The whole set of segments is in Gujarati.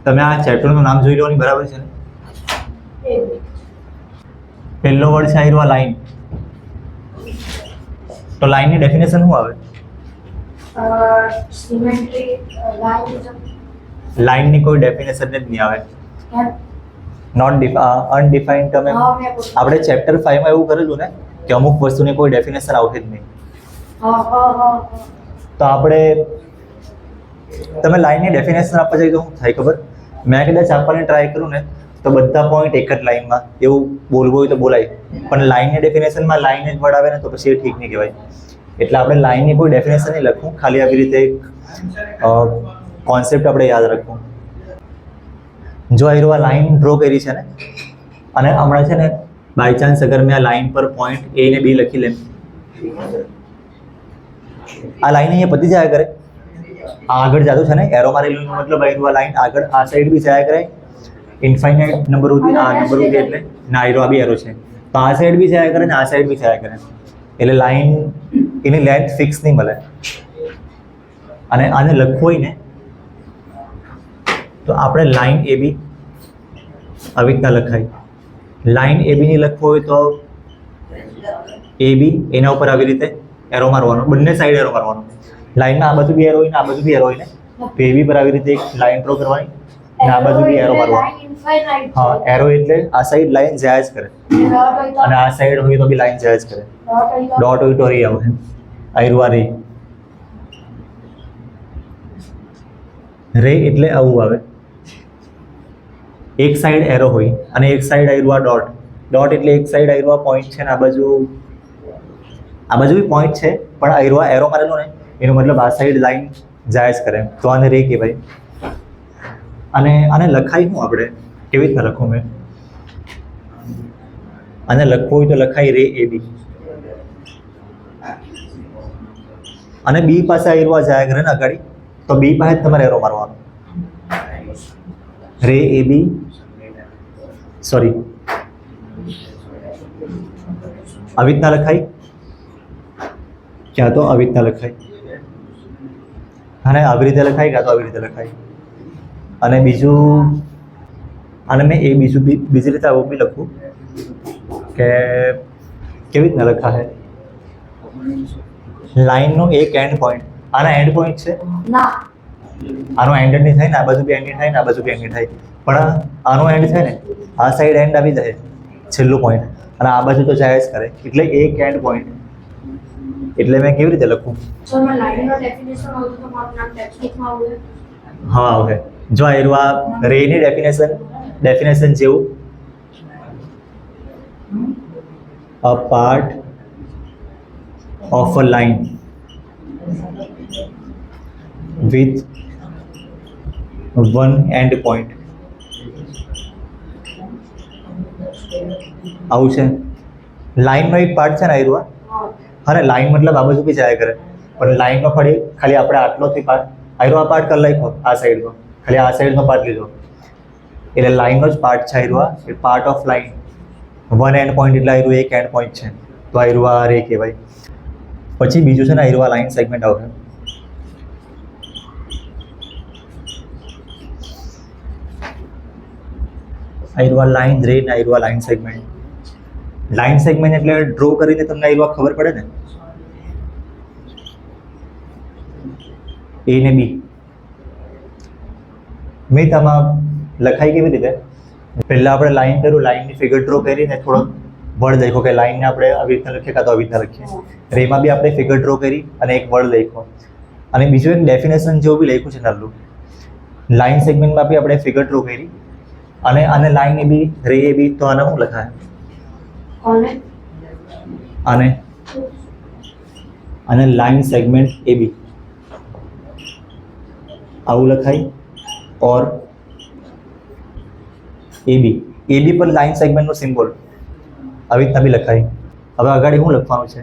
તમે આ ચેપ્ટરનું નામ જોઈ લો ને, બરાબર છે ને? પહેલો વર્ડ છે આયરો લાઈન. તો લાઈનની ડેફિનેશન શું આવે? Symmetric line. લાઈનની કોઈ ડેફિનેશન જ નહીં આવે. Not undefined. તમે આપણે ચેપ્ટર 5 માં એવું કરેલું ને કે અમુક વસ્તુની કોઈ ડેફિનેશન આવતી જ નહીં. તો આપણે તમે લાઈનની ડેફિનેશન આપવા જઈએ તો શું થાય ખબર? મેં કદાચ આપવાની ટ્રાય કરું ને તો બધા પોઈન્ટ એક જ લાઈનમાં એવું બોલવું હોય તો બોલાય, પણ લાઈનની ડેફિનેશનમાં લાઈન જ વર્ડ આવે ને તો પછી એ ઠીક નહીં કહેવાય. એટલે આપણે લાઈનની કોઈ ડેફિનેશન નહીં લખવું, ખાલી આવી રીતે એક કોન્સેપ્ટ આપણે યાદ રાખવું. જો આ લાઈન ડ્રો કરી છે ને, અને હમણાં છે ને બાય ચાન્સ અગર મેં આ લાઈન પર પોઈન્ટ એ ને બી લખી લેમ, આ લાઈન અહીંયા પતી જાય કરે, આગળ જાતું છે ને એરો મારેલું મતલબ આ લાઈન આગળ આ સાઈડ બી જાય કરે ઇન્ફાઇનાઇટ નંબર સુધી, આ નંબર સુધી, એટલે ના આ બી એરો છે તો આ સાઈડ બી જાય કરે ને આ સાઈડ બી જાય કરે, એટલે લાઈન એની લેન્થ ફિક્સ નહીં મળે. અને આને લખવું હોય ને તો આપણે લાઈન એ બી આવી રીતના લખાય. લાઈન એ બી ની લખવું હોય તો એ બી એના ઉપર આવી રીતે એરો મારવાનો, બંને સાઈડ એરો મારવાનો. લાઈનમાં આ બાજુ બી એરો હોય ને આ બાજુ બી એરો હોય ને તો એ બી પર આવી રીતે એક લાઈન ડ્રો કરવાની ને આ બાજુ બી એરો મારવાનો. હા, એરો એટલે આ સાઈડ લાઈન જાય જ કરે અને આ સાઈડ હોય તો બી લાઈન જાય જ કરે. ડોટ હોય તો રે આવે, આયરુઆ રે. રે એટલે આવું આવે, એક સાઈડ એરો હોય અને એક સાઈડ આયરુઆ ડોટ. ડોટ એટલે એક સાઈડ આયરુઆ પોઈન્ટ છે ને આ બાજુ બી પોઈન્ટ છે, પણ આયરુઆ એરો મારેલો ને એનો મતલબ આ સાઈડ લાઈન જાય જ કરે, તો આને રે કહેવાય. અને આને લખાય શું આપણે, કેવી રીતના લખું મેં? આને લખવું હોય તો લખાય રે એ બી, અને બી પાસે આયરુઆ જાય કરે ને અગાડી તો બી પાસે તમારે એરો મારવાનો. રે એ બી, સોરી, આવી રીતના લખાય, ક્યાં તો આવી રીતના લખાય, અને આવી રીતે લખાય ક્યાં તો આવી રીતે લખાય. અને બીજું, અને મેં એ બીજી રીતે આવું બી લખું કે કેવી રીતના લખાય? લાઈનનો એક એન્ડ પોઈન્ટ, આના એન્ડ પોઈન્ટ છે, આનો એન્ડ નહીં થાય ને આ બાજુ બી એન્ડ નહીં થાય ને આ બાજુ બી એન્ડ નહીં થાય, પણ આનો એન્ડ થાય ને આ સાઈડ એન્ડ આવી જાય છેલ્લું પોઈન્ટ, અને આ બાજુ તો જાય જ કરે, એટલે એક એન્ડ પોઈન્ટ. એટલે મેં કેવી રીતે લખું? હા, ઓકે. જો આ રેની ડેફિનેશન જેવું, a part of a line with one end point. આવું છે. લાઈનનો એક પાર્ટ છે ને આયરુઆ, હા ને, લાઈન મતલબ આ બાજુ બી જાય કરે, પણ લાઈનનો ખાલી આપણે આટલોથી પાર્ટ આયરુઆ પાર્ટ કરી નાખ્યો, આ સાઈડનો ખાલી આ સાઈડનો પાર્ટ લીધો, એટલે લાઈનનો જ પાર્ટ છે આયરુઆ, a part of line. One endpoint એટલે આયરુઆ એક એન્ડ પોઈન્ટ છે, તો આયરુઆ રે કહેવાય. પછી બીજું છે ને આયરુઆ લાઈન સેગમેન્ટ આવશે. આયરુઆ લાઈન રે ને આયરુઆ લાઈન સેગમેન્ટ. લાઈન સેગમેન્ટ એટલે ડ્રો કરીને તમને આયરુઆ ખબર પડે ને, એ ને બી. મેં તમામ લખાઈ કેવી રીતે? પહેલાં આપણે લાઈન કર્યું, લાઈનની ફિગર ડ્રો કરીને થોડો વર્ડ લખ્યો કે લાઈનને આપણે આવી રીતના લખીએ કાં તો આવી રીતના લખીએ. રેમાં બી આપણે ફિગર ડ્રો કરી અને એક વર્ડ લખ્યો, અને બીજું એક ડેફિનેશન જેવું બી લખ્યું છે નાનું. લાઈન સેગમેન્ટમાં બી આપણે ફિગર ડ્રો કરી, અને આને લાઈન એ બી રે એ બી, તો આને શું લખાય? આને લાઈન સેગમેન્ટ એ બી આવું લખાય, ઓર એ બી પર લાઈન સેગમેન્ટનો સિમ્બોલ આવી રીતના બી લખાય. હવે આગળ શું લખવાનું છે?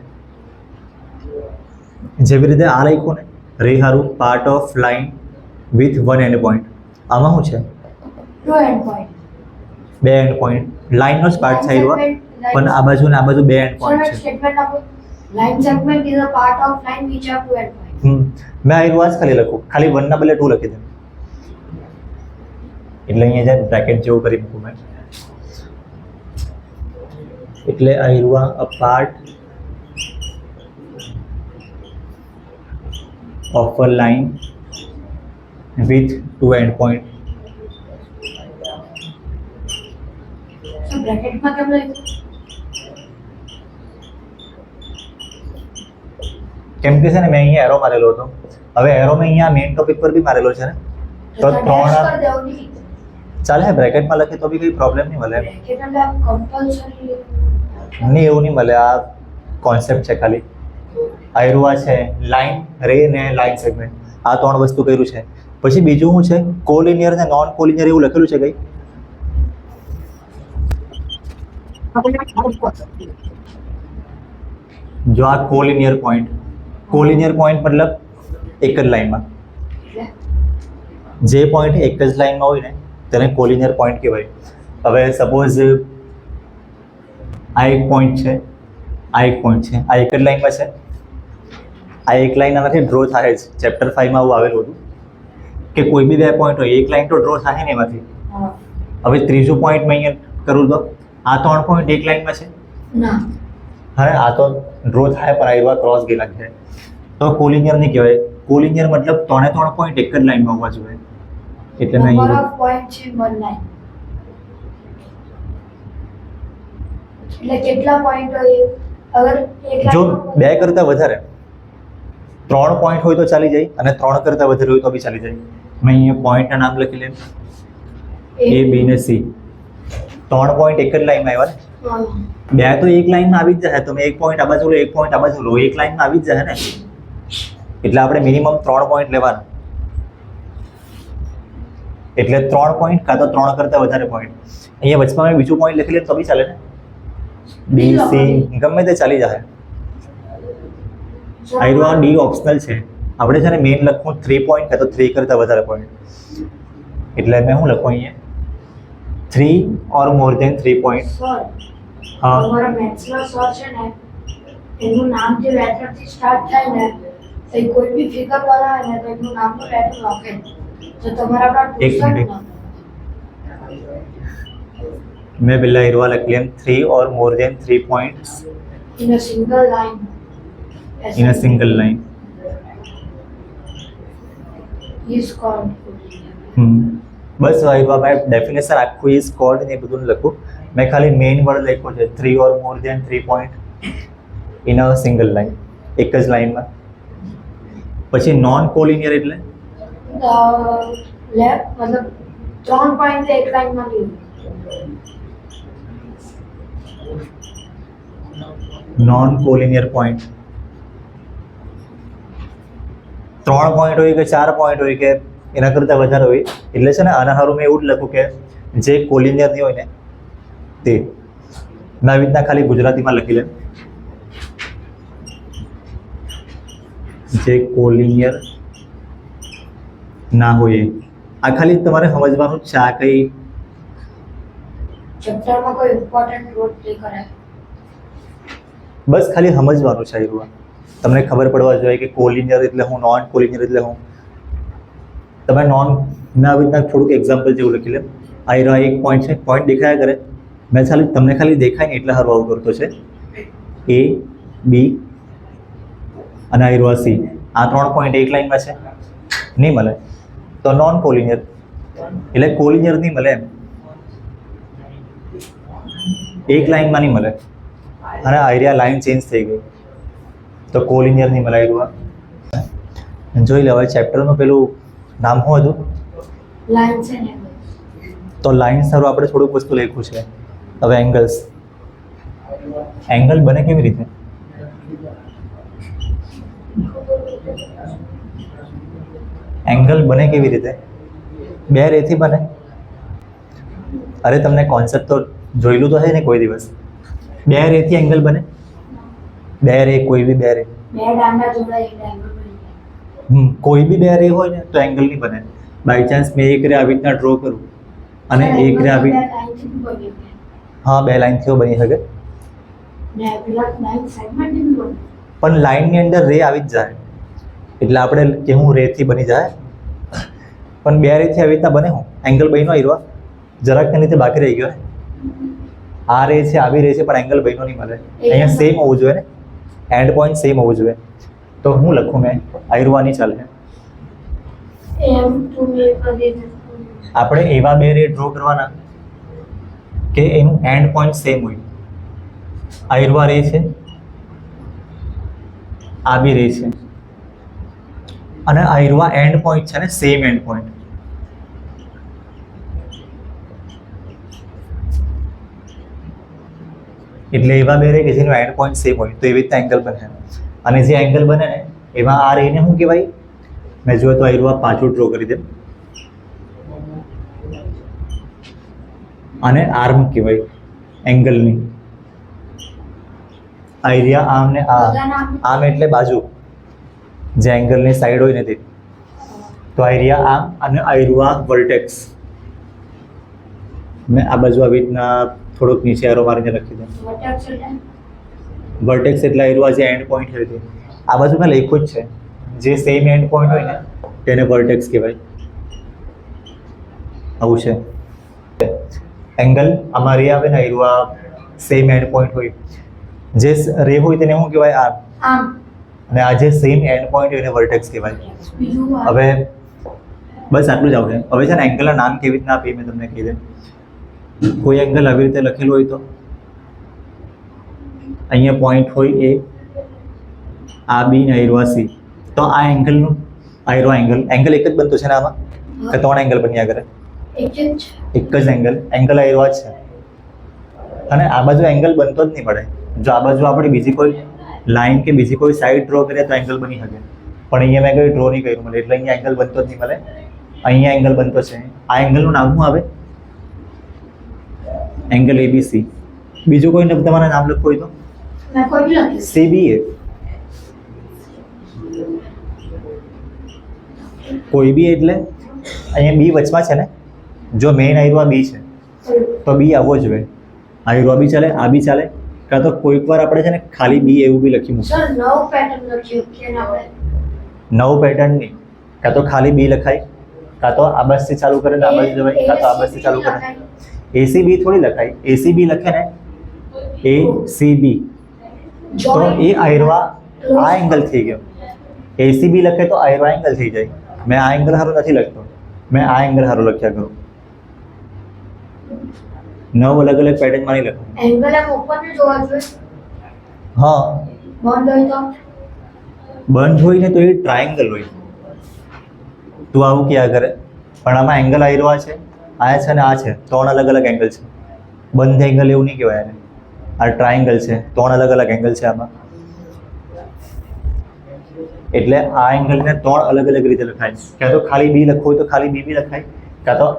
જેવી રીતે આ લખ્યું ને, રે હારું part of line with one end point, આમાં શું છે? બે એન્ડ પોઈન્ટ. લાઈનનો જ પાર્ટ છે એવો, પણ આ બાજુ ને આ બાજુ બે એન્ડ પોઈન્ટ છે. Line segment is a part of line which have two end points. મેં આ જ ખાલી લખું, ખાલી 1 ના બદલે 2 લખી દઉં. એટલે અહીંયા જાય બ્રેકેટ જેવું કરી મૂકું મેં. એટલે આયરુઆ a part of a line with two endpoint. So બ્રેકેટમાં કેમ લખ્યું? કેમ કે છે ને મેં અહીંયા એરો મારેલો હતો. હવે એરો મેં અહીંયા મેઇન ટોપિક પર બી મારેલો છે ને, તો dash ત્રણ કરી દેવું નહીં. ચાલે બ્રેકેટમાં લખે તો બી કંઈ પ્રોબ્લેમ નહીં મળે. બ્રેકેટ એટલે આમ compulsory નહીં એવું નહીં મળે, આ કોન્સેપ્ટ છે ખાલી. આયરુઆ છે, લાઇન રે ને લાઇન સેગમેન્ટ, આ ત્રણ વસ્તુ કર્યું છે. પછી બીજું શું છે, કોલિનિયર ને નોન કોલિનિયર એવું લખેલું છે કંઈ? જો આ કોલિનિયર પોઈન્ટ મતલબ એક જ લાઈનમાં, એટલે જે પોઈન્ટ એક જ લાઈનમાં હોય ને તેને કોલિનિયર પોઈન્ટ કહેવાય. હવે સપોઝ આ એક પોઈન્ટ છે, આ એક પોઈન્ટ છે, આ એક જ લાઈનમાં છે. આ એક લાઈન આનાથી ડ્રો થાય જ. ચેપ્ટર 5 માં આવું આવેલું હતું કે કોઈ બી બે પોઈન્ટ હોય, એક લાઈન તો ડ્રો થાય ને એમાંથી. હા. હવે ત્રીજું પોઈન્ટ મેં અહીંયા કરું તો આ ત્રણ પોઈન્ટ એક લાઈનમાં છે. ના. હા, આ તો ડ્રો થાય પણ આયરુઆ ક્રોસ ગયેલા છે, તો કોલિનિયર નહીં કહેવાય. કોલિનિયર મતલબ ત્રણે ત્રણ પોઈન્ટ એક જ લાઈનમાં હોવા જોઈએ. એટલે મેં નંબર અહીંયા ઓફ પોઈન્ટ છે 19. એટલે કેટલા પોઈન્ટ હોય? અગર એક જો લાઈનમાં બે કરતાં વધારે 3 પોઈન્ટ હોય તો ચાલી જાય, અને 3 કરતાં વધારે હોય તો બી ચાલી જાય. મેં અહીંયા પોઈન્ટના નામ લખી લે, A, B ને C. 3 પોઈન્ટ એક જ લાઈનમાં આવ્યા ને, હા. બે તો એક લાઈનમાં આવી જ જાય. તમે એક પોઈન્ટ આ બાજુ લો, એક પોઈન્ટ આ બાજુ લો, એક લાઈનમાં આવી જ જાય ને. એટલે આપણે મિનિમમ 3 પોઈન્ટ લેવાના. એટલે 3 પોઈન્ટ કાં તો 3 કરતાં વધારે પોઈન્ટ. અહીંયા વચમાં મેં બીજું પોઈન્ટ લખી લે તો બી ચાલે ને, ડી સી ગમે તે ચાલી જાય. આયરુઆ ડી ઓપ્શનલ છે. આપણે છે ને મેઇન લખવું 3 પોઈન્ટ કાં તો 3 કરતાં વધારે પોઈન્ટ. એટલે મેં શું લખું અહીંયા 3 or more than 3 point. Sir, હા, અમારા મેથ્સના સર છે ને, એનું નામ જે લેટરથી સ્ટાર્ટ થાય ને, તો એ કોઈ બી ફિગર બનાવે ને તો એનું નામનું લેટર લખે. તો તમારા આપણા એક મિનિટ. મેં પહેલાં આયરુઆ લખી લેમ 3 or more than 3 points in a single line. in a single line. Is called. બસ આયરુઆ મેં ડેફિનેશન આખું ઇઝ કોલ્ડ ને એ બધું લખું. મેં ખાલી મેઇન વર્ડ લખ્યું છે 3 or more than 3 point in a single line, એક જ લાઈનમાં. પછી નોન કોલિનિયર એટલે મતલબ 3 પોઈન્ટ એક લાઈનમાં નહીં. નોન કોલિનિયર પોઈન્ટ 3 પોઈન્ટ હોય કે 4 પોઈન્ટ હોય કે એના કરતાં વધારે હોય, એટલે છે ને આના હારું મેં એવું જ લખું કે જે કોલિનિયર નહીં હોય ને તે. મેં આવી રીતના ખાલી ગુજરાતીમાં લખી લે, જે કોલિનિયર ના હોય. આ ખાલી તમારે સમજવાનું છે આ કઈ ચેપ્ટરમાં કોઈ ઇમ્પોર્ટન્ટ રોલ પ્લે કરે. બસ ખાલી સમજવાનું છે. આયરુઆ તમને ખબર પડવા જોઈએ કે કોલિનિયર એટલે હું, નોન કોલિનિયર એટલે હું. તમે નોન મેં આવી રીતના થોડુંક એક્ઝામ્પલ જેવું લખી લે. આયરુઆ એક પોઈન્ટ છે, પોઈન્ટ દેખાયા કરે. મેં તમને ખાલી દેખાય ને એટલે સારું આવું કરતો છે. A, B અને આયરુઆ C, આ 3 પોઈન્ટ એક લાઈનમાં છે, નહીં મળે તો નોન કોલિનિયર. એટલે કોલિનિયર નહીં મળે એમ, એક લાઈનમાં નહીં મળે. અને આયરુઆ લાઈન ચેન્જ થઈ ગઈ તો કોલિનિયર નહીં મળે. આયરુઆ જોઈ લે. હવે ચેપ્ટરનું પેલું નામ શું હતું? લાઈન છે ને, તો લાઈન સારું આપણે થોડુંક વસ્તુ લખ્યું છે. હવે એંગલ્સ, એંગલ બને કેવી રીતે? એંગલ બને કેવી રીતે? બે રેથી બને. અરે તમને કોન્સેપ્ટ તો જોયેલું તો છે ને કોઈ દિવસ? બે રેથી એંગલ બને. બે રે, કોઈ બી બે રે, બે દાંડા જોડાય એટલે એંગલ બની જાય. કોઈ બી બે રે હોય ને તો એંગલ નહીં બને. બાય ચાન્સ મેં એક રે આવી રીતના ડ્રો કરું અને એક રે આવી, બે લાઈનથી બી બની શકે. હા, બે લાઈનથી બની શકે, ને પેલા લાઈન સેગમેન્ટથી બી બને. પણ લાઈનની અંદર રે આવી જ જાય એટલે આપણે કેવું રેથી બની જાય. પણ બે રેથી આવી રીતના બને હું એંગલ બન્યો આવ્યો જરાક તેની રીતે બાકી રહી ગયો ને આ રે છે આવી રે છે પણ એંગલ બન્યો નહીં મળે અહીંયા સેમ હોવું જોઈએ ને એન્ડ પોઈન્ટ સેમ હોવું જોઈએ તો હું લખું મેં આવ્યો નહીં ચાલે એમ ટુ મે કરી દે આપણે એવા બે રે ડ્રો કરવાના કે એનું એન્ડ પોઈન્ટ સેમ હોય આયરવા રે છે આ બી રે છે અને આયરવા એન્ડ પોઈન્ટ છે ને સેમ એન્ડ પોઈન્ટ એટલે એવા બે રે કે જેનો એન્ડ પોઈન્ટ સેમ હોય તો એવી રીતના એંગલ બને અને જે એંગલ બને ને એમાં આ રેને શું કહેવાય મેં જોયું તો આયરવા પાછું ડ્રો કરી દે અને આર્મ કહેવાય એંગલની આયરિયા આમ ને આમ એટલે બાજુ જે એંગલની સાઈડ હોય ને તે તો આયરિયા આમ અને આયરુઆ વર્ટેક્સ મેં આ બાજુ આવી રીતના થોડુંક નીચે એરો મારીને લખી દઉં વર્ટેક્સ એટલે આયરુઆ જે એન્ડ પોઈન્ટ હોય તે આ બાજુ મેં લખ્યું જ છે જે સેમ એન્ડ પોઈન્ટ હોય ને તેને વર્ટેક્સ કહેવાય આવું છે એંગલ અમારી આવે ને આયરુઆ સેમ એન્ડ પોઈન્ટ હોય જે રે હોય તેને શું કહેવાય આર્મ આમ અને આ જે સેમ એન્ડ પોઈન્ટ હોય એને વર્ટેક્સ કહેવાય બીજું હવે બસ આટલું જ આવડે હવે છે ને એંગલના નામ કેવી રીતના આપીએ મેં તમને કહી દઉં કોઈ એંગલ આવી રીતે લખેલું હોય તો અહીંયા પોઈન્ટ હોય એ આ બી ને આયરવા સી તો આ એંગલનું આયરવા એંગલ એક જ બનતો છે ને આમાં કે ત્રણ એંગલ બન્યા કરે એક જ છે. એક જ એંગલ આયરવા જ છે અને આ બાજુ એંગલ બનતો જ નહીં પડે જો આ બાજુ આપણે બીજી કોઈ લાઈન કે બીજી કોઈ સાઈડ ડ્રો કરીએ તો એંગલ બની શકે પણ અહીંયા મેં કોઈ ડ્રો નહીં કર્યું મળે એટલે અહીંયા એંગલ બનતો જ નહીં મળે અહીંયા એંગલ બનતો છે આ એંગલનું નામ શું આવે એંગલ એબીસી બીજું કોઈ તમારે નામ લખવું હોય તો મેં કોઈ બી લખ્યું સીબીએ કોઈ બી એટલે અહીંયા બી વચમાં છે ને જો મેઇન આયરવા બી છે તો બી આવવો જોઈએ આયરવા બી ચાલે આ બી ચાલે કાં તો કોઈક વાર આપણે છે ને ખાલી બી એવું બી લખી મૂકીએ સર નવ પેટર્ન લખ્યું કે ના આપણે નવ પેટર્ન નહીં કાં તો ખાલી બી લખાય કાં તો આ બસથી ચાલુ કરે ને આ બાજુ જવાય કાં તો આ બસથી ચાલુ કરે એસી બી થોડી લખાય એસી બી લખે ને એ સી બી તો એ આયરવા આ એંગલ થઈ ગયો એસી બી લખે તો આયરવા એંગલ થઈ જાય મેં આ એંગલ સારું નથી લખતો મેં આ એંગલ સારું લખ્યા કરું 9 અલગ અલગ પેટર્નમાં નહીં લખું એંગલ આમ ઉપર ને જોવા જોઈએ હા બંધ હોય તો બંધ હોય ને તો એ ટ્રાયંગલ હોય તું આવું ક્યાં કરે પણ આમાં એંગલ આયરવા છે આ છે ને આ છે ત્રણ અલગ અલગ એંગલ છે બંધ એંગલ એવું નહીં કહેવાય એને આ ટ્રાયંગલ છે ત્રણ અલગ અલગ એંગલ છે આમાં એટલે આ એંગલને ત્રણ અલગ અલગ રીતે લખાય કાં તો ખાલી બી લખવું હોય તો ખાલી બી લખાય કાં તો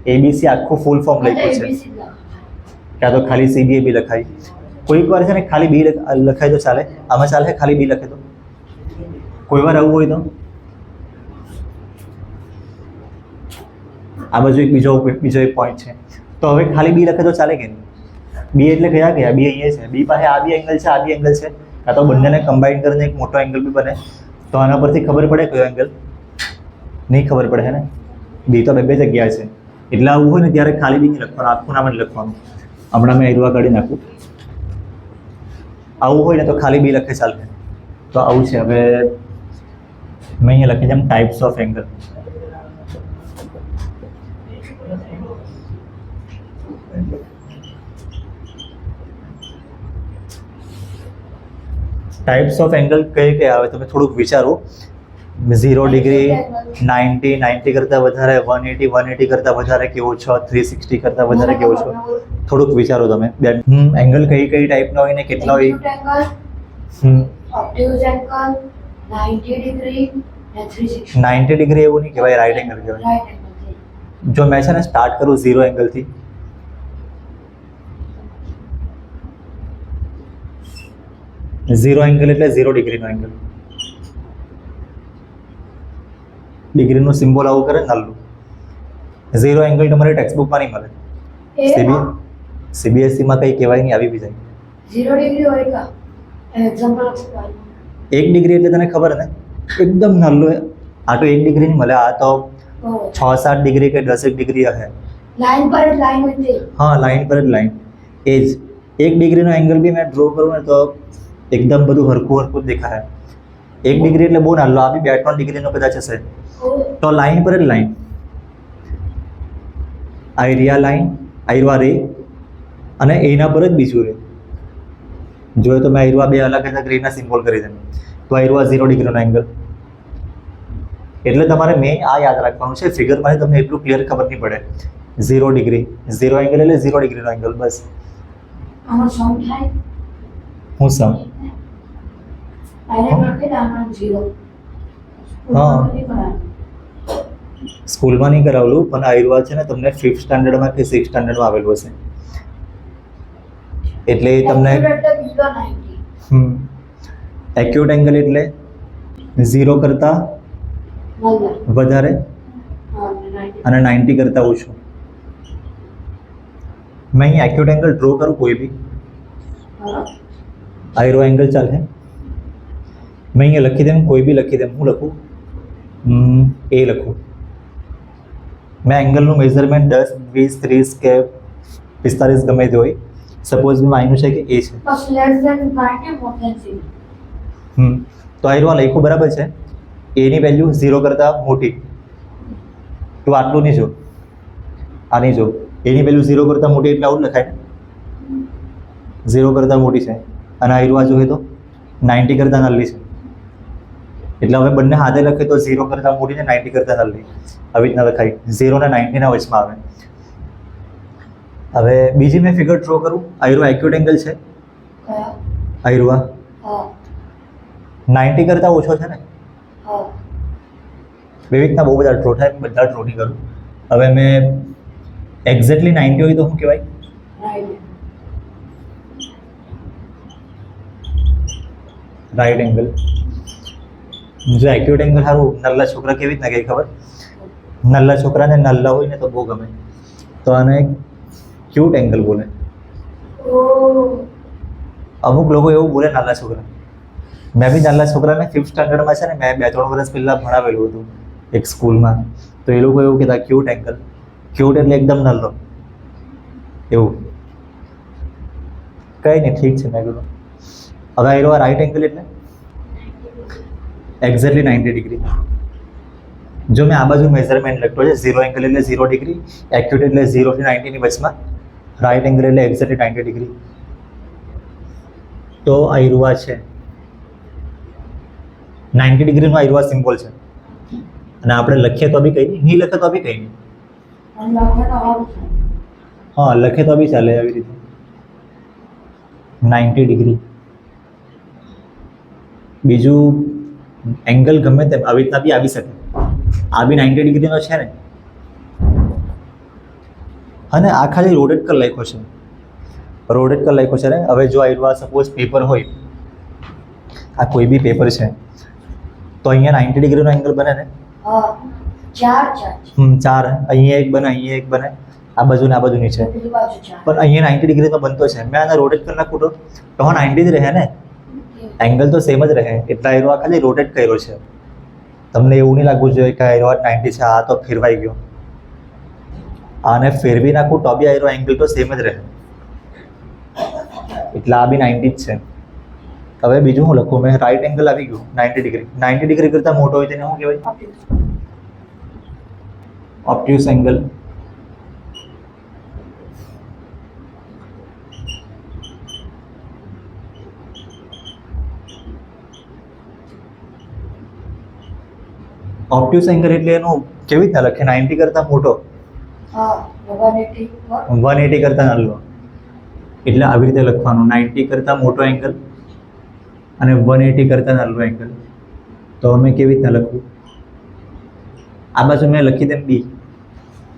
એબીસી આખું ફૂલ ફોર્મ લખ્યું છે કાં તો ખાલી સીબીએ બી લખાય કોઈક વાર છે ને ખાલી બી લખાય તો ચાલે આમાં ચાલે ખાલી બી લખે તો કોઈ વાર આવું હોય તો આ બાજુ એક બીજો એક પોઈન્ટ છે તો હવે ખાલી બી લખે તો ચાલે કે નહીં બી એટલે કયા ગયા બી અહીંયા છે બી પાસે આ બી એંગલ છે આ બી એંગલ છે કાં તો બંનેને કમ્બાઈન કરીને એક મોટો એંગલ બી બને તો આના પરથી ખબર પડે કયો એંગલ નહીં ખબર પડે હે ને બી તો બે જગ્યા છે એટલે આવું હોય ને ત્યારે ખાલી બી નહીં લખવાનું આખું નામ જ લખવાનું હમણાં મેં આયરવા કાઢી નાખું આવું હોય ને તો ખાલી બી લખે ચાલે તો આવું છે હવે મેં અહીંયા લખી જેમ types of angle types of angle કઈ કઈ આવે તમે થોડુંક વિચારો 0 ડિગ્રી 90 કરતાં વધારે 180 કરતાં વધારે કેવો છો 360 કરતાં વધારે કેવો છો થોડુંક વિચારો તમે એંગલ કઈ કઈ ટાઈપના હોય ને કેટલા હોય ઓબ્ટ્યુઝ એંગલ 90 ડિગ્રી ને 360 90 ડિગ્રી એવું નહીં કહેવાય રાઈટ એંગલ કહેવાય રાઈટ એંગલ જો મેં છે ને સ્ટાર્ટ કરું 0 એંગલથી ઝીરો એંગલ એટલે 0 ડિગ્રીનો એંગલ ડિગ્રીનું સિમ્બોલ આવું કરે નલ્લું 0 એંગલ તમારી ટેક્સ્ટ બુકમાં નહીં મળે સીબીએસઈમાં કંઈ કહેવાય નહીં આવી બી જાય 0 ડિગ્રી હોય કા એક્ઝામ્પલ આપો 1 ડિગ્રી એટલે તને ખબર ને એકદમ નલ્લું આ તો 1 ડિગ્રી નહીં મળે આ તો छः सात डिग्री के 10 डिग्री है लाइन पर लाइन होती है। हाँ लाइन पर लाइन एज 1 डिग्रीનો એંગલ બી મેં ડ્રો કરું ને તો એકદમ બધું હરખું હરખું જ દેખાય 1 ડિગ્રી એટલે બહુ નાનો આ બી 2-3 ડિગ્રીનો કદાચ હશે તો લાઈન પર જ લાઈન આઈરિયા લાઈન આઈરવા રે અને એના પર જ બીજું રે જોઈએ તો મેં આઈરવા બે અલગ અલગ રેના સિમ્બોલ કરી દઉં તો આઈરવા 0 ડિગ્રીનો એંગલ એટલે તમારે મેં આ યાદ રાખવાનું છે ફિગરમાંથી તમને એટલું ક્લિયર ખબર નહીં પડે 0 ડિગ્રી 0 એંગલ એટલે 0 ડિગ્રીનો એંગલ બસ આમાં સમ થાય હું સમ ડાયરેક્ટ લખી દેવાનું 0 હા. સ્કૂલમાં નહીં કરાવેલું પણ આયુર્વા છે ને તમને 5th સ્ટાન્ડર્ડમાં કે 6th સ્ટાન્ડર્ડમાં આવેલું હશે એટલે એ તમને એક્યુટ એંગલ એટલે 0 કરતાં વધારે અને 90 કરતાં ઓછું मैं અહીં एक्यूट एंगल ड्रॉ करूँ कोई भी आयरो एंगल चाले मैं અહીં લખી દેમ કોઈ બી લખી દેમ હું લખું એ લખું મેં એંગલનું મેઝરમેન્ટ 10 20 30 કે 45 ગમે તે હોય સપોઝ મેં માન્યું છે કે એ છે તો આયરો લખ્યું બરાબર છે એની વેલ્યુ 0 કરતાં મોટી તો આટલું નહીં જો આ નહીં જો એની વેલ્યુ 0 કરતાં મોટી એટલે આવું લખાય ને 0 કરતાં મોટી છે અને આયરવા જોઈએ તો 90 કરતાં નાની છે એટલે હવે બંને હાથે લખે તો 0 કરતાં મોટી ને 90 કરતાં નાની આવી રીતના લખાય 0 ને 90 ના વચમાં આવે હવે બીજી મેં ફિગર ડ્રો કરું આયરવા એક્યુટ એંગલ છે આયરવા 90 કરતાં ઓછો છે ને વિવિધતા બહુ બધા ડ્રો થાય બધા ડ્રો નહીં કરું હવે મેં એક્ઝેક્ટલી 90 હોય તો શું કહેવાય રાઈટ એંગલ જો એક્યુટ એંગલ સારું નલ્લા છોકરા કેવી રીતના કહે ખબર નલ્લા છોકરાને નલ્લા હોય ને તો બહુ ગમે તો આને ક્યુટ એંગલ બોલે અમુક લોકો એવું બોલે નાના છોકરા મેં બી નાના છોકરાને 5th સ્ટાન્ડર્ડમાં છે ને મેં 2-3 વર્ષ પહેલાં ભણાવેલું હતું એક સ્કૂલમાં તો એ લોકો એવું કહેતા ક્યુટ એંગલ ક્યુટ એટલે એકદમ નાનો એવું કંઈ નહીં ઠીક છે મેં કીધું હવે આયરો રાઈટ એંગલ એટલે એક્ઝેક્ટલી 90 ડિગ્રી જો મેં આ બાજુ મેઝરમેન્ટ લખતો છે 0 એંગલ એટલે 0 ડિગ્રી એક્યુટ એટલે 0 થી 90 ની વચમાં રાઈટ એંગલ એટલે એક્ઝેક્ટલી 90 ડિગ્રી તો આયરુઆ છે 90 ડિગ્રીનો આયરુઆ સિમ્બોલ છે અને આપણે લખીએ તો બી કંઈ નહીં લખે તો બી કંઈ નહીં હા લખે તો બી ચાલે આવી રીતે 90 ડિગ્રી બીજું એંગલ ગમે તેમ આવી રીતના બી આવી શકે આ બી 90 ડિગ્રીનો છે ને અને આ ખાલી રોટેટ કરી લખ્યો છે રોટેટ કરી લખ્યો છે ને હવે જો આયરવા સપોઝ પેપર હોય આ કોઈ બી પેપર છે તો અહીંયા 90 ડિગ્રીનો એંગલ બને ને ચાર અહીંયા એક બને અહીંયા એક બને આ બાજુ ને આ બાજુ નીચે પણ અહીંયા 90 ડિગ્રીનો બનતો છે મેં આને રોટેટ કરી નાખું તો 90 જ રહે ને એંગલ તો સેમ જ રહે એટલે આયરવા ખાલી રોટેટ કર્યો છે તમને એવું નહીં લાગવું જોઈએ કે આયરવા 90 છે આ તો ફેરવાઈ ગયો આને ફેરવી નાખું તો બી આયરો એંગલ તો સેમ જ રહે એટલે આ બી 90 જ છે હવે બીજું હું લખું મેં રાઈટ એંગલ આવી ગયું 90 ડિગ્રી કરતાં મોટો હોય તેને શું કહેવાય ઓબ્ટ્યુસ એંગલ ઓબ્ટ્યુસ એંગલ એટલે એનું કેવી રીતના લખે 90 કરતાં મોટો 180 કરતાં નાનો એટલે આવી રીતે લખવાનું 90 કરતાં મોટો એંગલ અને 180 કરતાં નાનો એંગલ તો અમે કેવી રીતના લખવું આ બાજુ મેં લખી દેમ બી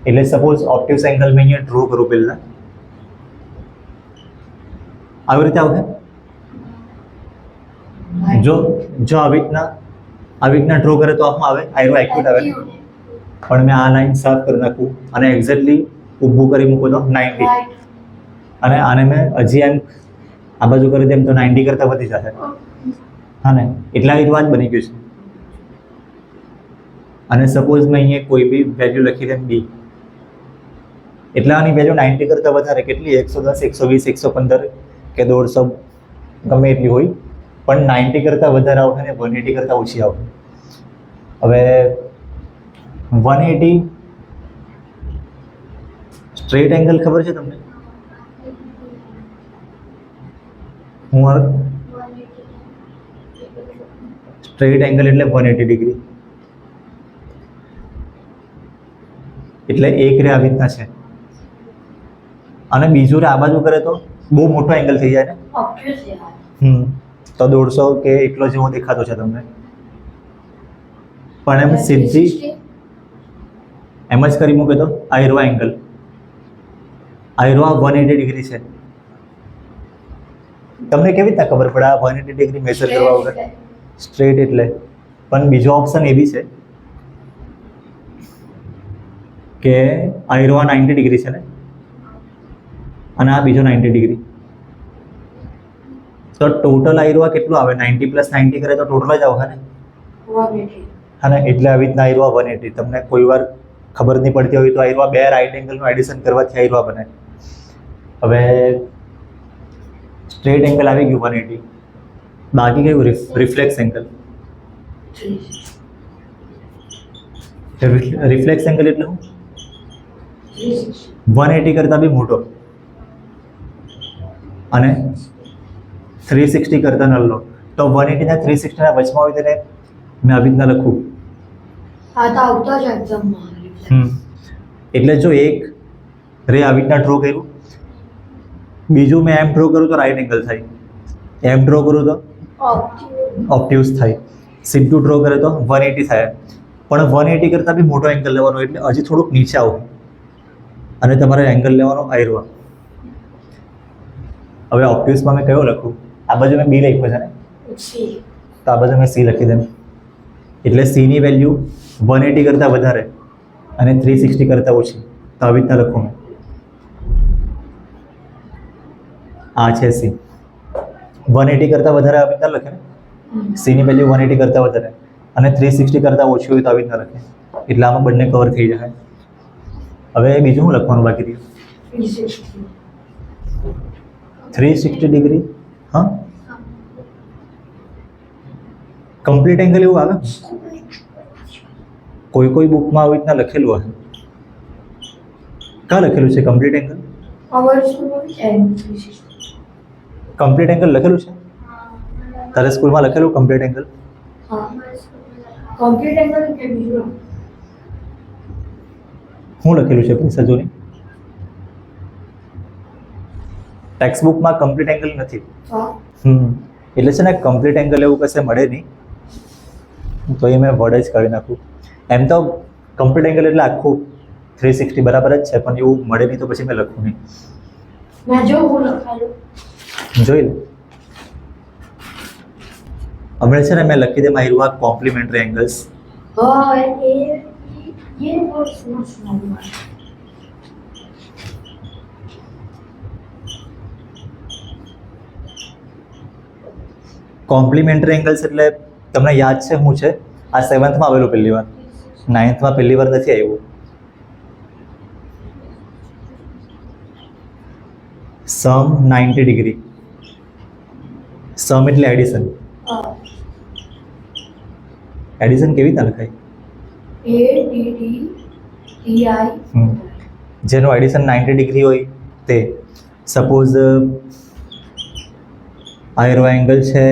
એટલે સપોઝ ઓબ્ટ્યુસ એંગલ મેં અહીંયા ડ્રો કરું પહેલાં આવી રીતે આવશે જો આવી રીતના ડ્રો કરે તો આમાં આવે આયરો એક્યુટ આવે પણ મેં આ લાઈન સાફ કરી નાખું અને એક્ઝેક્ટલી ઊભું કરી મૂકું તો 90 અને આને મેં હજી એમ આ બાજુ કરી દેમ તો 90 કરતાં વધી જશે હા ને એટલા આયરો જ બની ગયું છે અને સપોઝ મેં અહીંયા કોઈ બી વેલ્યુ લખી દે બી, એટલે આની વેલ્યુ 90 કરતાં વધારે કેટલી 110, 120, 115 કે 150 ગમે એટલી હોય, પણ 90 કરતાં વધારે આવશે ને 180 કરતાં ઓછી આવશે. હવે 180 સ્ટ્રેટ એંગલ ખબર છે તમને? હું આવે સ્ટ્રેટ એંગલ એટલે 180 ડિગ્રી, એટલે એક રે આવી રીતના છે અને બીજું રે આ બાજુ કરે તો બહુ મોટો એંગલ થઈ જાય ને. ઓબ્વિયસલી તો 150 કે એટલો જેવો દેખાતો છે તમને, પણ એમ સીધી એમ જ કરી મૂકે તો આયરો એંગલ, આયરો 180 ડિગ્રી છે. તમને કેવી રીતના ખબર પડે આ 180 ડિગ્રી મેજર કરવા વગર? સ્ટ્રેટ એટલે, પણ બીજો ઓપ્શન એ બી છે કે આયરો 90 ડિગ્રી છે ને અને આ બીજો 90 ડિગ્રી, તો ટોટલ આયરો કેટલું આવે? 90 + 90 કરે તો ટોટલ જ આવે ને. 180. હા ને, એટલે આવી રીતના આયરો 180. તમને કોઈ વાર ખબર નહીં પડતી હોય તો આયરો બે રાઈટ એંગલનું એડિશન કરવાથી આયરો બને. હવે સ્ટ્રેટ એંગલ આવી ગયું 180, બાકી કયું? Reflex angle. રિફ્લેક્સ એંગલ એટલે શું? 180 કરતાં બી મોટો અને 360 કરતાં નાનો. તો 180 ને 360 ના વચમાં હોય તેને મેં આવી રીતના લખું. આ તો આવતા જ એક્ઝામમાં. એટલે જો એક રે આવી રીતના ડ્રો કર્યું, બીજું મેં એમ ડ્રો કરું તો રાઈટ એંગલ થાય, એમ ડ્રો કરું તો ઓબ્ટ્યુઝ થાય, સીધું ડ્રો કરે તો 180 થાય. પણ 180 કરતાં બી મોટો એંગલ લેવાનો, એટલે હજી થોડુંક નીચે આવું અને તમારે એંગલ લેવાનો આયરો. હવે ઓબ્ટ્યુઝમાં મેં કયો લખું? આ બાજુ મેં બી લખ્યું છે ને, તો આ બાજુ મેં સી લખી દઉં. એટલે સીની વેલ્યુ 180 કરતાં વધારે અને 360 કરતાં ઓછી, તો આવી રીતના લખું મેં. આ છે સી, 180 કરતાં વધારે આવી રીતના લખે ને, સીની વેલ્યુ 180 કરતાં વધારે અને 360 કરતાં ઓછી હોય તો આવી રીતના લખે, એટલે આમાં બંને કવર થઈ જાય. હવે બીજું શું લખવાનું બાકી રહ્યું? 360 ડિગ્રી. હા, કમ્પ્લીટ એંગલ એવું આવે, કોઈ બુકમાં આવી રીતના લખેલું હશે. ક્યાં લખેલું છે કમ્પ્લીટ એંગલ? કમ્પ્લીટ એંગલ લખેલું છે તારે સ્કૂલમાં લખેલું કમ્પ્લીટ એંગલ? કમ્પ્લીટ એંગલ કે બીજું શું લખેલું છે પ્લીઝ સજોની? ટેક્સ્ટ બુકમાં કમ્પ્લીટ એંગલ નથી. એટલે છે ને કમ્પ્લીટ એંગલ એવું કશે મળે નહીં, તો એ મેં વર્ડ જ કાઢી નાખું. એમ તો કમ્પ્લીટ એંગલ એટલે આખું 360 બરાબર જ છે, પણ એવું મળે નહીં તો પછી મેં લખું નહીં. મેં જો હું લખાયું જોઈ લે. હમણાં છે ને મેં લખી દે મારું આ કોમ્પ્લિમેન્ટરી એંગલ્સ. ये बहुत समझना हुआ. કોમ્પ્લિમેન્ટરી એંગલ્સ એટલે તમને યાદ છે શું છે? આ 7th માં આવેલું પહેલી વાર, 9th માં પહેલી વાર નથી આવ્યું. સમ 90 ડિગ્રી. સમ એટલે એડિશન. એડિશન કેવી રીતે લખાય? જેનું એડિશન 90 ડિગ્રી હોય તે. સપોઝ આયરો એંગલ છે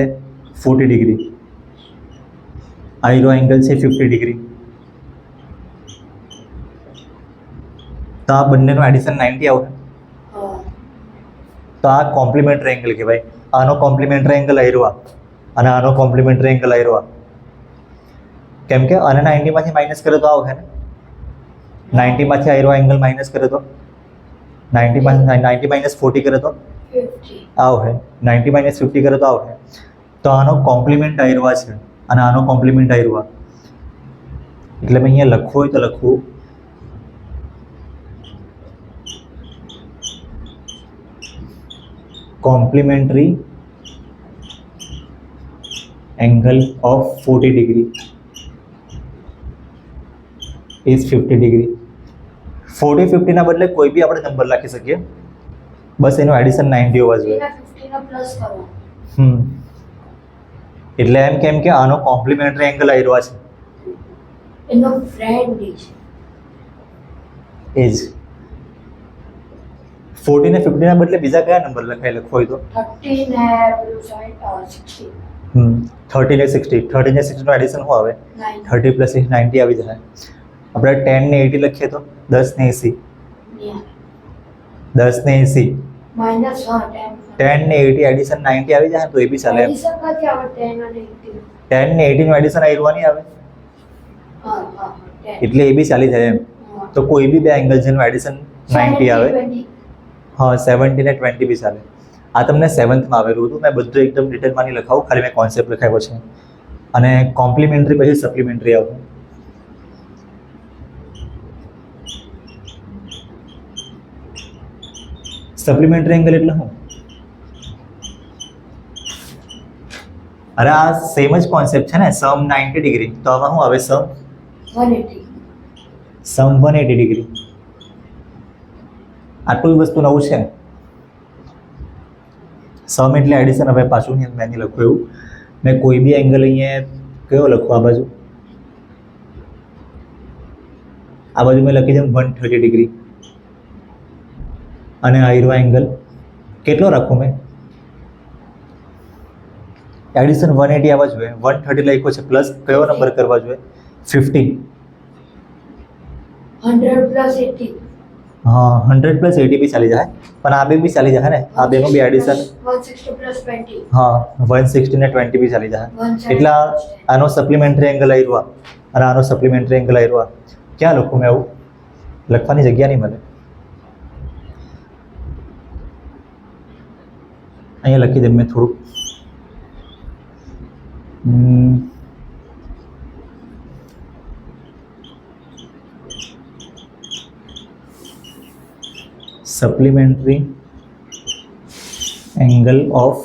40 ડિગ્રી, આયરો એંગલ છે 50 ડિગ્રી, તો આ બંનેનું એડિશન 90 આવશે. તો આ કોમ્પ્લિમેન્ટરી એંગલ કહેવાય. આનો કોમ્પ્લિમેન્ટરી એંગલ આયરો અને આનો કોમ્પ્લિમેન્ટરી એંગલ આયરો. કેમ કે આને 90 માંથી માઇનસ કરે તો આવશે ને, 90 માંથી આયરો એંગલ માઇનસ કરે તો 90 માઇનસ 40 કરે તો આવશે, 90 માઇનસ 50 કરે તો આવશે. તો આનો કોમ્પ્લિમેન્ટ આયરવા છે અને આનો કોમ્પ્લિમેન્ટ આયરવા. એટલે મેં અહીંયા લખવું હોય તો લખવું complimentary angle of 40 degree. Is 50 degree. 40 50 બદલે કોઈ બી આપણે નંબર લખી શકીએ, બસ એનું એડિશન 90 હોવા જોઈએ. એના 50 નો પ્લસ કરો. એટલે એમ કેમ કે આનો કોમ્પ્લિમેન્ટરી એંગલ આવી રહ્યો છે એનો ફ્રેન્ડ છે. એ જ 40 ને 50 ના બદલે બીજા કયા નંબર લખવો હોય તો 30 ને પેલું 60. 30 ને 60, 30 ને 60 નું એડિશન શું આવે? 9. 30 પ્લસ 90 આવી જાય. આપણે 10 ને 80 લખીએ તો 10 ને 80, 10 ને 80, માઇનસ 10 ને 80 એડિશન 90 આવી જાય તો એ બી ચાલે. એડિશન ક્યાંથી આવે? 10 અને 80. 10 ને 80 નું એડિશન આવી નહીં આવે હા હા 10. એટલે એ બી ચાલી જાય એમ. તો કોઈ બી બે એંગલ જેનું એડિશન 90 આવે, 20. હા 70 ને 20 બી ચાલે. આ તમને 7th માં આવેલું હતું. મેં બધું એકદમ ડિટેલમાં નહીં લખાવું, ખાલી મેં કોન્સેપ્ટ લખાવ્યો છે. અને કોમ્પ્લિમેન્ટરી પછી સપ્લિમેન્ટરી આવશે. સપ્લિમેન્ટરી એંગલ એટલે શું? અરે આ સેમ જ કોન્સેપ્ટ છે ને, સમ 90 ડિગ્રી, તો આમાં શું આવે? સમ 180. 180 ડિગ્રી. આટલું જ વસ્તુ નવું છે. સમ એટલે એડિશન. હવે પાછું મેં નહીં લખું એવું. મેં કોઈ બી એંગલ અહીંયા કયો લખું? આ બાજુ મેં લખી દઉં 130 ડિગ્રી. અને આયરો એંગલ કેટલો રાખું મેં? એડિશન 180 આવવા જોઈએ. 130 લખ્યો છે, પ્લસ કયો નંબર કરવા જોઈએ? 50. 100 પ્લસ 80. હા 100 પ્લસ 80 બી ચાલી જાય, પણ આ બે બી ચાલી જાય ને. આ બેમાં બી એડિશન 160 પ્લસ 20. હા 160 ને 20 બી ચાલી જાય. 170 એટલે આનો સપ્લિમેન્ટરી એંગલ આવ્યો અને આનો સપ્લિમેન્ટરી એંગલ આવ્યો. ક્યાં લખું મેં? આવું લખવાની જગ્યા નહીં મળે. અહીંયા લખી દઉં મેં થોડુંક. સપ્લિમેન્ટરી એંગલ ઓફ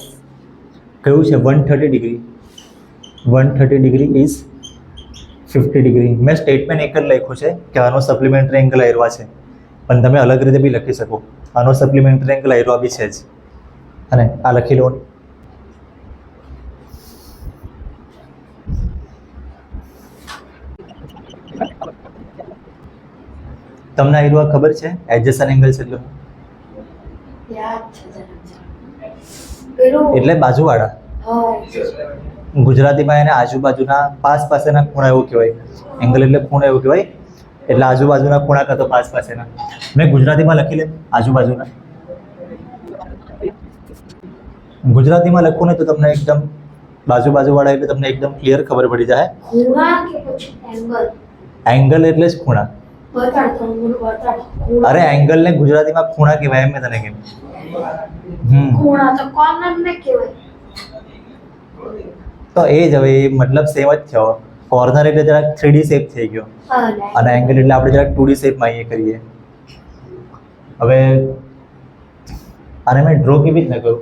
કયું છે? 130 ડિગ્રી. 130 degree is 50 degree. મેં સ્ટેટમેન્ટ એક જ લખ્યું છે કે આનો સપ્લિમેન્ટરી એંગલ આયરવા છે, પણ તમે અલગ રીતે બી લખી શકો. આનો સપ્લિમેન્ટરી એંગલ આયરવા બી છે જ. અને આ લખી લો. તમને આયરવા ખબર છે એડજસન્ટ એંગલ છે એટલે? યાદ છે જરા. પેલું એટલે બાજુવાળા. હા ગુજરાતીમાં એને આજુબાજુના પાસેના ખૂણા એવું કહેવાય. એંગલ એટલે ખૂણા એવું કહેવાય. એટલે આજુબાજુના ખૂણા કાં તો પાસેના. મેં ગુજરાતીમાં લખી લે આજુબાજુના. ગુજરાતીમાં લખું ને તો તમને એકદમ બાજુવાળા એટલે તમને એકદમ ક્લિયર ખબર પડી જાય. ખૂણા કે પછી એંગલ? એંગલ એટલે જ ખૂણા. બતાડ તો મને બતાડ. અરે એંગલ ને ગુજરાતીમાં ખૂણા કહેવાય એમ મેં તને કીધું. ખૂણા તો કોર્નર ને કહેવાય. તો એ જ હવે મતલબ સેમ જ થયો. કોર્નર એટલે જરાક 3D શેપ થઈ ગયો અને એંગલ એટલે આપણે જરાક 2D શેપમાં અહીંયા કરીએ. હવે આને મેં ડ્રો કેવી રીતના કરું?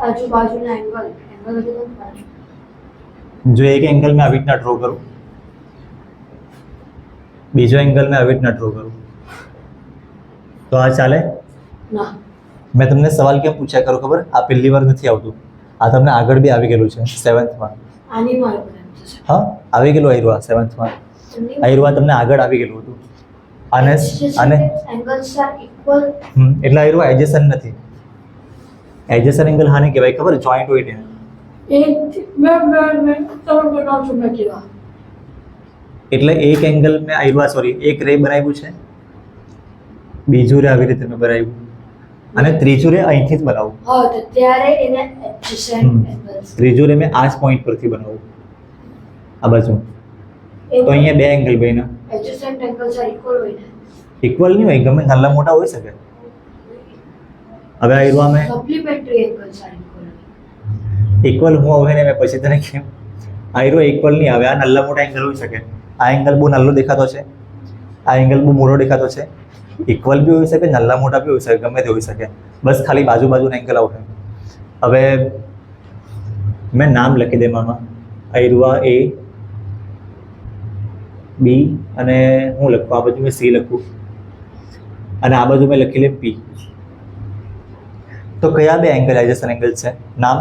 આજુબાજુના એંગલ જો એક એંગલ મેં આવી રીતના ડ્રો કરું, બીજો એંગલ મેં આવી રીતના ડ્રો કરું, તો આ ચાલે? ના. મેં તમને સવાલ કેમ પૂછ્યા કરું ખબર? આ પહેલી વાર નથી આવતું, આ તમને આગળ બી આવી ગયેલું છે 7th માં. આની માં હા આવી ગયેલું આયરવા 7th માં. આયરવા તમને આગળ આવી ગયેલું હતું. આને એંગલ્સ આર ઇક્વલ. એટલે આયરવા એડજસન્ટ નથી. એડજસન્ટ એંગલ હાને કહેવાય ખબર? જોઈન્ટ હોય ને. એટલે એક એંગલ મેં આયરવા એક રે બનાવ્યું છે, બીજું રે આવી રીતે મેં બનાવ્યું અને ત્રીજું રે અહીંથી જ બનાવું. હા તો ત્યારે એને એડજસન્ટ એંગલ્સ. ત્રીજું રે મેં આ જ પોઈન્ટ પરથી બનાવું આ બાજુ. તો અહીંયા બે એંગલ બન્યા. એડજસન્ટ એંગલ્સ આર ઇક્વલ હોય ને? ઇક્વલ નહીં હોય, ગમે નાના મોટા હોઈ શકે. હવે આયરવા મેં supplementary angles are equal. Equal હું હવે ને મેં પછી તને કેમ આયરો ઇક્વલ નહીં આવે. આ નાના મોટા એંગલ હોઈ શકે. આ એંગલ બહુ નાનો દેખાતો છે, આ એંગલ બહુ મોટો દેખાતો છે. ઇક્વલ બી હોઈ શકે, નાના મોટા બી હોઈ શકે, ગમે તે હોઈ શકે. બસ ખાલી બાજુના એંગલ આવશે. હવે મેં નામ લખી દે આમાં આયરવા A બી અને હું લખું આ બાજુ મેં સી લખું અને આ બાજુ મેં લખી લે પી. તો કયા બે એંગલ એડજસન્ટ એંગલ છે? નામ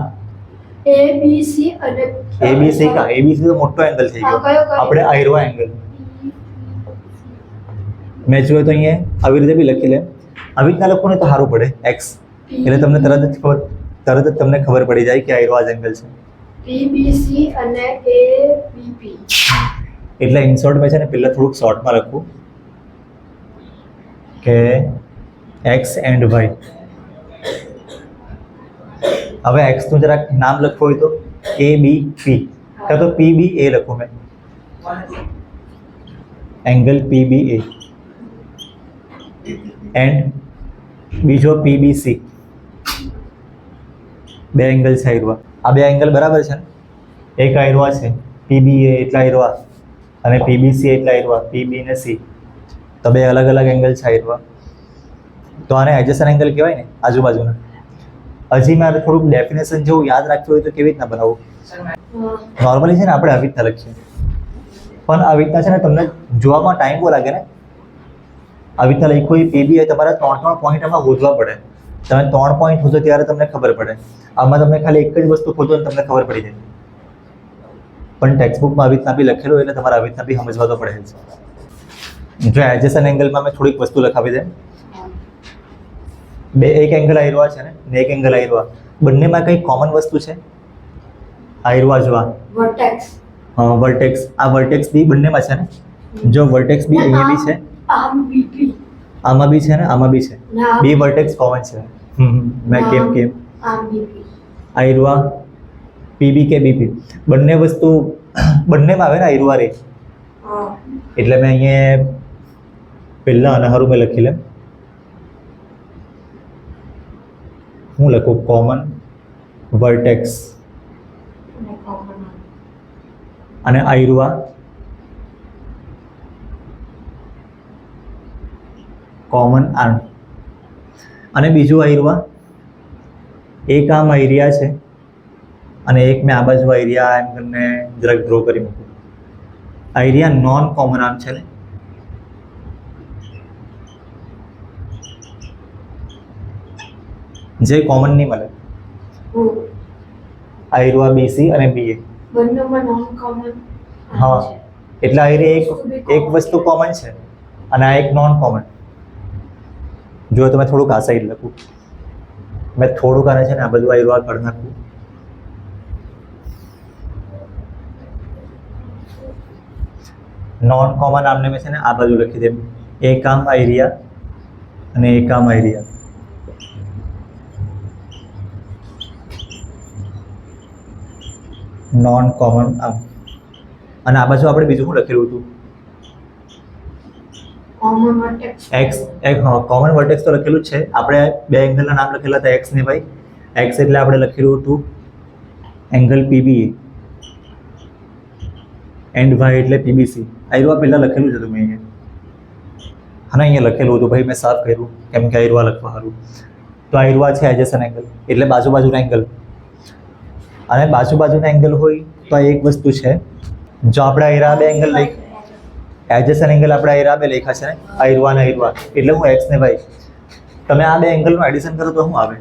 ABC અને એબીસી કા એબીસી તો મોટો એંગલ થઈ હા, ગયો. કયો? આપણે આયરવા એંગલ મેં જોયું તો અહીંયા આવી રીતે બી લખી લે. આવી રીતના લખો ને તો સારું પડે એક્સ, એટલે તમને તરત જ તમને ખબર પડી જાય કે આયરવા જ એંગલ છે. PBC અને ABP. એટલે ઇન શોર્ટ મેં છે ને પહેલાં થોડુંક શોર્ટમાં લખું કે એક્સ એન્ડ વાય. હવે એક્સનું જરાક નામ લખવું હોય તો ABP કાં તો PBA લખું મેં, એંગલ PBA એન્ડ બીજો PBC. બે એંગલ છે આયરવા. આ બે એંગલ બરાબર છે ને? એક આયરવા છે PBA એટલા આયરવા અને PBC એટલા આયરવા PB ને C. તો બે અલગ અલગ એંગલ છે આયરવા. તો આને એડજસન્ટ એંગલ કહેવાય ને આજુબાજુના. હજી મારે થોડુંક ડેફિનેશન જેવું યાદ રાખવું હોય તો કેવી રીતના બનાવવું? નોર્મલી છે ને આપણે આવી રીતના લખીએ, પણ આવી રીતના છે ને તમને જોવામાં ટાઈમ બહુ લાગે ને. આવી રીતના લખ્યું હોય PB હોય તમારે 3 પોઈન્ટ આમાં શોધવા પડે. તમે 3 પોઈન્ટ શોધો ત્યારે તમને ખબર પડે. આમાં તમને ખાલી એક જ વસ્તુ શોધો ને તમને ખબર પડી જાય. પણ ટેક્સ્ટ બુકમાં આવી રીતના બી લખેલું એટલે તમારે આવી રીતના બી સમજવા તો પડે જ. જો એડજસન્ટ એંગલમાં મેં થોડીક વસ્તુ લખાવી દે. એક એંગલ આયરવા છે ને એક એંગલ આયરવા, બંનેમાં કઈ કોમન વસ્તુ છે? આયરવા જો વર્ટેક્સ. વર્ટેક્સ, આ વર્ટેક્સ બી બંનેમાં છે ને. જો વર્ટેક્સ બી અહીંયા બી છે, આમ BP. આમાં બી છે ને આમાં બી છે. ના, બે વર્ટેક્સ કોમન છે. મેં કેમ આમ BP. આયરવા PB કે BP બંને વસ્તુ બંનેમાં આવે ને આયરવા રે. હા. એટલે મેં અહીંયા પહેલાં અને હારું મેં લખી લે. હું લખું કોમન વર્ટેક્સ અને common. અને આયરવા કોમન આર્મ. અને બીજું આયરવા એક આમ આયરિયા છે અને એક મેં આ બાજુ આયરિયા એમ કરીને જરાક ડ્રો કરી મૂકું. આયરિયા નોન કોમન આર્મ છે ને, જે કોમન નહીં મળે. આયરવા BC અને BA બંનેમાં નોન કોમન. હા, એટલે આયરે એક વસ્તુ કોમન છે અને આ એક નોન કોમન. જો તમે થોડુંક આ સાઈડ લખું, મેં થોડુંક આને છે ને આ બધું આયરવા કરી નાખું. નોન કોમન આમને મેં છે ને આ બાજુ લખી દે. એક આમ આયરિયા અને એક આમ આયરિયા. Non common arm. અને આ બાજુ આપણે બીજું શું લખેલું હતું? Common vertex. કોમન વર્ટેક્સ તો લખેલું જ છે. આપણે બે એંગલના નામ લખેલા હતા એક્સ ને વાય. એક્સ એટલે આપણે લખેલું હતું એંગલ PBA એન્ડ વાય એટલે PBC. આયરવા પહેલાં લખેલું જ હતું મેં અહીંયા. હા, અહીંયા લખેલું હતું ભાઈ, મેં સાફ કર્યું કેમ કે આયરવા લખવા સારું. તો આયરવા છે એડજસન્ટ એંગલ એટલે બાજુના એંગલ. અને બાજુના એંગલ હોય તો આ એક વસ્તુ છે. જો આપણે આયરા બે એંગલ લઈ એડજસન્ટ એંગલ આપણે આયરા બે લખ્યા છે ને, આયરવા અને આયરવા એટલે હું એક્સ ને વાય. તમે આ બે એંગલનું એડિશન કરો તો શું આવે?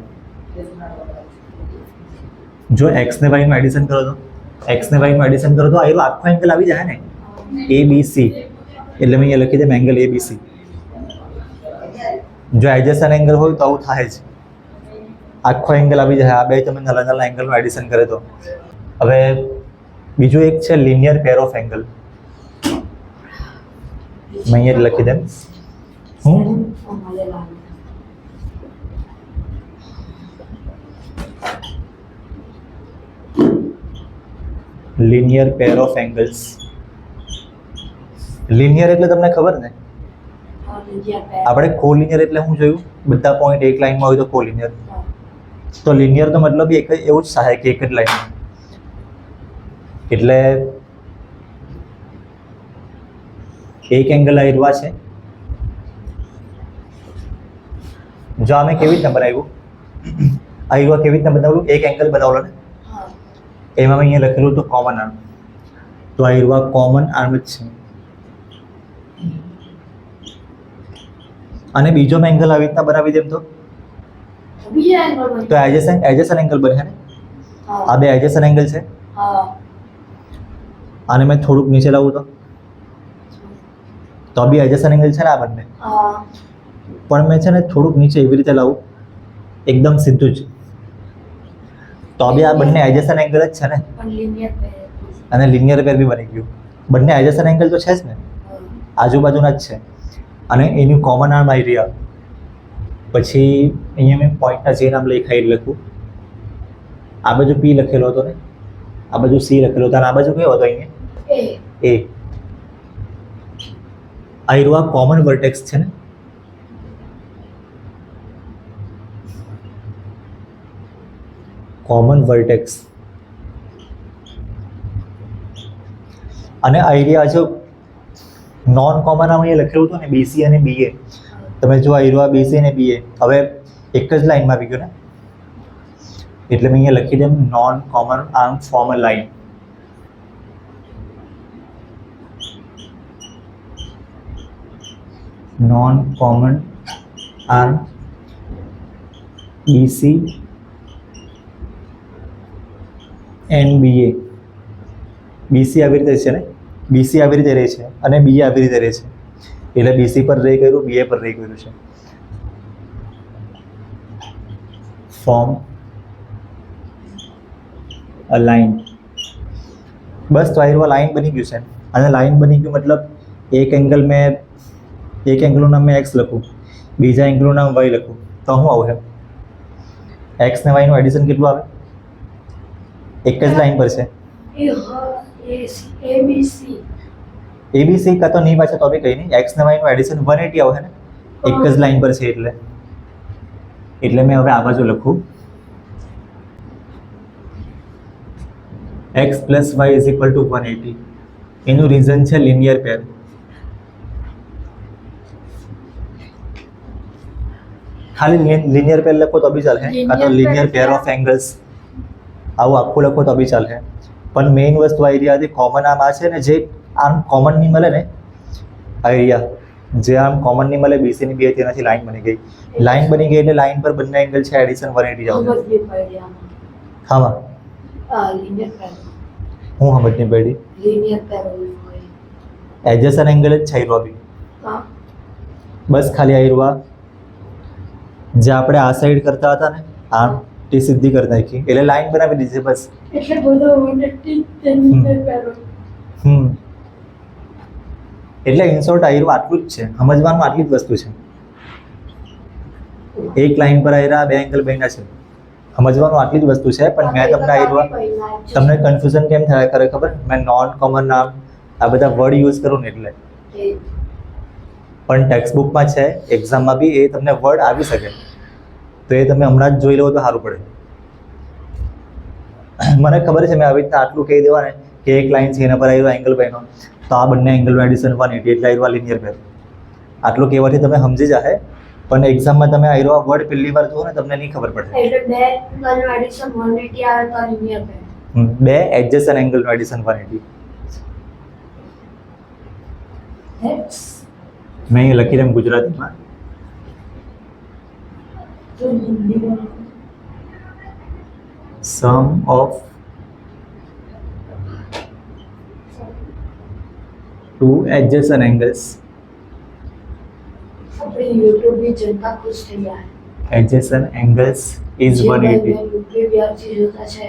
જો એક્સ ને વાયનું એડિશન કરો તો આયરો આખો એંગલ આવી જાય ને, ABC. એટલે મેં અહીંયા લખી દે એંગલ ABC. જો એડજસન્ટ એંગલ હોય તો આવું થાય જ, આખો એંગલ આવી જાય. આ બે તમે નાના એંગલનું એડિશન કરે તો. હવે બીજું એક છે લિનિયર પેર ઓફ એંગલ. મેં અહીંયા જ લખી દે. Linear pair of angles. Linear એટલે તમને ખબર ને, આપણે કોલિનિયર એટલે શું જોયું? બધા પોઈન્ટ એક લાઈનમાં હોય તો કોલિનિયર. તો લિનિયર તો મતલબ એક જ એવું જ થાય કે એક જ લાઈનમાં. એટલે એક એંગલ આયરવા છે. જો અમે કેવી રીતના બનાવ્યું? આયરવા કેવી રીતના બનાવ્યું? એક એંગલ બનાવલો ને, એમાં મેં અહીંયા લખેલું હતું કોમન આર્મ. તો આયરવા કોમન આર્મ જ છે. અને બીજો મેં એંગલ આવી રીતના બનાવી દેમ તો બીજા એંગલ બની તો એડજેસન્ટ એંગલ બને ને. હા આ બે એડજેસન્ટ એંગલ છે. હા અને મેં થોડુંક નીચે લાવું તો બી એડજેસન્ટ એંગલ છે ને આ બંને. હા પણ મેં છે ને થોડુંક નીચે એવી રીતે લાવું એકદમ સીધું જ તો બી આ બંને એડજેસન્ટ એંગલ જ છે ને. પણ linear pair અને લિનિયર પેર બી બની ગયું. બંને એડજેસન્ટ એંગલ તો છે જ ને, આજુબાજુના જ છે. અને એનું કોમન આર્મ આવી રહ્યા. પછી અહીંયા મેં પોઈન્ટના જે નામ લખાઈ લખું. આ બાજુ પી લખેલો હતો ને, આ બાજુ સી લખેલો હતો અને આ બાજુ કયો હતો અહીંયા એ એ. આ રહ્યું આ કોમન વર્ટેક્સ છે ને. Common vertex. અને આઈડિયા જો નોન કોમન આમ અહીંયા લખેલું હતું ને બીસી અને બીએ. તમે જો આઈડિયા બીસી અને બીએ હવે એક જ લાઈનમાં આવી ગયું ને, એટલે મેં અહીંયા લખી દઉં non common arm form a line. Non common arm BC and BA. BC આવી રીતે છે ને, બીસી આવી રીતે રહે છે અને બીએ આવી રીતે રહે છે. એટલે બીસી પર રહી કર્યું, બીએ પર રહી કર્યું છે. ફોર્મ અ લાઈન. બસ તો આ લાઈન બની ગયું છે. અને લાઈન બની ગયું મતલબ એક એંગલનું નામ મેં એક્સ લખું, બીજા એંગલનું નામ વાય લખું તો શું આવે? એક્સ ને વાયનું એડિશન કેટલું આવે? એક જ લાઈન પર છે. ABC એબીસી કાં તો નહીં પાછા તો બી કંઈ નહીં. એક્સ ને વાયનું એડિશન 180 આવે ને, એક જ લાઈન પર છે એટલે મેં હવે આ બાજુ લખું x plus y is equal to 180. એનું રીઝન છે લિનિયર પેર. ખાલી લિનિયર પેર લખો તો બી ચાલે, કાં તો લિનિયર પેર ઓફ એંગલ્સ આવું આખું લખો તો બી ચાલે. પણ મેઇન વસ્તુ આઈડિયા હતી કોમન આમ આ છે ને, જે આમ કોમન નહીં મળે ને આઈડિયા, જે આમ કોમન નહીં મળે બીસી ની બે તેનાથી લાઈન બની ગઈ. લાઈન બની ગઈ એટલે લાઈન પર બંને એંગલ છે એડિશન 180 આવશે. હામાં linear pair હું સમજ નહીં પડી. linear pair એડજેસન્ટ એંગલ જ છે આયરો બી. હા બસ ખાલી આયરો જે આપણે આ સાઈડ કરતા હતા ને આમ તે સીધી કરી નાખી એટલે લાઈન બનાવી દીધી બસ. એટલે બધો 180 linear pair એટલે ઇનશોર્ટ આયરો આટલું જ છે, સમજવાનું આટલી જ વસ્તુ છે. એક લાઈન પર આયરા બે એંગલ બન્યા છે, સમજવાનું આટલી જ વસ્તુ છે. પણ મેં તમને આયરો તમને કન્ફ્યુઝન કેમ થાય કરે ખબર? મેં નોન કોમન નામ આ બધા વર્ડ યુઝ કરું ને એટલે. પણ ટેક્સ્ટ બુકમાં છે, એક્ઝામમાં બી એ તમને વર્ડ આવી શકે, તો એ તમે હમણાં જ જોઈ લો તો સારું પડે. મને ખબર છે મેં આવી રીતના આટલું કહી દેવા ને કે એક લાઈન છે એના પર આયરો એંગલ બન્યો તો આ બંને એંગલનું એડિશન 180 એટલે આયરો લિનિયર પેર. આટલું કહેવાથી તમે સમજી જાહે, પણ એક્ઝામમાં તમે આયરો આ વર્ડ પહેલી વાર જુઓ ને તમને નહીં ખબર પડે. એટલે બે એંગલનું એડિશન 180 આવે તો linear pair. બે એડજેસન્ટ એંગલનું એડિશન 180. That's મેં અહીં લખી રહ્યું ગુજરાતીમાં the linear sum of two adjacent angles. આપણી YouTube ની જનતા ખુશ થઈ જાય. Adjacent angles is જે 180. બે વિદ્યાર્થી જોતા છે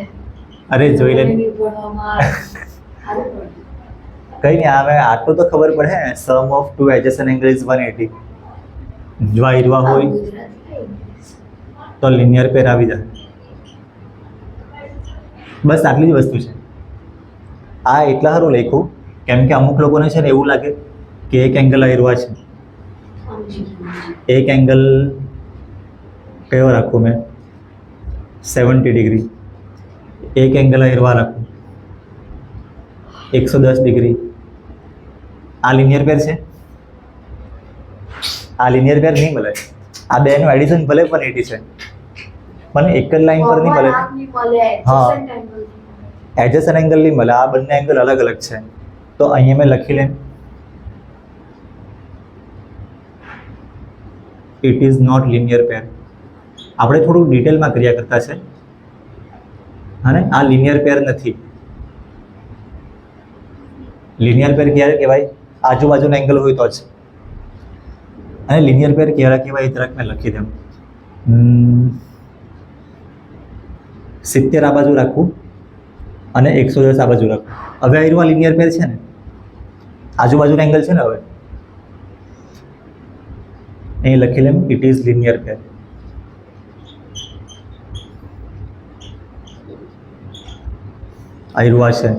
અરે જોઈ લે, એને બી ભણવામાં સારું પડે. કઈ નહીં આવે આટલું તો ખબર પડે. સમ ઓફ ટુ એડજેસન્ટ એંગલ ઇઝ 180. જો આયરવા હોય ગુજરાતી તો લિનિયર પેર આવી જાય. બસ આટલી જ વસ્તુ છે. આ એટલા સારું લખ્યું કેમ કે અમુક લોકોને છે ને એવું લાગે કે એક એંગલ આયરવા છે, એક એંગલ કયો રાખું મેં 70 ડિગ્રી, એક એંગલ આયરવા રાખું 110 ડિગ્રી. આ લિનિયર પેર છે? આ લિનિયર પેર નહીં મળે. આ બેનું એડિશન ભલે 180 છે પણ એક જ લાઈન પર નહીં મળે. હા. એડજેસન્ટ એંગલ નહીં મળે. આ બંને એંગલ અલગ અલગ છે. તો અહીંયા મેં લખી લેમ ઇટ ઇઝ નોટ લિનિયર પેર. આપણે થોડું ડિટેલમાં કર્યા કરતા છે અને આ લિનિયર પેર નથી. લિનિયર પેર ક્યારે કહેવાય? આજુબાજુનો એંગલ હોય તો જ. અને લિનિયર પેર ક્યારે કહેવાય એ જરાક મેં લખી દઉં. 70 આ બાજુ રાખવું અને 110 આ બાજુ રાખવું. હવે આ લિનિયર પેર છે ને, આજુબાજુનો એંગલ છે ને, હવે અહીં લખી લેમ ઇટ ઇઝ લિનિયર પેર. આ છે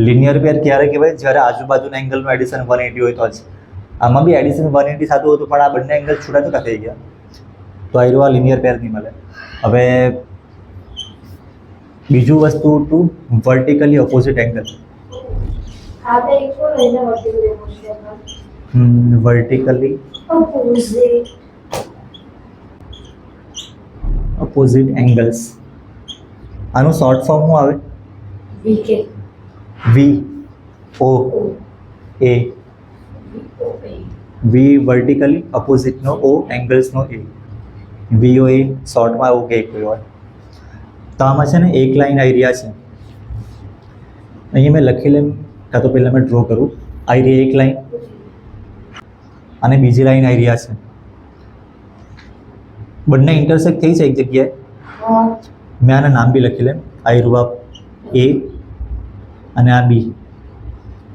લિનિયર પેર ક્યારે કહેવાય? જ્યારે આજુબાજુના એંગલનું એડિશન 180 હોય તો જ. આમાં બી એડિશન 180 થતું હતું પણ આ બંને એંગલ છૂટા છૂટા થઈ ગયા તો આ લિનિયર પેર નહીં મળે. હવે બીજું વસ્તુ ટુ વર્ટિકલી ઓપોઝિટ એંગલ. આ બે ઇક્વલ હોય ને vertically opposite. Vertically opposite angles. આનું શોર્ટ ફોર્મ શું આવે? VK. VO A. V vertically ઓપોઝિટનો, O એંગલ્સનો A. VOA શોર્ટમાં એવું કંઈક હોય. તો આમાં છે ને એક લાઈન આઈરિયા છે. અહીંયા મેં લખી લેમ, કાં તો પહેલાં મેં ડ્રો કરું. આઈરિયા એક લાઈન અને બીજી લાઈન આઈરિયા છે. બંને ઇન્ટરસેક્ટ થઈ છે એક જગ્યાએ. મેં આના નામ બી લખી લેમ. આઈરુઆ A અને આ B.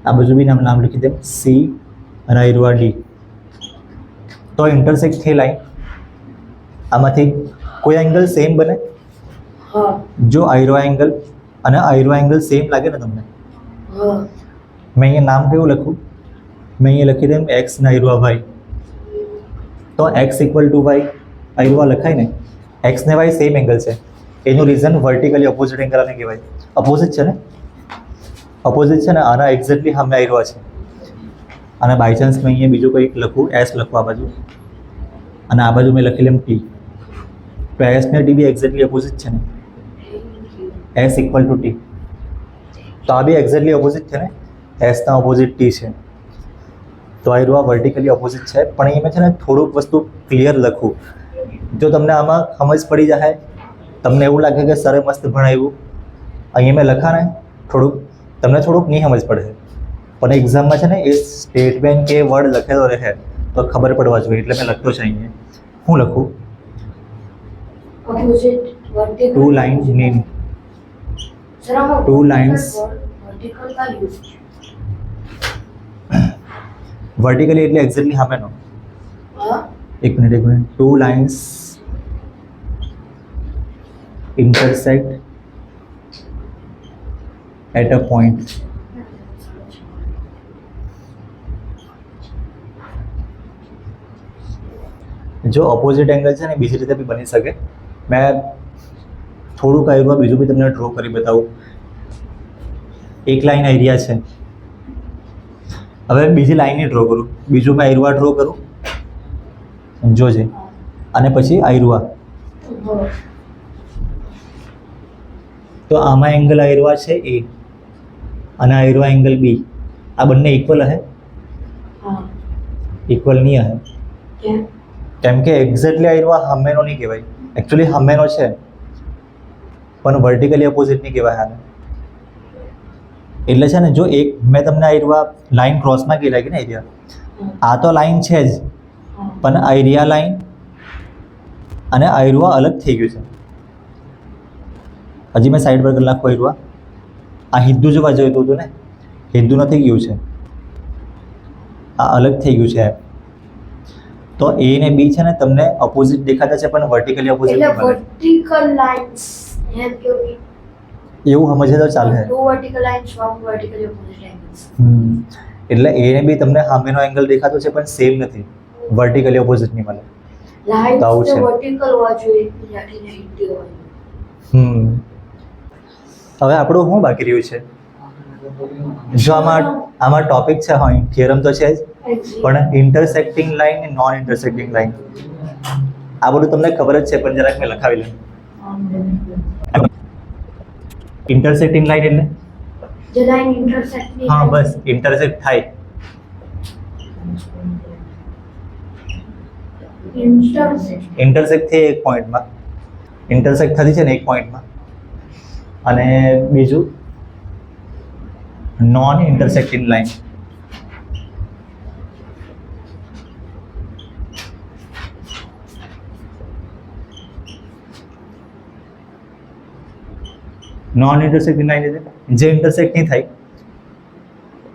આ બાજુ બી નામ લખી દેમ, C અને આઈરુઆ D. તો ઇન્ટરસેક્ટ થઈ લાઈન, આમાંથી કોઈ એંગલ સેમ બને? જો આઈરો એંગલ અને આઈરો એંગલ સેમ લાગે ને તમને, મેં અહીંયા નામ કેવું લખું? મેં અહીંયા લખી દઉં એક્સ ને આઈરો વાય. તો એક્સ ઇક્વલ ટુ વાય આઈરો લખાય ને. એક્સ ને વાય સેમ એંગલ છે, એનું રીઝન વર્ટિકલી ઓપોઝિટ એંગલ આને કહેવાય. ઓપોઝિટ છે ને, ઓપોઝિટ છે ને, આના એક્ઝેક્ટલી સામે આઈરો છે. અને બાય ચાન્સ મેં અહીંયા બીજું કંઈક લખું, એસ લખું આ બાજુ અને આ બાજુ મેં લખી લેમ ટી. તો એસ ને ટી બી એક્ઝેક્ટલી ઓપોઝિટ છે ને, એસ ઇક્વલ ટુ ટી. તો આ બી એક્ઝેક્ટલી ઓપોઝિટ છે ને, એસના ઓપોઝિટ ટી છે. તો આ રૂ વર્ટિકલી ઓપોઝિટ છે. પણ અહીંયા મેં છે ને થોડુંક વસ્તુ ક્લિયર લખું. જો તમને આમાં સમજ પડી જાય, તમને એવું લાગે કે સરે મસ્ત ભણાવ્યું, અહીંયા મેં લખા ને તમને થોડુંક નહીં સમજ પડે. પણ એક્ઝામમાં છે ને એ સ્ટેટમેન્ટ કે વર્ડ લખેલો રહે તો ખબર પડવા જોઈએ, એટલે મેં લખતો છે અહીંયા. હું લખું opposite vertical. Two lines mean two lines. vertical का use. વર્ટિકલી એટલે એક્ઝેક્ટલી સામેનો. हाँ. એક minute. Two lines intersect at a point. જો ઓપોઝિટ એંગલ છે ને બીજી રીતે બી બની શકે. મેં થોડુંક આઈડિયા બીજું બી તમને ડ્રો કરી બતાવું. એક લાઈન આઈડિયા છે, હવે બીજી લાઈનને ડ્રો કરું, બીજું મેં આઈરુઆ ડ્રો કરું, જોજે. અને પછી આઈરુઆ. તો આમાં એંગલ આઈરુઆ છે A અને આઈરુઆ એંગલ B. આ બંને ઇક્વલ હે? ઇક્વલ નહીં હે. કેમ કે એક્ઝેક્ટલી આઈરુઆ સામેનો નહીં કહેવાય. એકચ્યુઅલી સામેનો છે પણ વર્ટિકલી ઓપોઝિટ નહીં કહેવાય આને. એટલે છે ને, જો એક મેં તમને આઈરુઆ લાઈન ક્રોસમાં કહી લાગી ને આઈરિયા, આ તો લાઈન છે જ, પણ આઈરિયા લાઈન અને આઈરુઆ અલગ થઈ ગયું છે. હજી મેં સાઈડ પર કરી નાખું આઈરુઆ. આ હિન્દુ જોવા જોઈતું હતું ને, હિન્દુ નથી ગયું છે, આ અલગ થઈ ગયું છે. તો A ને B છે ને તમને ઓપોઝિટ દેખાતા છે પણ વર્ટિકલી ઓપોઝિટ એટલે vertical lines એમ કેવું એવું સમજે તો ચાલે. two vertical lines form vertically opposite angles. એટલે A ને B તમને સામેનો એંગલ દેખાતો છે પણ સેમ નથી, વર્ટિકલી ઓપોઝિટ નહીં મળે. Lines તો આવું તો છે. vertical હોવા જોઈએ, બીજાથી 90 હોય. હવે આપણું શું બાકી રહ્યું છે? જો આમાં ટોપિક છે, હા થિયરમ તો છે જ, પણ ઇન્ટરસેક્ટિંગ લાઈન ને નોન ઇન્ટરસેક્ટિંગ લાઈન આ બધું તમને ખબર જ છે, પણ જરાક મેં લખાવી લઉં. ઇન્ટરસેક્ટિંગ લાઈન એટલે જે લાઈન intersect ની હા બસ ઇન્ટરસેક્ટ થાય. ઇન્ટરસેક્ટ ઇન્ટરસેક્ટ થઈ એક પોઈન્ટમાં, ઇન્ટરસેક્ટ થતી છે ને એક પોઈન્ટમાં. અને બીજું non intersecting line. Non intersecting line એટલે જે ઇન્ટરસેક્ટ નહીં થાય.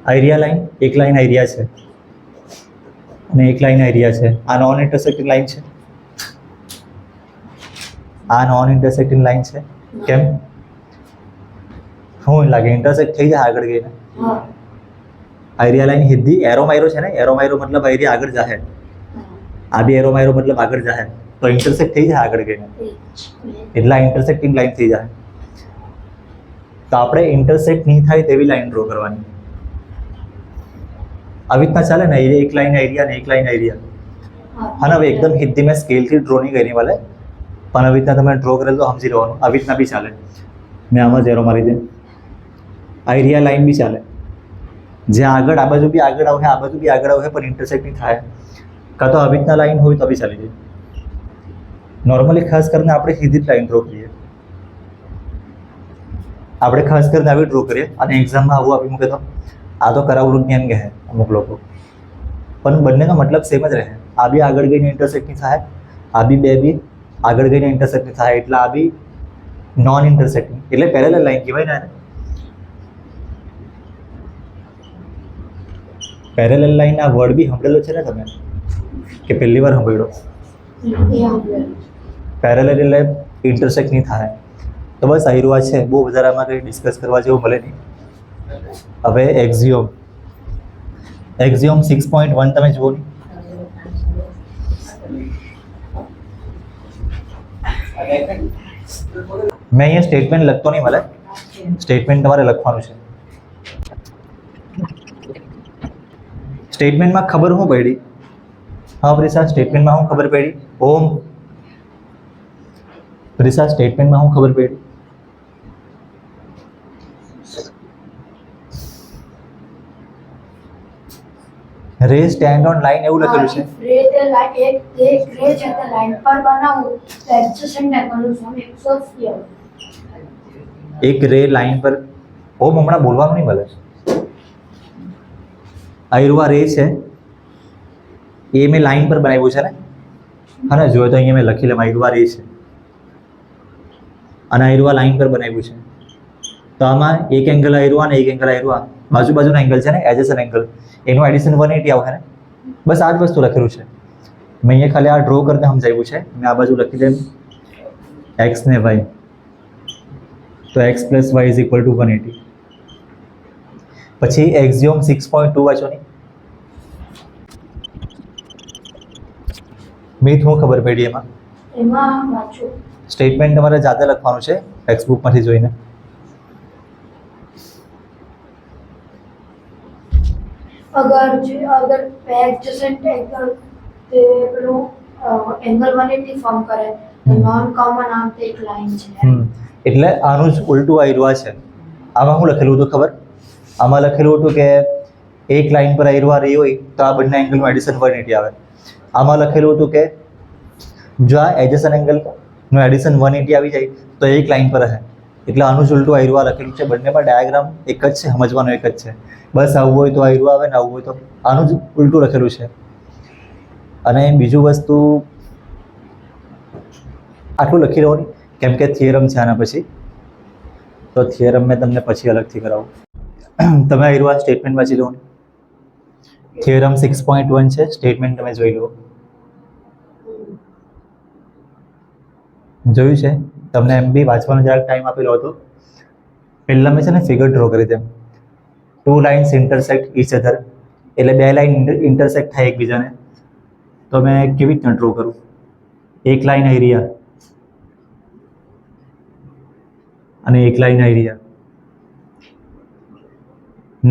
આઈરિયા લાઈન, એક લાઈન આઈરિયા છે અને એક લાઈન આઈરિયા છે. આ નોન ઇન્ટરસેક્ટિંગ લાઈન છે, આ નોન ઇન્ટરસેક્ટિંગ લાઈન છે. કેમ? શું લાગે ઇન્ટરસેક્ટ થઈ જાય આગળ ગઈને? હા આઈરિયા લાઈન સીધી એરો માયરો છે ને, એરો માયરો મતલબ આઈરિયા આગળ જાહે. આ બી એરો માયરો મતલબ આગળ જાહે, તો ઇન્ટરસેક્ટ થઈ જાય આગળ ગઈને, એટલે આ ઇન્ટરસેક્ટિંગ લાઈન થઈ જાય. તો આપણે ઇન્ટરસેક્ટ નહીં થાય તેવી લાઈન ડ્રો કરવાની. આવી રીતના ચાલે ને, એક લાઈન આઈરિયા ને એક લાઈન આઈરિયા. હા, હવે એકદમ સીધી મેં સ્કેલથી ડ્રો નહીં કરી વાલે, પણ આવી રીતના તમે ડ્રો કરેલ તો સમજી લેવાનું. આવી રીતના બી ચાલે, મેં આમાં ઝેરો મારી દે. આઈરિયા લાઈન બી ચાલે, જે આગળ આ બાજુ બી આગળ આવે, આ બાજુ બી આગળ આવે, પણ ઇન્ટરસેક્ટ નહીં થાય. કાં તો આવી રીતના લાઈન હોય તો બી ચાલી જાય. નોર્મલી ખાસ કરીને આપણે સીધી જ લાઈન ડ્રો કરીએ, આપણે ખાસ કરીને આવી ડ્રો કરીએ અને એક્ઝામમાં આવું આપી મૂકે તો આ તો કરાવલું જ્ઞાન કહે અમુક લોકો, પણ બંનેનો મતલબ સેમ જ રહે. આ બી આગળ ગઈને ઇન્ટરસેક્ટ નહીં થાય, આ બી બે બી આગળ ગઈને ઇન્ટરસેક્ટ નહીં થાય, એટલે આ બી નોન ઇન્ટરસેક્ટિંગ, એટલે પેરેલલ લાઈન કહેવાય ને. પેરેલલ લાઈન આ વર્ડ બી સાંભળેલો છે ને તમે, કે પહેલી વાર સાંભળ્યો? પેરેલલ એટલે ઇન્ટરસેક્ટ નહીં થાય. તો બસ આઈરુઆ છે, બહુ વધારે આમાં કંઈ ડિસ્કસ કરવા જેવું મળે નહીં. હવે એક્ઝિયોમ, એક્ઝિયોમ 6.1 તમે જુઓ ને. મેં અહીંયા સ્ટેટમેન્ટ લખતો નહીં મળે, સ્ટેટમેન્ટ તમારે લખવાનું છે. સ્ટેટમેન્ટમાં ખબર શું પડી? હા પ્રિસા, સ્ટેટમેન્ટમાં શું ખબર પડી? ઓમ પ્રિસા, સ્ટેટમેન્ટમાં શું ખબર પડી? રે સ્ટેન્ડ ઓન લાઈન એવું લખેલું છે. એક રે છે તે લાઈન પર બનાવું તો એડજસન્ટ એંગલનું સમ 180. એક રે લાઈન પર, ઓમ હમણાં બોલવાનું નહીં મળે. આઈરુઆ રે છે એ મેં લાઈન પર બનાવ્યું છે ને. હા ને, જોયો તો અહીંયા મેં લખી લેમ આઈરુઆ રે છે અને આઈરુઆ લાઈન પર બનાવ્યું છે. તો આમાં એક એંગલ આઈરુઆ અને એક એંગલ આઈરુઆ, બાજુ બાજુના એંગલ છે ને, એડજસન્ટ એંગલ, એનું એડિશન 180 આવશે ને. બસ આ જ વસ્તુ લખેલું છે. મેં અહીંયા ખાલી આ ડ્રો કરીને સમજાવ્યું છે. મેં આ બાજુ લખી દેમ એક્સ ને વાય, તો x plus y is equal to 180. પછી એક્ઝિયોમ 6.2 વાંચો નહીં. મીથ હું ખબર પડી એમાં? એમાં વાંચો, સ્ટેટમેન્ટ તમારે જાતે લખવાનું છે ટેક્સ્ટ બુકમાંથી જોઈને. અગર એડજસન્ટ એંગલ તે પેલું એંગલ 180 ફોર્મ કરે તો નોન કોમન આમ તે એક લાઈન છે. એટલે આનું જ ઉલટું આઈરુઆ છે. આમાં શું લખેલું હતું ખબર? આમાં લખેલું હતું કે એક લાઈન પર આઈરુઆ રહી હોય તો આ બંને એંગલનું એડિશન 180 આવે. આમાં લખેલું હતું કે જો આ એડજસન્ટ એંગલનું એડિશન 180 આવી જાય તો એક લાઈન પર રહે. એટલે આનું જ ઉલટું આઈરુઆ લખેલું છે. બંનેમાં ડાયાગ્રામ એક જ છે, સમજવાનો એક જ છે. બસ આવું હોય તો આઈરુઆ આવે ને આવું હોય તો આનું જ ઉલટું લખેલું છે. અને બીજું વસ્તુ આટલું લખી રહ્યો નહીં, કેમ કે થિયરમ છે આના પછી, તો થિયરમ મેં તમને પછી અલગથી કરાવું. તમે આઈરુઆ સ્ટેટમેન્ટ વાંચી લો. થિયરમ 6.1 છે, સ્ટેટમેન્ટ તમે જોઈ લો. જોયું છે? તમને એમ બી વાંચવાનો જરાક ટાઈમ આપેલો હતો. પહેલાં મેં છે ને ફિગર ડ્રો કરી દેમ. 2 લાઇન્સ ઇન્ટરસેક્ટ ઈચ અધર, એટલે 2 લાઇન ઇન્ટરસેક્ટ થાય એકબીજાને. તો મેં કેવી રીતના ડ્રો કરું? એક લાઇન આઈરિયા અને એક લાઇન આઈરિયા.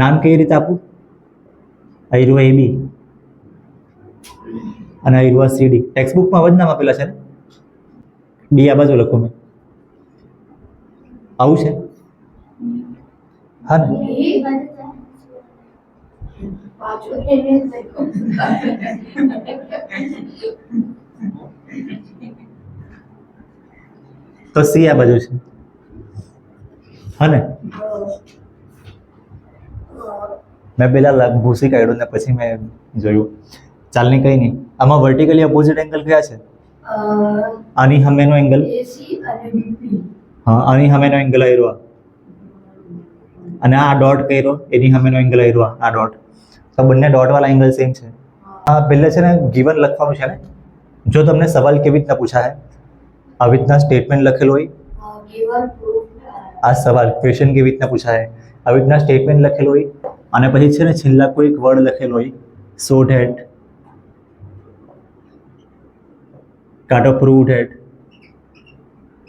નામ કઈ રીતે આપું? આઈરુઆ એબી અને આઈરુઆ સીડી. ટેક્સ્ટ બુકમાં જ નામ આપેલા છે ને. બી આ બાજુ લખો મેં. આવું છે? હા ને? તો સી આ બાજુ છે, હા ને? મેં પેલા ભૂસી કાઢ્યું ને પછી મેં જોયું. ચાલ ને કંઈ નહીં. આમાં વર્ટિકલી ઓપોઝિટ એંગલ કયા છે? આની સામેનો એંગલ, એસી અને બીપી. હા, આની સામેનો એંગલ આવ્યો અને આ ડોટ કર્યો એની સામેનો એંગલ આવ્યો આ ડોટ. તો બંને ડોટ વાળા એંગલ સેમ છે. હા, પહેલા છે ને ગિવન લખવાનું છે ને. જો તમને સવાલ કેવી રીતના પૂછાય, આવી રીતના સ્ટેટમેન્ટ લખેલું હોય, ગિવન પ્રૂફ. આ સવાલ ક્વેશ્ચન કેવી રીતના પૂછાય, આવી રીતના સ્ટેટમેન્ટ લખેલું હોય અને પછી છે ને છેલ્લા કોઈક વર્ડ લખેલો હોય, સો ધેટ, કાં તો પ્રૂવ ધેટ,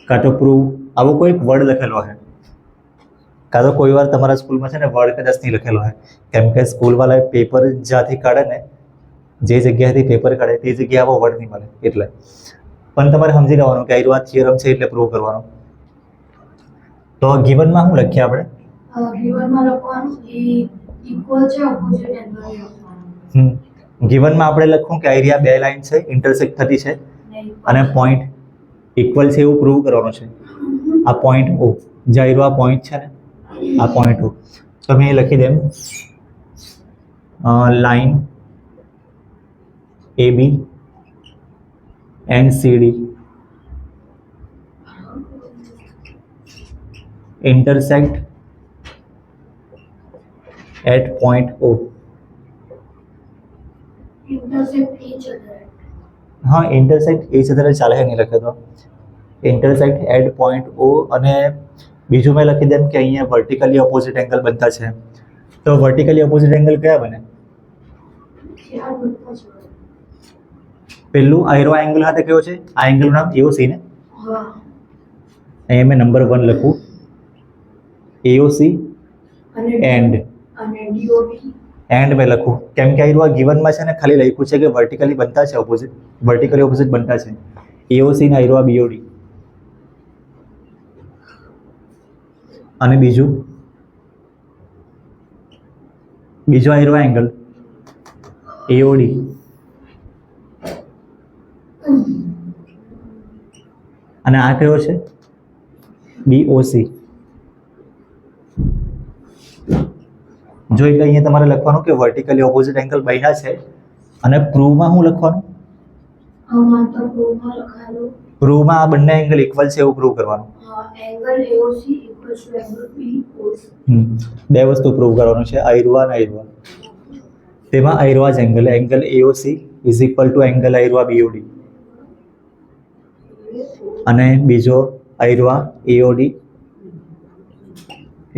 કાં તો પ્રૂવ, આવો કોઈક વર્ડ લખેલો હોય. કાં તો કોઈ વાર તમારા સ્કૂલમાં છે ને વર્ડ કદાચ નહીં લખેલો હોય, કેમ કે સ્કૂલવાળાએ પેપર જ્યાંથી કાઢે ને, જે જગ્યાએથી પેપર કાઢે તે જગ્યાએ આવો વર્ડ નહીં મળે. એટલે પણ તમારે સમજી લેવાનું કે આ થિયરમ છે એટલે પ્રૂવ કરવાનો. તો ગિવનમાં શું લખીએ આપણે? ગિવનમાં લખવાનું ઇક્વલ છે ઓપોઝિટ એંગલ લખવાનું. ગિવનમાં આપણે લખવું કે આ બે લાઈન છે, ઇન્ટરસેક્ટ થતી છે અને પોઈન્ટ ઇક્વલ છે એવું પ્રૂવ કરવાનું છે. આ પોઈન્ટ ઓ, જે આ પોઈન્ટ છે ને, આ પોઈન્ટ ઓ, તો મેં લખી દેમ line AB and CD intersect at point O. Intersect each other. हाँ, intersect each other ચાલે નહીં લખે તો intersect at point O. અને બીજું મેં લખી દેમ કે અહીંયા વર્ટિકલી ઓપોઝિટ એંગલ બનતા છે. તો વર્ટિકલી ઓપોઝિટ એંગલ કયા બને? પેલું આયરો એંગલ સાથે કયો છે? આ એંગલનું નામ AOC ને. અહીંયા મેં નંબર 1 લખું, AOC એન્ડ મેં લખું કેમ કે આ ગિવનમાં છે ને ખાલી લખ્યું છે કે વર્ટિકલી બનતા છે ઓપોઝિટ, વર્ટિકલી ઓપોઝિટ બનતા છે AOC ને આયરો BOD. અને બીજો આયરો એંગલ AOD અને આ કયો છે? BOC. જો એટલે અહીંયા તમારે લખવાનું કે વર્ટિકલી ઓપોઝિટ એંગલ બન્યા છે. અને પ્રૂવમાં શું લખવાનું? પ્રૂવમાં આ બંને એંગલ ઇક્વલ છે એવું પ્રૂવ કરવાનું. Angle AOC equals to angle BOC. બે વસ્તુ પ્રૂવ કરવાનું છે, આયરુઆ અને આયરુઆ. તેમાં આયરુઆ જ angle AOC is equal to angle આયરુઆ BOD. અને બીજો આયરુઆ AOD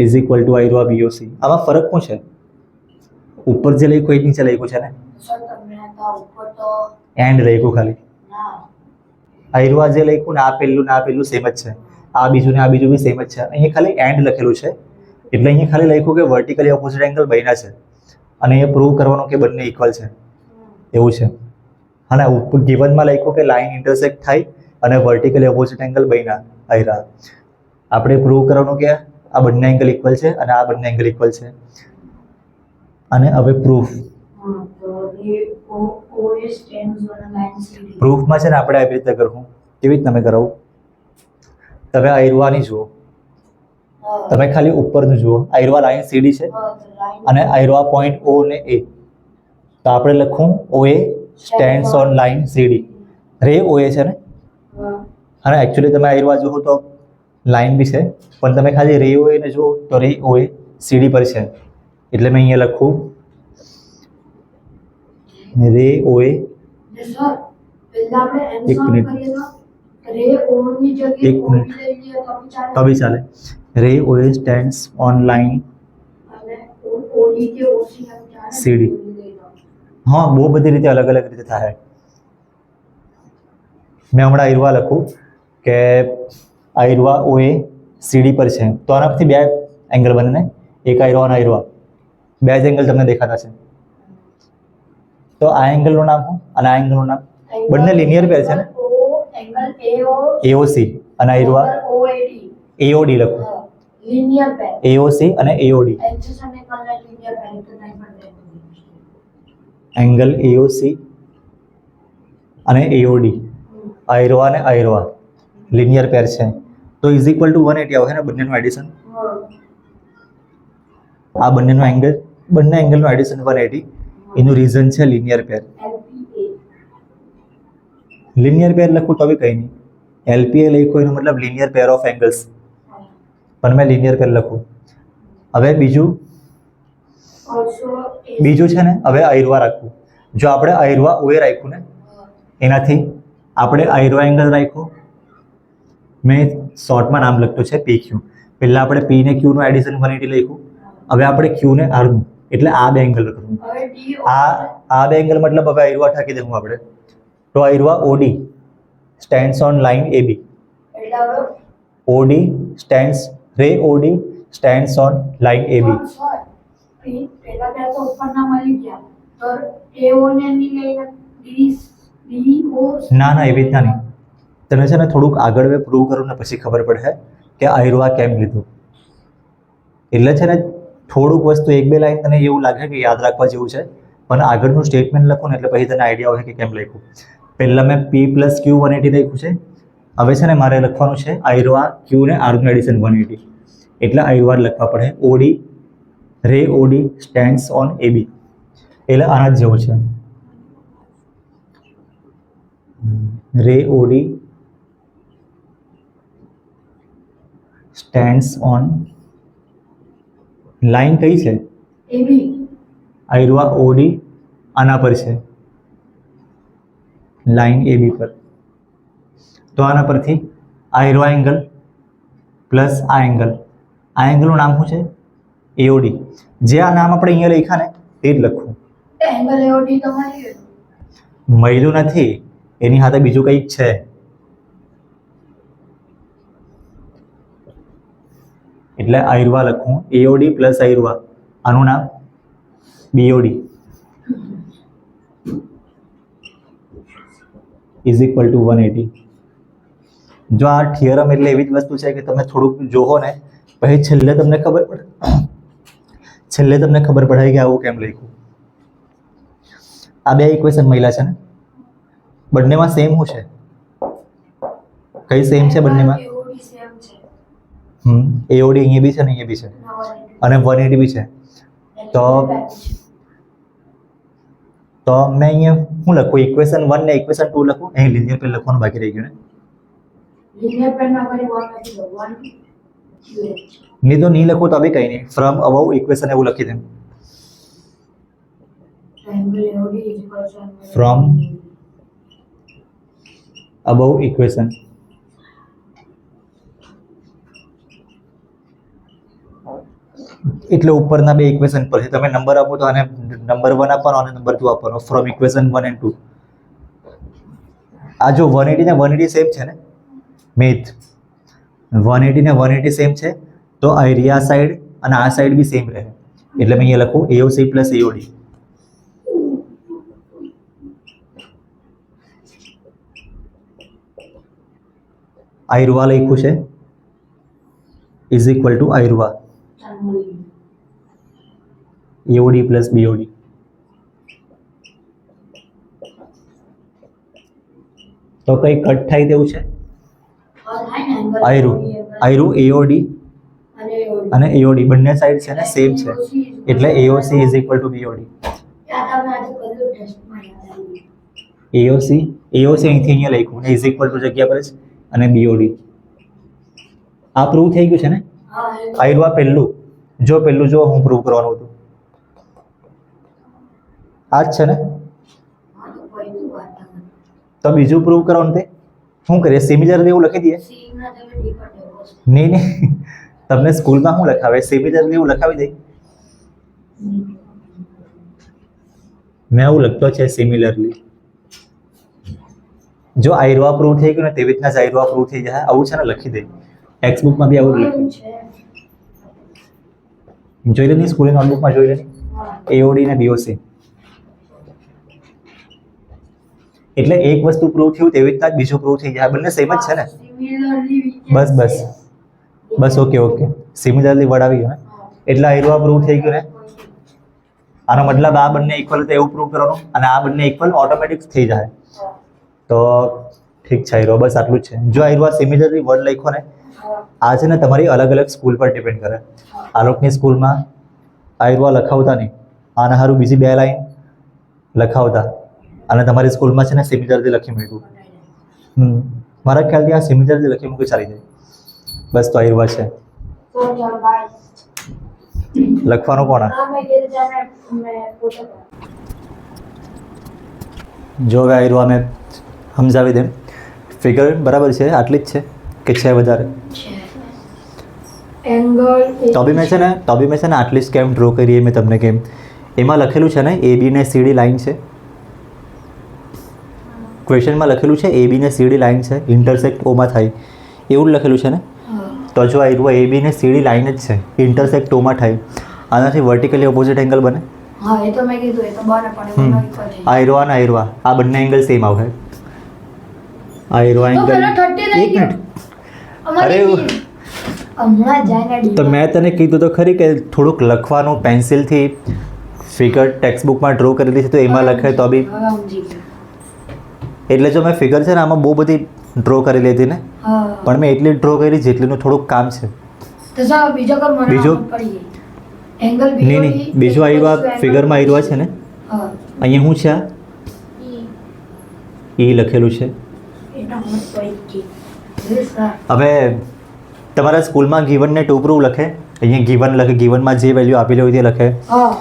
ઇઝ ઇક્વલ ટુ આયરુઆ BOC. આમાં ફરક શું છે? ઉપર જે લખ્યું એ નીચે લખ્યું છે ને, એન્ડ લખ્યું ખાલી. આયરુઆ જે લખ્યું ને આ પેલું સેમ જ છે, આ બીજું ને આ બીજું બી સેમ જ છે. અહીંયા ખાલી એન્ડ લખેલું છે એટલે અહીંયા ખાલી લખ્યું કે વર્ટિકલી ઓપોઝિટ એંગલ બન્યા છે અને એ પ્રૂવ કરવાનું કે બંને ઇક્વલ છે એવું છે. અને ઉપર ગિવનમાં લખ્યું કે લાઈન ઇન્ટરસેક્ટ થાય અને વર્ટિકલી ઓપોઝિટ એંગલ બન્યા આયરા. આપણે પ્રૂવ કરવાનું કે આ બંને એંગલ ઇક્વલ છે અને આ બંને એંગલ ઇક્વલ છે. અને હવે પ્રૂફમાં છે ને આપણે આવી રીતે કરવું. કેવી રીતે તમે કરાવું? તમે આયરુઆની જુઓ, તમે ખાલી ઉપરનું જુઓ. આયરુઆ લાઈન CD છે અને આયરુઆ પોઈન્ટ O ને A. તો આપણે લખું OA stands on line CD. રે OA છે ને, અને એકચ્યુઅલી તમે આયરુઆ જુઓ તો લાઈન બી છે પણ તમે ખાલી રે OA ને જુઓ તો રે OA CD પર છે. એટલે મેં અહીંયા લખું રે OA. એક મિનિટ, તો બી ચાલે. રે OA stands on line CD. હા, બહુ બધી રીતે અલગ અલગ રીતે થાય. મેં હમણાં આયરુઆ લખું કે આયરુઆ OA CD પર છે તો આનાથી બે એંગલ બને ને, એક આયરુઆ અને આયરુઆ, બે જ એંગલ તમને દેખાતા છે. તો આ એંગલનું નામ શું અને આ એંગલનું નામ? બંને લિનિયર પેર છે ને, AOC અને આયરુઆ AOD લખું. AOC અને AOD. એંગલ AOC અને AOD, આયરુઆ અને આયરુઆ લિનિયર પેર છે. તો ઇઝ ઇક્વલ ટુ 180 આવશે ને બંનેનું એડિશન. આ બંને એંગલનું એડિશન 180. એનું રીઝન છે લિનિયર પેર. લિનિયર પેર લખું તો બી કંઈ નહીં. LPA લખ્યું એનો મતલબ લિનિયર પેર ઓફ એંગલ્સ, પણ મેં લિનિયર પેર લખું. હવે બીજું છે ને, હવે આયરવા રાખવું. જો આપણે આયરવા ઓએ રાખ્યું ને, એનાથી આપણે આયરવા એંગલ રાખ્યો. મેં શોર્ટમાં નામ લખ્યું છે PQ. પહેલાં આપણે P ને Q નું એડિશન 180 લખ્યું. હવે આપણે Q ને R નું, એટલે આ બે એંગલ લખવું. આ બે એંગલ મતલબ હવે આયરવા ઠાકી દેવું આપણે. તો આયરવા OD stands on line AB. OD stands ray OD stands on line AB. ના એવી રીતના નહીં. તને છે ને થોડુંક આગળ વે પ્રૂવ કરું ને પછી ખબર પડે કે આયરવા કેમ લીધું. એટલે છે ને થોડુંક વસ્તુ એક બે લાઈન તને એવું લાગે કે યાદ રાખવા જેવું છે, પણ આગળનું સ્ટેટમેન્ટ લખું ને એટલે પછી તને આઈડિયા આવે કે કેમ લખ્યું. પહેલાં મેં P + Q 180 લખ્યું છે. હવે છે ને મારે લખવાનું છે આયરવા Q ને R નું એડિશન 180, એટલે આયરવા લખવા પડે OD રે OD stands on AB. એટલે આના જ જેવું છે. રે OD stands on લાઈન કઈ છે? AB. આયરવા OD આના પર છે, લાઈન AB પર. તો આના પરથી આયરવા એંગલ પ્લસ આ એંગલનું નામ શું છે? AOD. જે આ નામ આપણે અહીંયા લખ્યા ને તે જ લખવું. એંગલ AOD તમારી મળ્યું નથી, એની સાથે બીજું કંઈક છે. એટલે આયરવા લખું AOD પ્લસ આયરવા, આનું નામ BOD ઇઝ ઇક્વલ ટુ 180. જો આ થિયરમ એટલે એવી જ વસ્તુ છે કે તમે થોડુંક જોવો ને પછી છેલ્લે તમને ખબર પડે કે આવું કેમ લખ્યું. આ બે ઇક્વેશન મળ્યા છે ને, બંનેમાં સેમ શું છે? કઈ સેમ છે બંનેમાં? AOD અહીંયા બી છે ને અહીંયા બી છે, અને 180 બી છે. તો મેં અહીંયા શું લખું? ઇક્વેશન 1 ને ઇક્વેશન 2 લખું. અહીં લિનિયર પેર લખવાનું બાકી રહી ગયું ને. નહીં તો નહીં લખું તો બી કંઈ નહીં. ફ્રોમ અબવ ઇક્વેશન એવું લખી દે. From above equation. એટલે ઉપરના બે ઇક્વેશન પર છે. તમે નંબર આપો તો આને નંબર 1 આપવાનો અને નંબર 2 આપવાનો. From equation 1 and 2. આ જો 180 ને 180 સેમ છે ને મેથ, 180 ને 180 સેમ છે, તો આયરિયા સાઈડ અને આ સાઈડ બી સેમ રહે. એટલે મેં અહીંયા લખું AOC પ્લસ AOD. આયરવા લખ્યું છે ઇઝ ઇક્વલ ટુ આયરવા AOD પ્લસ BOD. તો કઈ કટ થાય તેવું છે? આયરું AOD અને AOD બંને સાઈડ છે ને સેમ છે, એટલે AOC is equal to BOD. AOC અહીંથી અહીંયા લખ્યું ને ઇઝ ઇક્વલ ટુ જગ્યા પર જ અને BOD. આ પ્રૂવ થઈ ગયું છે ને? આયરવા પહેલું જો હું પ્રૂવ કરવાનું હતું આ જ છે ને. તો બીજું પ્રૂવ કરવાનું તે શું કરીએ? સિમિલરલી એવું લખી દઈએ. નહીં તમને સ્કૂલમાં શું લખાવે? સિમિલરલી એવું લખાવી દે. મેં એવું લખતો છે સિમિલરલી. જો આયરવા પ્રૂવ થઈ ગયું ને તેવી રીતના જ આયરવા પ્રૂવ થઈ જાય આવું છે ને લખી દે. ટેક્સ્ટ બુકમાં બી આવું લખ્યું જોઈ લે. સ્કૂલની નોટબુકમાં જોઈ લે. AOD ને BOC. એટલે એક વસ્તુ પ્રૂવ થયું તેવી રીતના જ બીજું પ્રૂવ થઈ જાય. બંને સેમ જ છે ને? બસ ઓકે. સિમિલરલી વડાવી ગયું ને એટલે આયરવા પ્રૂવ થઈ ગયું ને. આનો મતલબ આ બંને ઇક્વલ તો એવું પ્રૂવ કરવાનું, અને આ બંને ઇક્વલ ઓટોમેટિક થઈ જાય. તો ઠીક છે આયરવા, બસ આટલું જ છે. જો આયરવા સિમિલરલી વર્ડ લખો ને આ છે ને તમારી અલગ અલગ સ્કૂલ પર ડિપેન્ડ કરે. આ લોકોની સ્કૂલમાં આયુર્વા લખાવતા નહીં, આના સારું બીજી 2 લાઈન લખાવતા, અને તમારી સ્કૂલમાં છે ને સિમિલરથી લખી મૂક્યું. મારા ખ્યાલથી આ સિમિલરથી લખી મૂકી ચાલી જાય. બસ તો આયુર્વા છે. તો ચાલ બાય. લખવાનું કોણ? હા મેં ઘેર જઈને મેં ફોટો જો હવે આયુર્વા મેં સમજાવી દેમ. ફિગર બરાબર છે, આટલી જ છે કે છે વધારે? એંગલ તો બી મેં છે ને આટલી જ કેમ ડ્રો કરી એ મેં તમને કેમ. એમાં લખેલું છે ને AB ને CD લાઈન છે. ક્વેશ્ચનમાં લખેલું છે AB ને CD લાઈન છે, ઇન્ટરસેક્ટ ઓમાં થાય એવું જ લખેલું છે ને. તો જો આયુર્વા AB ને CD લાઈન જ છે, ઇન્ટરસેક્ટ ઓમાં થાય, આનાથી વર્ટિકલી ઓપોઝિટ એંગલ બને. હા એ તો મેં કીધું, એ તો બને પણ એમાં ઇક્વલ થઈ. આયુર્વા અને આયુર્વા આ બંને એંગલ સેમ આવે. આયુર્વા તો એંગલ પેલા 30 થઈ એક ગયો. મિનિટ. અમારી અરે હમણાં જાય તો મેં તને કીધું તો ખરી કે થોડુંક લખવાનું પેન્સિલથી ફિગર ટેક્સ્ટ બુકમાં ડ્રો કરેલી છે તો એમાં લખે તો બી. એટલે જો મેં ફિગર છે ને આમાં બહુ બધી ડ્રો કરેલી હતી ને, હા પણ મેં એટલી ડ્રો કરી જેટલીનું થોડુંક કામ છે. તો સાહેબ બીજો કર મને બીજો? ખબર પડી ગઈ. એંગલ નહીં નહીં, બીજું આયુર્વા ફિગરમાં આયુર્વા છે ને, હા અહીંયા શું છે? આ E લખેલું છે. એના મને પડી ગઈ. Yes, sir. હવે તમારા સ્કૂલમાં ગીવન ને ટુ પ્રૂવ લખે, અહીંયા ગીવન લખે, ગીવનમાં જે વેલ્યુ આપેલી હોય તે લખે, હા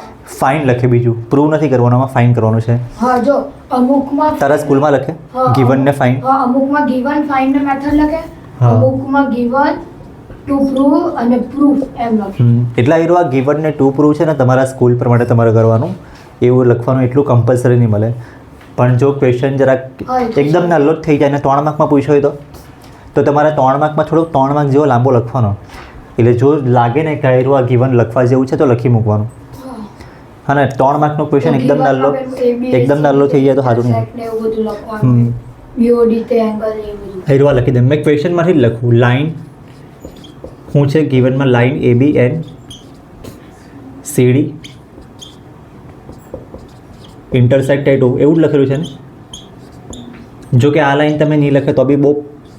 ફાઇન લખે, બીજું પ્રૂવ નથી કરવાનું, આમાં ફાઇન કરવાનું છે. હા જો અમુકમાં તારા સ્કૂલમાં લખે હા, ગીવન ને ફાઇન. હા અમુકમાં ગિવન ફાઇન્ડ ને મેથડ લખે, હા. અમુકમાં ગિવન ટુ પ્રૂવ અને પ્રૂફ એમ લખે. એટલે આયુર્વા ગીવન ને ટુ પ્રૂવ છે ને તમારા સ્કૂલ પ્રમાણે તમારે કરવાનું, એવું લખવાનું એટલું કમ્પલસરી નહીં મળે. પણ જો ક્વેશ્ચન જરાક હા, એ તો એકદમ નાનો જ થઈ જાય ને 3 માર્કમાં પૂછ્યો હોય તો તમારે 3 માર્કમાં થોડોક 3 માર્ક જેવો લાંબો લખવાનો. એટલે જો લાગે ને કે આયુર્વા ગીવન લખવા જેવું છે તો લખી મૂકવાનું. હા. હા ને 3 માર્કનો ક્વેશ્ચન એકદમ નાનો થઈ જાય તો સારું નહીં. સેટ ને એવું બધું લખવાનું. BOD તે એંગલ એ બધું. આયુર્વા લખી દે. મેં ક્વેશ્ચનમાંથી જ લખું. લાઈન શું છે ગીવનમાં? Line ABN CD intersect at એવું જ લખેલું છે ને. જો કે આ લાઈન તમે નહીં લખે તો બી બહુ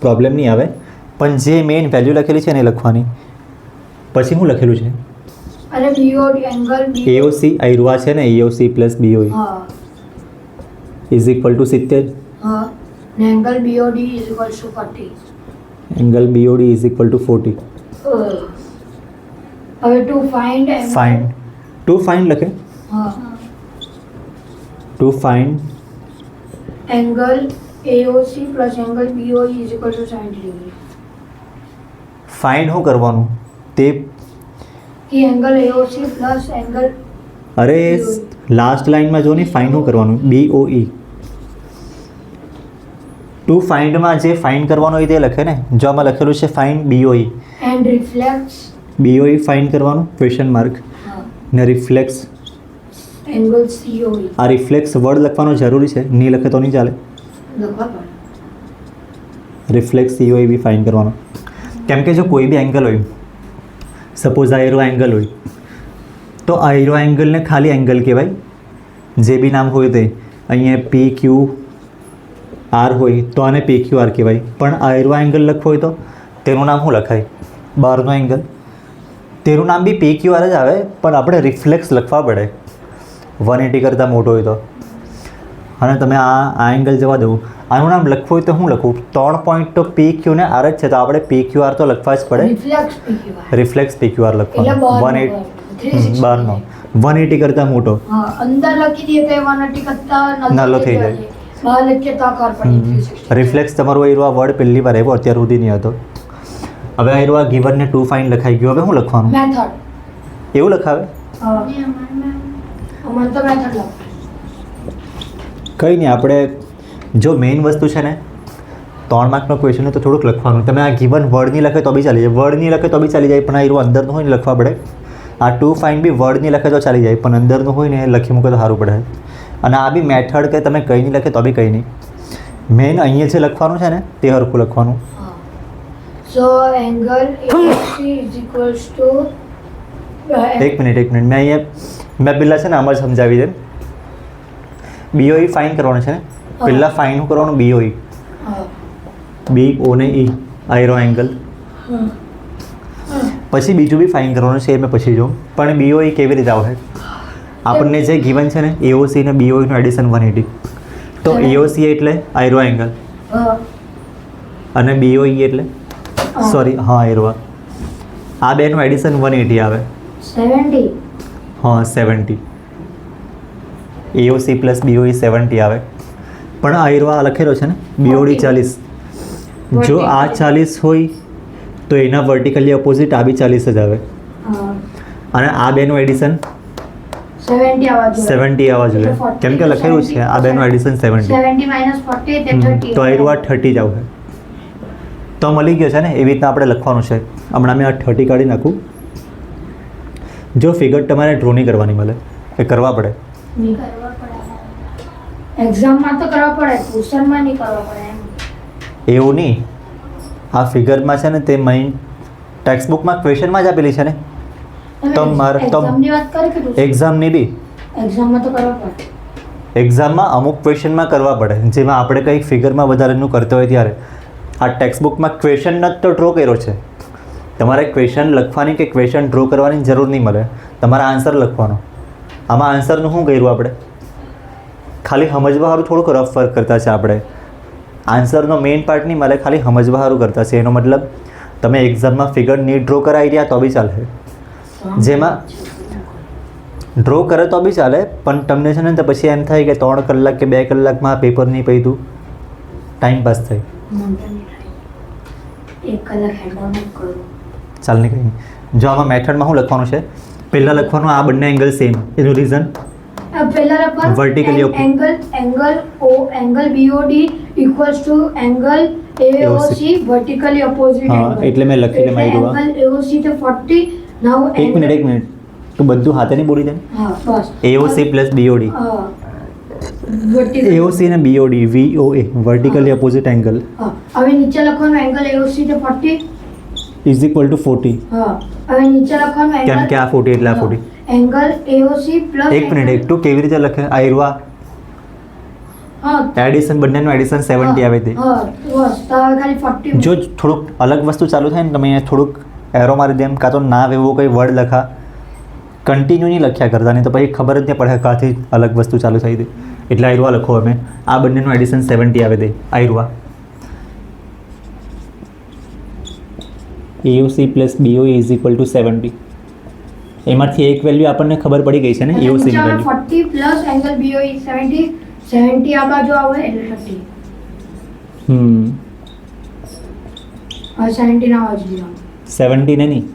પ્રોબ્લેમ નહીં આવે, પણ જે મેઇન વેલ્યુ લખેલી છે ને એ લખવાની. પછી શું લખેલું છે? અને BOD એંગલ AOC આયુર્વા છે ને, AOC પ્લસ BOE હા ઇઝ ઇક્વલ ટુ 70. હા ને angle BOD is equal to 40. Angle BOD is equal to 40. હવે to find find to find લખે. હા to find angle AOC plus angle BOE is equal to 70 degree. Find શું કરવાનું તે? કે એંગલ AOC પ્લસ એંગલ અરે લાસ્ટ લાઈનમાં જો ને ફાઇન શું કરવાનું? BOE. ટુ ફાઇન્ડમાં જે ફાઇન કરવાનું હોય તે લખે ને. જો આમાં લખેલું છે fine BOE, and reflex BOE fine કરવાનું ક્વેશ્ચન માર્ક હા ને રિફ્લેક્સ. એંગલ COE આ રિફ્લેક્સ વર્ડ લખવાનો જરૂરી છે, નહીં લખે તો નહીં ચાલે. લખવા પડે. રિફ્લેક્સ COE બી ફાઇન કરવાનો. કેમ કે જો કોઈ બી એંગલ હોય, સપોઝ આયુર્વા એંગલ હોય તો આયુર્વા એંગલને ખાલી એંગલ કહેવાય, જે બી નામ હોય તે. અહીંયા PQR હોય તો આને PQR કહેવાય. પણ આયુર્વા એંગલ લખવો હોય તો તેનું નામ શું લખાય? બહારનો એંગલ. તેનું નામ બી PQR જ આવે, પણ આપણે રિફ્લેક્સ લખવા પડે 180 કરતાં મોટો હોય તો. અને તમે આ એંગલ જવા દઉં, આનું નામ લખવું હોય તો હું લખું? 3 પોઈન્ટ તો PQ ને R જ છે તો આપણે PQR તો લખવા જ પડે. રિફ્લેક્સ PQR રિફ્લેક્સ PQR એટલે લખવાનું. બહારનો 180 બહારનો 180 કરતાં મોટો. હા અંદર લખી દઈએ તો 180 કરતા નાનો થઈ જાય. બહાર લખીએ તો આકાર પડી 360. રિફ્લેક્સ તમારું આયુર્વા વર્ડ પહેલી વાર આવ્યો, અત્યાર સુધી નહીં હતો. હવે આયુર્વા ગીવન ને ટુ ફાઇન લખાઈ ગયું. હવે શું લખવાનું? મેથડ એવું લખાવે? હા અમાર તો મેથડ લખ. કંઈ નહીં, આપણે જો મેઇન વસ્તુ છે ને 3 માર્કનો ક્વેશ્ચન હોય તો થોડુંક લખવાનું. તમે આ ગીવન વર્ડ નહીં લખે તો બી ચાલી જાય, વર્ડ નહીં લખે તો બી ચાલી જાય, પણ આ આયુર્વા અંદરનું હોય ને લખવા પડે. આ ટુ ફાઇન બી વર્ડ નહીં લખે તો ચાલી જાય, પણ અંદરનું હોય ને એ લખી મૂકે તો સારું પડે. અને આ બી મેથડ કે તમે કંઈ નહીં લખે તો બી કંઈ નહીં, મેઇન અહીંયા જે લખવાનું છે ને તે હરખું લખવાનું. So angle AOC is equals to એક મિનિટ મેં અહીંયા પહેલાં છે ને આમાં જ સમજાવી દે. BOE ફાઇન કરવાનું છે ને, પહેલાં ફાઇન શું કરવાનું? BOE, BO ને E આયુર્વા એંગલ. પછી બીજું બી ફાઇન કરવાનું છે એ મેં પછી જોઉં. પણ BOE કેવી રીતે આવે આપણને જે ગિવન છે ને AOC ને BOE નું એડિશન 180. તો AOC એટલે આયરો એંગલ અને BOE એટલે સોરી હા આયરો, આ બેનું એડિશન 180 આવે. 70. હા 70. AOC પ્લસ BOE 70 આવે. પણ આયરો આ લખેલો છે ને BOD 40. જો આ 40 હોય તો એના વર્ટિકલી ઓપોઝિટ આ બી 40 જ આવે. અને આ બેનું એડિશન 70 આવવા જોઈએ. 70 આવવા જોઈએ કેમ કે લખેલું છે આ બેનું એડિશન 70. 70 minus 40 તે 30. તો આયરો આ 30 જ આવે. તો મળી ગયો છે ને એવી રીતના આપણે લખવાનું છે. હમણાં મેં આ 30 કાઢી નાખું. જો ફિગર તમારે ડ્રો નહીં કરવાની મળે એ કરવા પડે. નહીં કરવા પડે. એક્ઝામમાં તો કરવા પડે, ટ્યુશનમાં નહીં કરવા પડે એમ. એવું નહીં, આ ફિગરમાં છે ને તે મેઇન ટેક્સ્ટ બુકમાં ક્વેશ્ચનમાં જ આપેલી છે ને. તો મારે તો એક્ઝામની વાત કરે કે ટ્યુશન? એક્ઝામની બી એક્ઝામમાં તો કરવા પડે. એક્ઝામમાં અમુક ક્વેશ્ચનમાં કરવા પડે જેમાં આપણે કંઈક ફિગરમાં વધારેનું કરતો હોય ત્યારે. આ ટેક્સ્ટ બુકમાં ક્વેશ્ચન જ તો ડ્રો કર્યો છે. તમારે ક્વેશ્ચન લખવાની કે ક્વેશ્ચન ડ્રો કરવાની જરૂર નહીં મળે, તમારે આન્સર લખવાનો. આમાં આન્સરનું શું કર્યું આપણે? ખાલી સમજવા સારું થોડુંક રફ વર્ક કરતા છે આપણે. આન્સરનો મેઇન પાર્ટ નહીં મળે, ખાલી સમજવા સારું કરતા છે. એનો મતલબ તમે એક્ઝામમાં ફિગર નહીં ડ્રો કરાવી રહ્યા તો બી ચાલે, જેમાં ડ્રો કરે તો બી ચાલે, પણ તમને છે ને તો પછી એમ થાય કે 3 કલાક કે 2 કલાકમાં પેપર નહીં પૈતું, ટાઈમ પાસ થાય. એક કલાક હેન્ડઆઉટ કરું. ચાલ નહીં કંઈ. જો આમાં મેથડમાં શું લખવાનું છે? પહેલાં લખવાનું આ બંને એંગલ સેમ. એનું રીઝન પહેલા લખવાનું Vertically angle BOD equals to angle AOC vertically opposite હા angle. એટલે મેં લખી દે મારી રૂવા. એંગલ AOC તો 40. now એક મિનિટ તું બધું હાથે નહીં બોલી દે. હા બસ. AOC plus BOD. vertical. AOC અને BOD VOA vertically opposite angle હા હવે નીચે લખવાનું એંગલ AOC તો 40. Is equal to 40. હા હવે નીચે લખવાનું કેમ કે આ 40 એટલે આ 40. એંગલ AOC પ્લસ એક મિનિટ એક તું કેવી રીતે લખે? આયરવા હા એડિશન બંનેનું એડિશન 70 આવે તે. હા બસ તો હવે ખાલી 40. જો થોડુંક અલગ વસ્તુ ચાલુ થાય ને તમે અહીંયા થોડુંક એરો મારી દે એમ, કાં તો ના એવો કંઈ વર્ડ લખા, કન્ટિન્યુ નહીં લખ્યા કરતા, નહીં તો પછી ખબર જ નહીં પડે કાંથી અલગ વસ્તુ ચાલુ થઈ હતી. એટલે આયરવા લખો અમે. આ બંનેનું એડિશન 70 આવે તે આયરવા. AOC plus BOE is equal to 70. એમાંથી એક વેલ્યુ આપણને ખબર પડી ગઈ છે ને AOC ની વેલ્યુ. 40 પ્લસ એંગલ BOE 70 70 આ બાજુ આવે એટલે 30. હવે 70 ના બાજુ જવાનું. 70 ને નહીં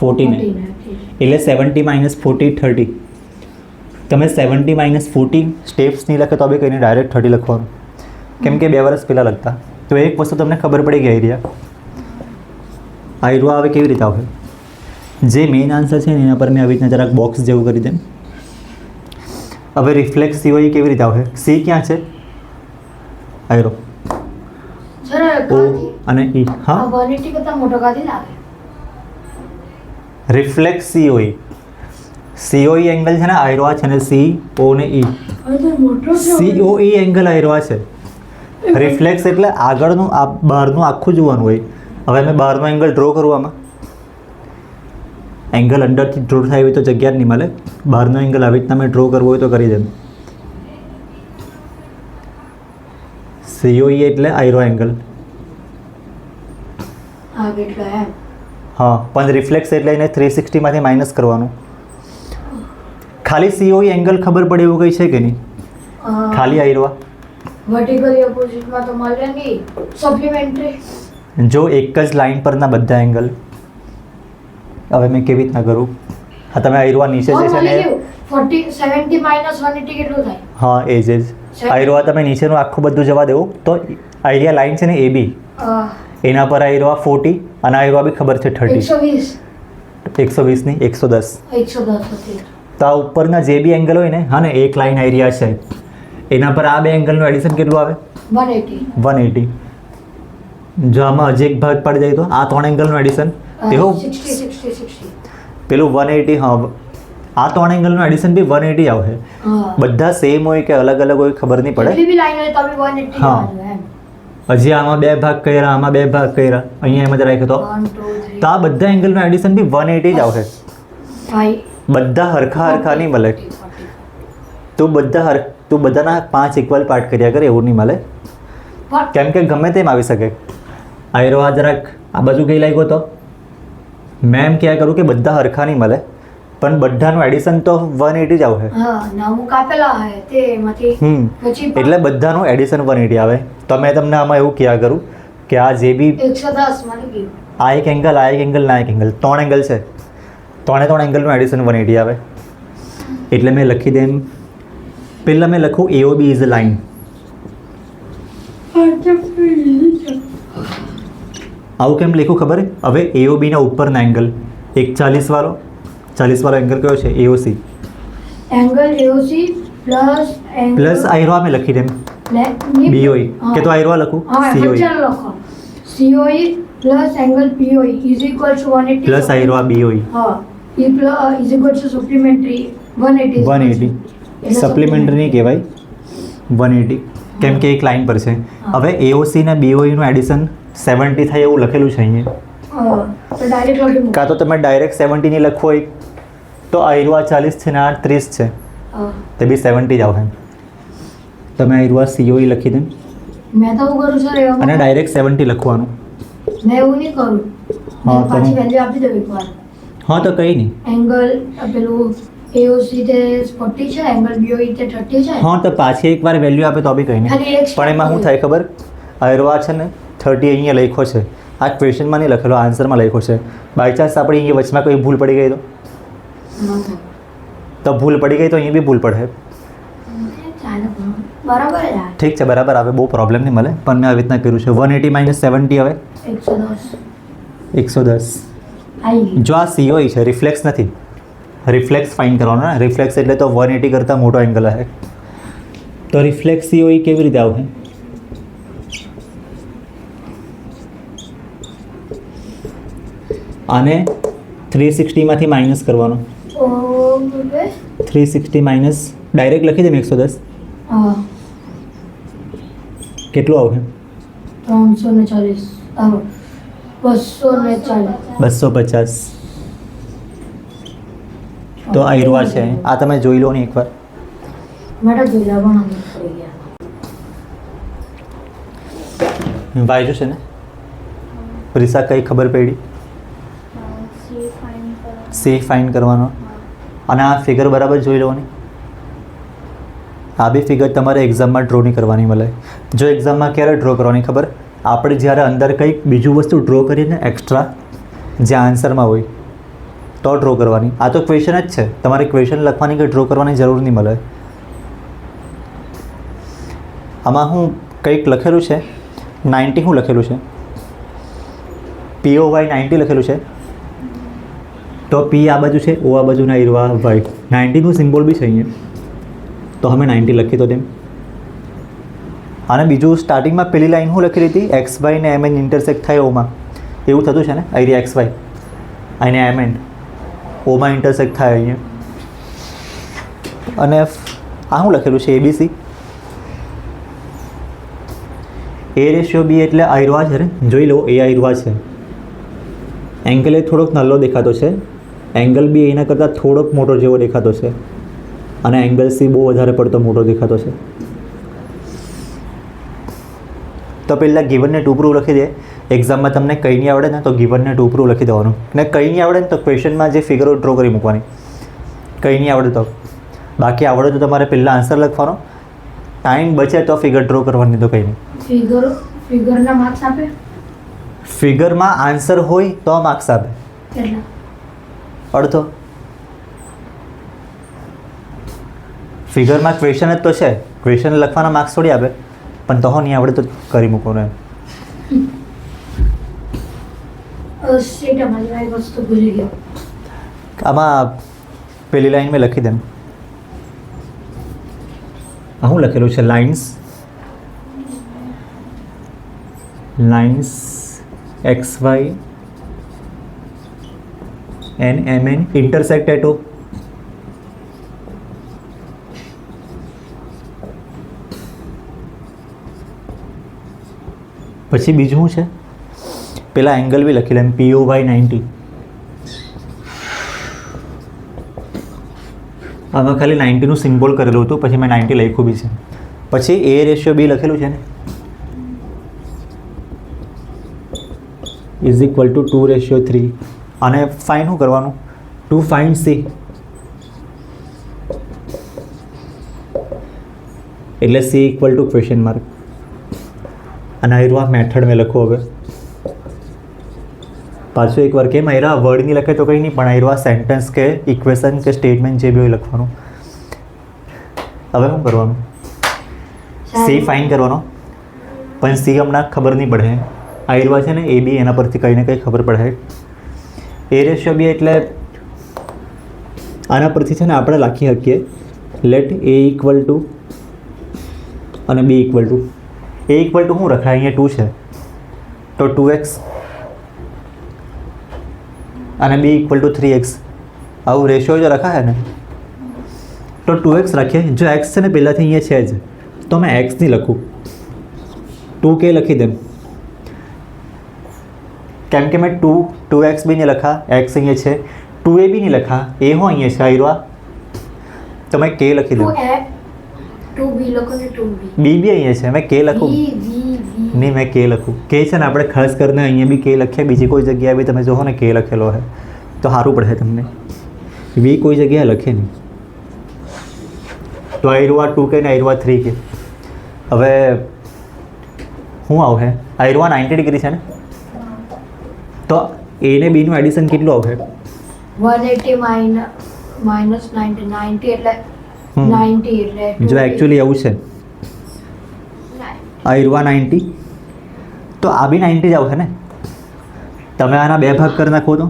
40 ને, એટલે 70 માઇનસ 40 30. તમે 70 માઇનસ 40 સ્ટેપ્સ નહીં લખે તો બી કહીને ડાયરેક્ટ 30 લખવાનું, કેમ કે 2 વર્ષ પહેલાં લખતા. તો એક વસ્તુ તમને ખબર પડી ગઈ આઈડિયા. આઈડિયા આવે કેવી રીતે આવે? જે મેઇન આન્સર છે ને એના પર મેં આવી રીતના જરાક બોક્સ જેવું કરી દેમ. હવે રિફ્લેક્સ COE કેવી રીતે આવે? C ક્યાં છે? આયરો O અને E. હા 180 કરતા મોટો કાથી લાગે? રિફ્લેક્સ COE એંગલ છે ને આયરો છે ને CO ને E. હવે તો મોટો છે. COE એંગલ આયરો છે. રિફ્લેક્સ એટલે આગળનું આ બહારનું આખું જોવાનું હોય. હવે મેં બહારનો એંગલ ડ્રો કરું, આમાં એંગલ અંદરથી ડ્રો થાય એવી તો જગ્યા જ નહીં મળે. બહારનો એંગલ આવી રીતના મેં ડ્રો કરવો હોય તો કરી દેમ. COE એટલે આયરો એંગલ. હા કેટલો એમ? હા પણ રિફ્લેક્સ એટલે એને 360 માંથી માઇનસ કરવાનું. ખાલી COE એંગલ ખબર પડે એવું કંઈ છે કે નહીં? ખાલી આયરવા વર્ટિકલી ઓપોઝિટમાં તો મળે નહીં. સપ્લિમેન્ટરી જો એક જ લાઈન પરના બધા એંગલ. હવે મેં કેવી રીતના કરું? હા તમે આયરવા નીચે જે છે ને 40 70 માઇનસ 180 કેટલું થાય? હા એ જ આયરવા તમે નીચેનું આખું બધું જવા દેવું તો આઈડિયા લાઈન છે ને AB એના પર આયરવા 40 અને આયરવા બી ખબર છે 30. 120 નહીં 110. 110 તો આ ઉપરના જે બી એંગલ હોય ને, હા ને એક લાઈન આઈડિયા છે એના પર આ બે એંગલનું એડિશન કેટલું આવે? 180. જો આમાં હજી એક ભાગ પડી જાય તો આ 3 એંગલનું એડિશન તેવું 60 પેલું 180. હા આ 3 એંગલનું એડિશન બી 180 આવે. બધા સેમ હોય કે અલગ અલગ હોય ખબર નહીં પડે. કેટલી બી લાઈન હોય તો બી 180 હા. આવે એમ. હજી આમાં 2 ભાગ કર્યા, આમાં 2 ભાગ કર્યા, અહીંયા એમ જ રાખ્યો તો 1 2 3 તો આ બધા એંગલનું એડિશન બી 180 જ આવશે. 5 બધા હરખા નહીં મળે. તું બધાના 5 ઇક્વલ પાર્ટ કર્યા કરે એવું નહીં મળે, કેમ કે ગમે તેમ આવી શકે. આયરો આ જરાક આ બાજુ કઈ લાગ્યો તો મેં એમ કહ્યા કરું કે બધા હરખા નહીં મળે, પણ બધાનું એડિશન તો 180 જ આવશે. હા નામું કાપેલા હે તે એમાંથી પછી એટલે બધાનું એડિશન 180 આવે. તો મેં તમને આમાં એવું કહ્યા કરું કે આ જે બી 110 મને ગયું. આ એક એંગલ, આ એક એંગલ, આ એક એંગલ, 3 એંગલ છે, 3 એંગલનું એડિશન 180 આવે. એટલે મેં લખી દેમ, પહેલાં મેં લખું AOB ઇઝ અ લાઇન. આવું કેમ લખ્યું ખબર? હવે AOB ના ઉપરના એંગલ એક 40 વાળો એંગલ કયો છે? AOC. એંગલ AOC પ્લસ આયરો મેં લખી દેમ BOE કે તો આયરો લખું COE COE plus angle POE is equal to 180 plus આયરો BOE. હા E plus is equal to supplementary 180. Supplementary નહીં કહેવાય, 180 કેમ કે એક લાઇન પર છે. હવે AOC ને BOE નું એડિશન 70 થાય એવું લખેલું છે અહીંયા. તો ડાયરેક્ટ લખી મૂકો. કાં તો તમે ડાયરેક્ટ 70 ની લખો હોય તો આયરો 40 છે ને આ 30 છે, તે બી 70 જ આવશે. તમે આયરો COE લખી દે મેં તો એવું કરું સર એવું અને ડાયરેક્ટ 70 લખવાનું. મેં એવું નહીં કરું. હા, મેં પાછી તમે- વેલ્યુ આપી દઉં એકવાર. હા તો કંઈ નહીં. એંગલ પેલું AOC તે 40 છે, એંગલ BOE તે 30 છે. હા તો પાછી એકવાર વેલ્યુ આપે તો બી કંઈ નહીં. ખાલી એક પણ એમાં શું થાય ખબર? આયરો છે ને 30 અહીંયા લખ્યો છે, આ ક્વેશ્ચનમાં નહીં લખેલો, આન્સરમાં લખ્યો છે. બાય ચાન્સ આપણે અહીંયા વચમાં કોઈ ભૂલ પડી ગઈ તો ભૂલ પડી ગઈ તો અહીંયા બી ભૂલ પડે. ચાલો બરાબર યાર. ઠીક છે, બરાબર આવે, બહુ પ્રોબ્લેમ નહીં મળે. પણ મેં આવી રીતના કર્યું છે. 180 - 70 હવે 110. આઈ જો આ COE છે, રિફ્લેક્સ નથી, રિફ્લેક્સ ફાઇન કરવાનો ને. રિફ્લેક્સ એટલે તો 180 કરતાં મોટો એંગલ આવે. તો રિફ્લેક્સ COE કેવી રીતે આવશે? આને 360 માંથી માઇનસ કરવાનો. ઓ બે 360 માઇનસ ડાયરેક્ટ લખી દે 110. હા કેટલું આવશે? 340 આવો 240 250. તો આયરો છે, આ તમે જોઈ લો ને એકવાર. મેડમ જોઈલા પણ અમે થઈ ગયા. વાંચ્યું છે ને? પ્રિસા કઈ ખબર પડી? C ફાઇન કરવાનો. અને આ ફિગર બરાબર જોઈ લો ને. આ બી ફિગર તમારે એક્ઝામમાં ડ્રો નહીં કરવાની મળે. જો એક્ઝામમાં ક્યારે ડ્રો કરવાની ખબર? આપણે જ્યારે અંદર કંઈક બીજું વસ્તુ ડ્રો કરીએ ને એક્સ્ટ્રા, જે આન્સરમાં હોય તો ડ્રો કરવાની. આ તો ક્વેશ્ચન જ છે, તમારે ક્વેશ્ચન લખવાની કે ડ્રો કરવાની જરૂર નહીં મળે. આમાં હું કંઈક લખેલું છે 90, શું લખેલું છે? POY 90 લખેલું છે. તો P આ બાજુ છે, O આ બાજુના આયરો Y. 90નું સિમ્બોલ બી છે અહીંયા, તો અમે 90 લખી તો તેમ. અને બીજું સ્ટાર્ટિંગમાં પેલી લાઈન શું લખી હતી? XY ને MN ઇન્ટરસેક્ટ થાય ઓમાં, એવું થતું છે ને? આઈરિયા XY અને MN ઓમાં ઇન્ટરસેક્ટ થાય અહીંયા. અને આ શું લખેલું છે? ABC. A/B એટલે આયરો છે ને, જોઈ લો. એ આયરો છે, એંગલ એ થોડોક નાનો દેખાતો છે, એંગલ બી એના કરતાં થોડોક મોટો જેવો દેખાતો છે, અને એંગલ C બહુ વધારે પડતો મોટો દેખાતો છે. તો પહેલાં ગિવનને ટુ પ્રૂવ લખી દે. એક્ઝામમાં તમને કંઈ નહીં આવડે ને તો ગિવનને ટુ પ્રૂવ લખી દેવાનું. ને કંઈ નહીં આવડે ને તો ક્વેશ્ચનમાં જે ફિગરો ડ્રો કરી મૂકવાની. કંઈ નહીં આવડે તો, બાકી આવડે તો તમારે પહેલાં આન્સર લખવાનો. ટાઈમ બચે તો ફિગર ડ્રો કરવાની, તો કંઈ નહીં. ફિગરના માર્ક્સ આપે? ફિગરમાં આન્સર હોય તો માર્ક્સ આપે. કેટલા? અડધો. ફિગરમાં ક્વેશ્ચન જ તો છે, ક્વેશ્ચન લખવાના માર્ક્સ થોડી આપે. પણ તો નહીં આવડે તો કરી મૂકવાનું એમ. શીટ અમારી એક વસ્તુ ભૂલી ગયો. આમાં પેલી લાઈન મેં લખી દેમ. આ શું લખેલું છે? Lines XY and MN intersect at O. પછી બીજું શું છે, પેલા એંગલ બી લખી લે POY 90. આમાં ખાલી 90નું સિમ્બોલ કરેલું હતું, પછી મેં 90 લખ્યું બી છે. પછી A રેશિયો B લખેલું છે ને, ઇઝ ઇક્વલ ટુ 2:3. અને ફાઇન શું કરવાનું, ટુ ફાઇન્ડ C. એટલે C equal to question mark. અને આયરું આ મેથડ મેં લખું. હવે પાછું એકવાર કેમ આયરા વર્ડ નહીં લખે તો કંઈ નહીં, પણ આયરું આ સેન્ટેન્સ કે ઇક્વેશન કે સ્ટેટમેન્ટ જે બી હોય લખવાનું. હવે શું કરવાનું, C ફાઇન કરવાનો, પણ C હમણાં ખબર નહીં પડે. આયરું છે ને AB, એના પરથી કંઈ ને કંઈ ખબર પડે. A રેશિયો B એટલે આના પરથી છે ને આપણે લખી શકીએ, લેટ A ઇક્વલ ટુ અને B equal to. A equal to શું રખાય, અહીંયા 2 છે તો 2x અને B ઇક્વલ ટુ 3x. આવું રેશિયો જો રખાય ને તો 2x રાખીએ. જો x છે ને પહેલાંથી અહીંયા છે જ, તો મેં x નહીં લખું, 2k લખી દેમ. કેમ કે મેં 2x બી નહીં લખા, x અહીંયા છે, 2a બી નહીં લખા, એ હું અહીંયા છે આયરો, તો મેં k લખી દઉં. 2b લખો ને 2b. b બી અહીંયા છે, મેં k લખું નહીં, મેં k લખું. k છે ને આપણે ખાસ કરીને અહીંયા બી k લખીએ, બીજી કોઈ જગ્યાએ બી તમે જોવો ને k લખેલો હોય તો સારું પડે તમને. b કોઈ જગ્યાએ લખે નહીં. તો આયરો આ 2k ને આયરો આ 3k. હવે શું આવશે, આયરો આ 90 ડિગ્રી છે ને, તો a ને b નું એડિશન કેટલું આવશે, 180 માઇનસ 90. 90 એટલે 90 એટલે જો એકચ્યુઅલી એવું છે, આયરો આ 90 તો આ બી 90 જ આવશે ને. તમે આના 2 ભાગ કરી નાખો તો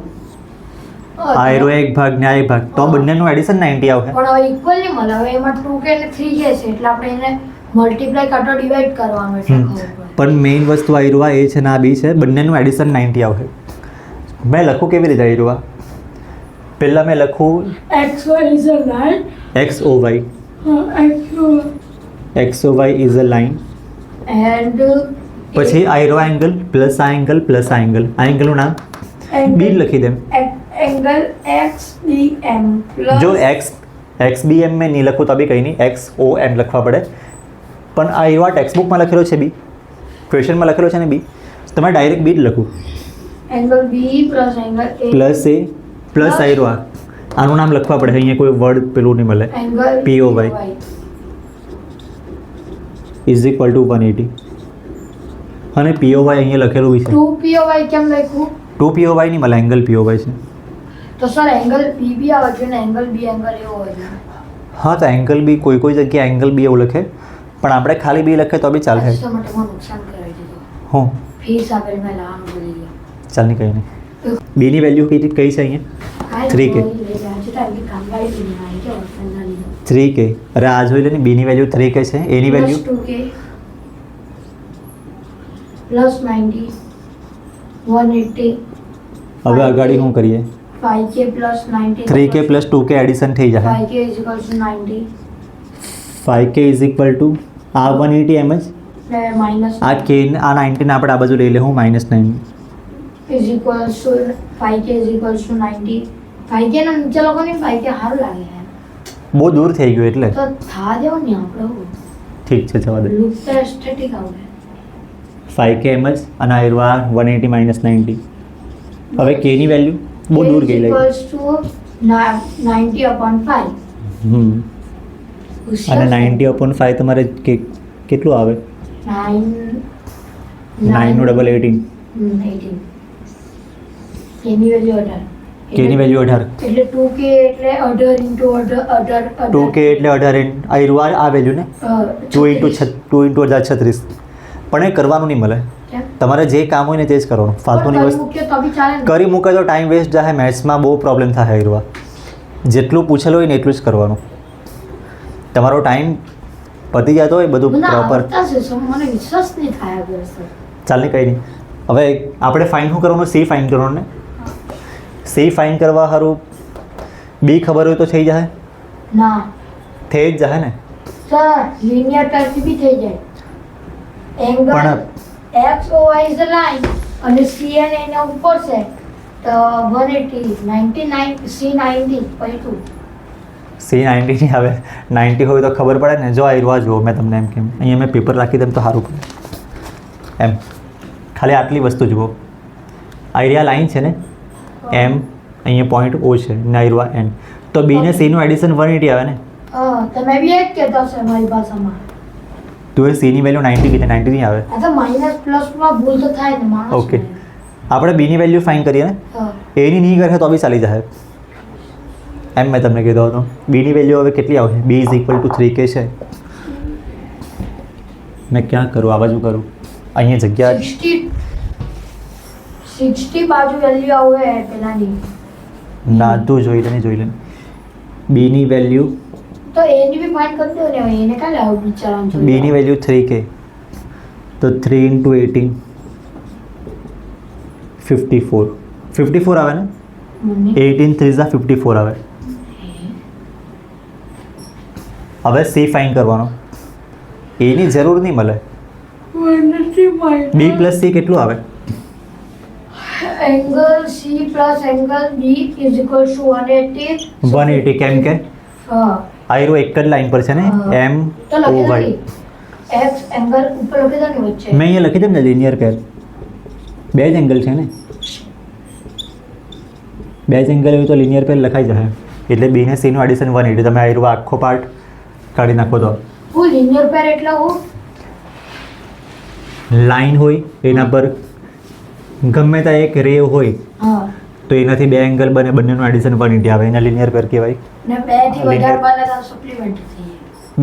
આયરો 1 ભાગ ને આ 1 ભાગ, તો બંનેનું એડિશન 90 આવશે. પણ હવે ઇક્વલ નહીં મળે. હવે એમાં 2k અને 3k છે એટલે આપણે એને મલ્ટીપ્લાય કાં તો ડિવાઈડ કરવાનું એટલે ખબર પડે. પણ મેઇન વસ્તુ આયરો આ A છે ને આ B છે, બંનેનું એડિશન 90 આવશે. મેં લખું કેવી રીતે આયરો આ, પહેલાં મેં લખું xy is a line. XOY is a line. and પછી આયરો એંગલ પ્લસ આ એંગલ પ્લસ આ એંગલ, આ એંગલનું નામ B લખી દેમ. angle xdm plus જો XBM મેં નહીં લખું તો બી કંઈ નહીં, XOM લખવા પડે. પણ આ એવા ટેક્સ્ટબુકમાં લખેલો છે B, ક્વેશ્ચનમાં લખેલો છે ને B, તમે ડાયરેક્ટ B જ લખું, angle b plus angle a plus A plus આયરો આ, આનું નામ લખવા પડે. અહીંયા કોઈ વર્ડ પેલું નહીં મળે. angle POY is equal to 180. અને POY અહીંયા લખેલું બી છે. 2py કેમ લખ્યું? 2POY નહીં મળે, એંગલ POY છે. તો સર એંગલ pb આવે છે ને એંગલ b એંગલ એવો હોય છે. હા, તો એંગલ બી કોઈ જગ્યાએ એંગલ બી એવું લખે, પણ આપણે ખાલી બી લખે તો બી ચાલે. આ માટે મને નુકસાન કરાવી દીધું. હું ફીસ આપેલ મેં લાવવાનું ભૂલી ગયો. ચાલ નહીં, કંઈ નહીં. બીની વેલ્યુ કઈ છે અહીંયા, 3k. 3k. અરે આ જોઈ લે ને, બીની વેલ્યુ 3k છે, એની વેલ્યુ 2k પ્લસ 90 180. હવે આગળ શું કરીએ, 5k plus 90 3k plus 2k addition થઈ જાય. 5k is equal to 90 5k is equal two આ 180 એમ જ, માઇનસ આ k આ 90 ને આપણે આ બાજુ લઈ લે, હું -9 is equal to 5k is equal to 90. 5k ના નીચે લોકો ને 5k સારું લાગે યાર. બહુ દૂર થઈ ગયું એટલે તો થા દેવો ને આપણે ઠીક છે, જવા દે. લુક તો એસ્થેટિક આવે. 5k એમ જ, અને આ 180 - 90. હવે k ની વેલ્યુ બહુ દૂર ગઈ લાગે. equals to 90/5. અને 90/5 તમારે કેટલું આવે, 9 9 નું ડબલ 18. 18. એની વેલ્યુ 18. k ની વેલ્યુ 18, એટલે 2k એટલે 18 into 18 2k એટલે 18 આ વેલ્યુ ને 2 into 36. પણ એ કરવાનું નહીં મળે, તમારે જે કામ હોય ને તે જ કરવાનું, ફાલતુની વસ્તુ કરી મૂકે તો ટાઈમ વેસ્ટ જાય. મેથ્સમાં બહુ પ્રોબ્લેમ થાય આયરવા, જેટલું પૂછેલું હોય ને એટલું જ કરવાનું. તમારો ટાઈમ પતી જતો હોય બધું પ્રોપર. મને વિશ્વાસ નહીં થાય. ચાલ ને, કંઈ નહીં. હવે આપણે ફાઇન શું કરવાનું, C ફાઇન કરવાનું ને. C ફાઇન કરવા સારું B ખબર હોય તો થઈ જાય, ના થઈ જ જાય ને. સર લિનિયર ટર્મ બી થઈ જાય. એંગલ પણ x O y is a line અને સી એન એના ઉપર છે તો 180 99 સી 90 પછી તું C90 નહીં આવે, 90 હોય તો ખબર પડે ને. જો આ જુઓ, મેં તમને એમ કેમ અહીંયા મેં પેપર રાખી દઉં તો સારું પડે એમ. ખાલી આટલી વસ્તુ જુઓ, આઈરિયા લાઈન છે ને એમ, અહીંયા પોઈન્ટ ઓ છે ને આઈરવા એન, તો બી ને સીનું એડિશન 180 આવે ને. હા તમે બી એક કહેતા હશે મારી ભાષામાં. તું એ સીની વેલ્યુ 90 કીધી, 90 નહીં આવે. આ તો માઇનસ પ્લસમાં ભૂલ તો થાય ને માણસ. ઓકે, આપણે બીની વેલ્યુ ફાઇન કરીએ ને, હા એની નહીં કરે તો બી ચાલી જાય એમ. મેં તમને કીધો હતો બીની વેલ્યુ હવે કેટલી આવશે, બી ઇઝ ઇક્વલ ટુ 3k છે. મેં ક્યાં કરું, આ બાજુ કરું, અહીંયા જગ્યા 60 બાજુ વેલ્યુ આવે પેલાની. ના તું જોઈ લે, જોઈ લે. બીની વેલ્યુ, તો એની બી ફાઇન કરી દો ને, એને કાલે આવું વિચારવાનું. બીની વેલ્યુ 3k, તો 3 × 18 54 આવે ને, 18 3 ઝા 54 આવે. હવે સી ફાઇન કરવાનો, એની જરૂર નહીં મળે. બી પ્લસ સી કેટલું આવે? Angle C plus angle B is equal to 180. 180 કેમ કે હા આયરો એક જ લાઈન પર છે ને, એમ તો ઓ લખી વાય. દો એક્સ એંગલ ઉપર લખી દો ને વચ્ચે. મેં અહીંયા લખી દઉં ને લિનિયર પેર, બે જ એંગલ છે ને, બે જ એંગલ એવું તો લિનિયર પેર લખાઈ જશે. એટલે બી ને સીનું એડિશન 180. તમે આયરો આખો પાર્ટ કાઢી નાખો તો હું લિનિયર પેર એટલે હું લાઈન હોય એના પર ગમે ત્યાં એક રે હોય હા તો એનાથી બે એંગલ બને, બંનેનું એડિશન 180 આવે, એને લિનિયર પેર કહેવાય. ને 2 થી વધારે બને તો સપ્લિમેન્ટ થઈ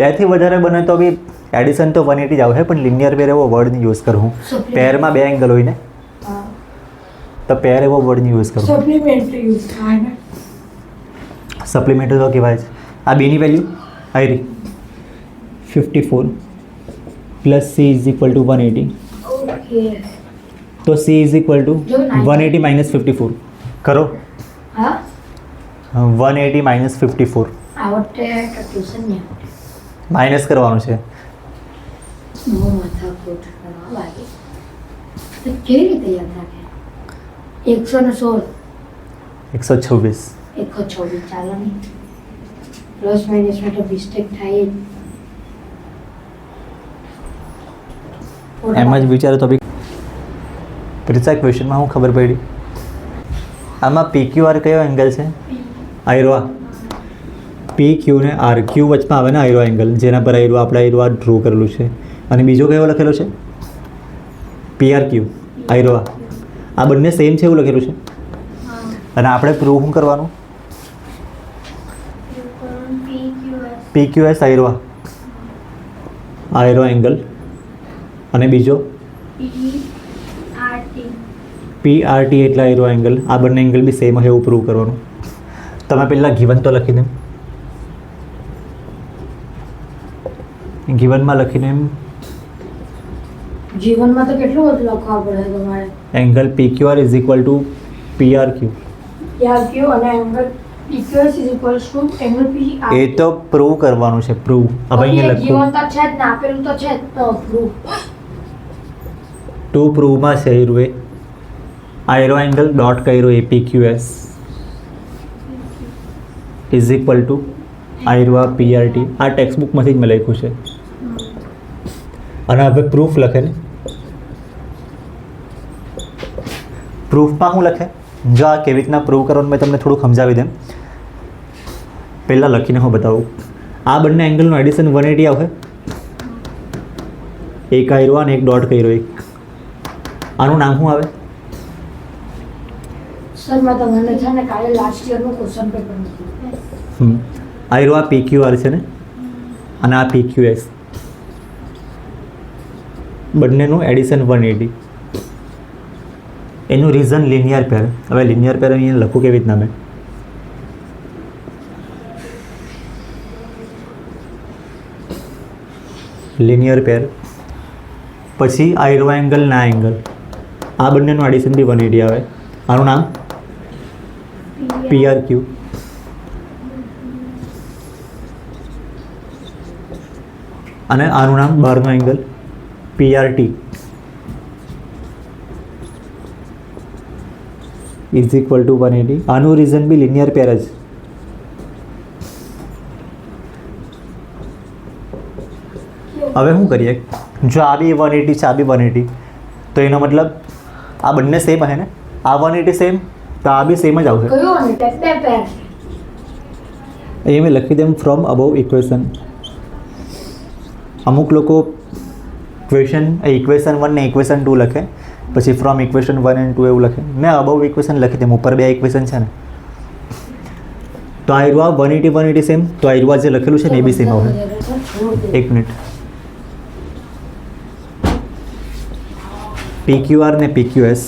જાય. 2 થી વધારે બને તો બી એડિશન તો 180 જ આવે, પણ લિનિયર પેર એવો વર્ડની યુઝ કરું. પેરમાં બે એંગલ હોય ને હા તો પેર એવો વર્ડની યુઝ કરું. સપ્લિમેન્ટ યુઝ થાય ને. સપ્લિમેન્ટ તો કહેવાય છે. આ બીની વેલ્યુ આયરી 54 plus C is equal to 180. Okay તો C is equal to 180 minus 54 કરો. હા 180 માઇનસ 54 આવડતે ટ્યુશન ને માઇનસ કરવાનું છે. બહુ માથા કૂટ કરવા લાગે તો કેવી રીતે યાદ રાખે? 116 126 126 ચાલો નહીં, પ્લસ માઇનસમાં તો મિસ્ટેક થાય જ. એમ જ વિચારો તો બી ત્રીજા ક્વેશ્ચનમાં હું ખબર પડી. આમાં પી ક્યુ આર કયો એંગલ છે? આયરો પી ક્યુ ને આર, ક્યુ વચમાં આવે ને આયરો એંગલ, જેના પર આયરો આપણે આયરો આ ડ્રો કરેલું છે. અને બીજો કયો લખેલો છે? પી આર ક્યુ આયરો. આ બંને સેમ છે એવું લખેલું છે. અને આપણે પ્રૂવ શું કરવાનું? પી ક્યુ એસ આયરો, આયરો એંગલ, અને બીજો પી આર ટી એટલે આયરો એંગલ. આ બંને એંગલ બી સેમ હોય એવું પ્રૂવ કરવાનું. તમે પહેલાં ગિવન તો લખી દે, ગિવનમાં લખીને એમ જીવનમાં તો કેટલું બધું લખવા પડે તમારે. Angle P Q R is equal to P R Q. યાર ક્યુ અને angle PQS is equals to angle PR. એ તો પ્રૂવ કરવાનું છે, પ્રૂવ. હવે અહીંયા લખું જીવન તો છે જ ને, આપેલું તો છે જ, તો પ્રૂફ. ટુ પ્રૂવમાં છે એ રૂએ આયરો એંગલ ડોટ કર્યો એ P Q S is equal to આયરો પી આર ટી. આ ટેક્સ્ટ બુકમાંથી જ મેં લખ્યું છે. અને હવે પ્રૂફ લખે ને, પ્રૂફમાં શું લખે? જો આ કેવી રીતના પ્રૂવ કરવાનું મેં તમને થોડુંક સમજાવી દઉં. પહેલાં લખીને હું બતાવું. આ બંને એંગલનું એડિશન 180 આવશે. એક આયરો અને એક ડોટ કર્યો એક. આનું નામ શું આવે? સર મેં તમને છે ને કાલે લાસ્ટ યરનું ક્વેશ્ચન પેપર મૂક્યું. આયરો આ પી ક્યુ આર છે ને, અને આ પી ક્યુ એસ, બંનેનું એડિશન 180. એનું રીઝન લિનિયર પેર. હવે લિનિયર પેર અહીંયા લખું કેવી રીતના? મેં લિનિયર પેર પછી આયરો એંગલ ના એંગલ, આ બંનેનું એડિશન બી 180 આવે. આનું નામ પી આર ક્યુ. અને આનું નામ બહારનો angle P R T. Is equal to 180. આનું રીઝન બી લિનિયર પેર જ. હવે શું કરીએ, જો આ બી 180 છે, આ બી 180, તો એનો મતલબ આ બંને સેમ હશે ને. આ 180 સેમ, તો આ બી સેમ જ આવશે. કયો ને બે પેર એ મેં લખી દેમ ફ્રોમ અબવ ઇક્વેશન. અમુક લોકો ઇક્વેશન 1 ને ઇક્વેશન 2 લખે, પછી ફ્રોમ ઇક્વેશન 1 એન્ડ 2 એવું લખે. મેં અબવ ઇક્વેશન લખી દેમ, ઉપર બે ઇક્વેશન છે ને. તો આ રહ્યું 180 સેમ, તો આ રહ્યું જે લખેલું છે ને એ બી સેમ આવશે. એક મિનિટ. PQR ને PQS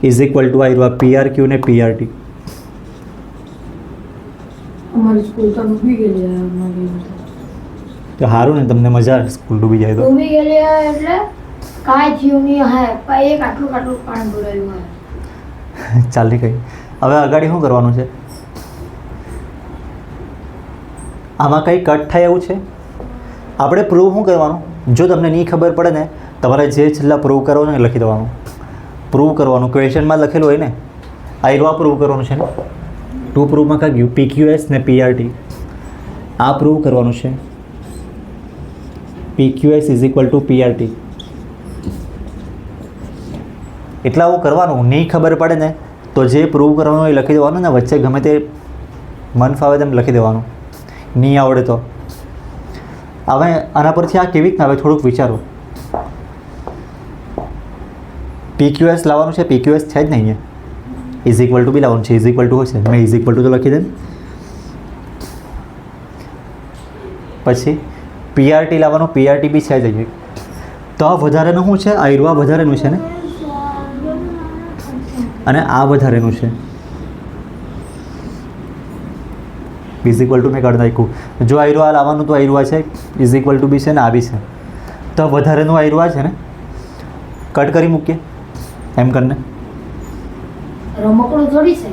ઇઝ ઇક્વલ ટુ આ રહ્યું PRQ ને PRT. અમારી સ્કૂલ તો ડૂબી ગયેલી છે અમારી. તો સારું ને, તમને મજા આવે સ્કૂલ ડૂબી જાય તો. ડૂબી ગયેલી છે એટલે કાંઈ થયું નહીં હે, પણ એક આટલું પાણી ભરાયું હે. ચાલી ગઈ. હવે આગળ શું કરવાનું છે, આમાં કંઈ કટ થાય એવું છે. આપણે પ્રૂવ શું કરવાનું, જો તમને નહીં ખબર પડે ને, તમારે જે છેલ્લા પ્રૂવ કરવાનું એ લખી દેવાનું. પ્રૂવ કરવાનું ક્વેશ્ચનમાં લખેલું હોય ને, આ એવા પ્રૂવ કરવાનું છે ને. ટુ પ્રૂવમાં કાં ગયું, PQS ને PRT. આ પ્રૂવ કરવાનું છે, PQS is equal two PRT. એટલે આવું કરવાનું. નહીં ખબર પડે ને તો જે પ્રૂવ કરવાનું એ લખી દેવાનું ને, વચ્ચે ગમે તે મન ફાવે તેમ લખી દેવાનું. નહીં આવડે તો હવે આના પરથી આ કેવી રીતના આવે થોડુંક વિચારો. PQS લાવવાનું છે, PQS છે જ નહીં અહીંયા. ઇઝ ઇક્વલ ટુ બી લાવવાનું છે, ઇઝ ઇક્વલ ટુ હશે, મેં ઇઝ ઇક્વલ ટુ તો લખી દે. પછી PRT લાવવાનું, PRT બી છે જ અહીંયા. તો આ વધારેનું શું છે, આ ઈરવા વધારેનું છે ને, અને આ વધારેનું છે. ઇઝ ઇક્વલ ટુ મેં કાઢી નાખ્યું. જો આયરું આ લાવવાનું તો આયરું છે, ઇઝ ઇક્વલ ટુ બી છે ને આ બી છે. તો વધારેનું આયરું છે ને, કટ કરી મૂકીએ એમ કરીને. રમકડું થોડી છે.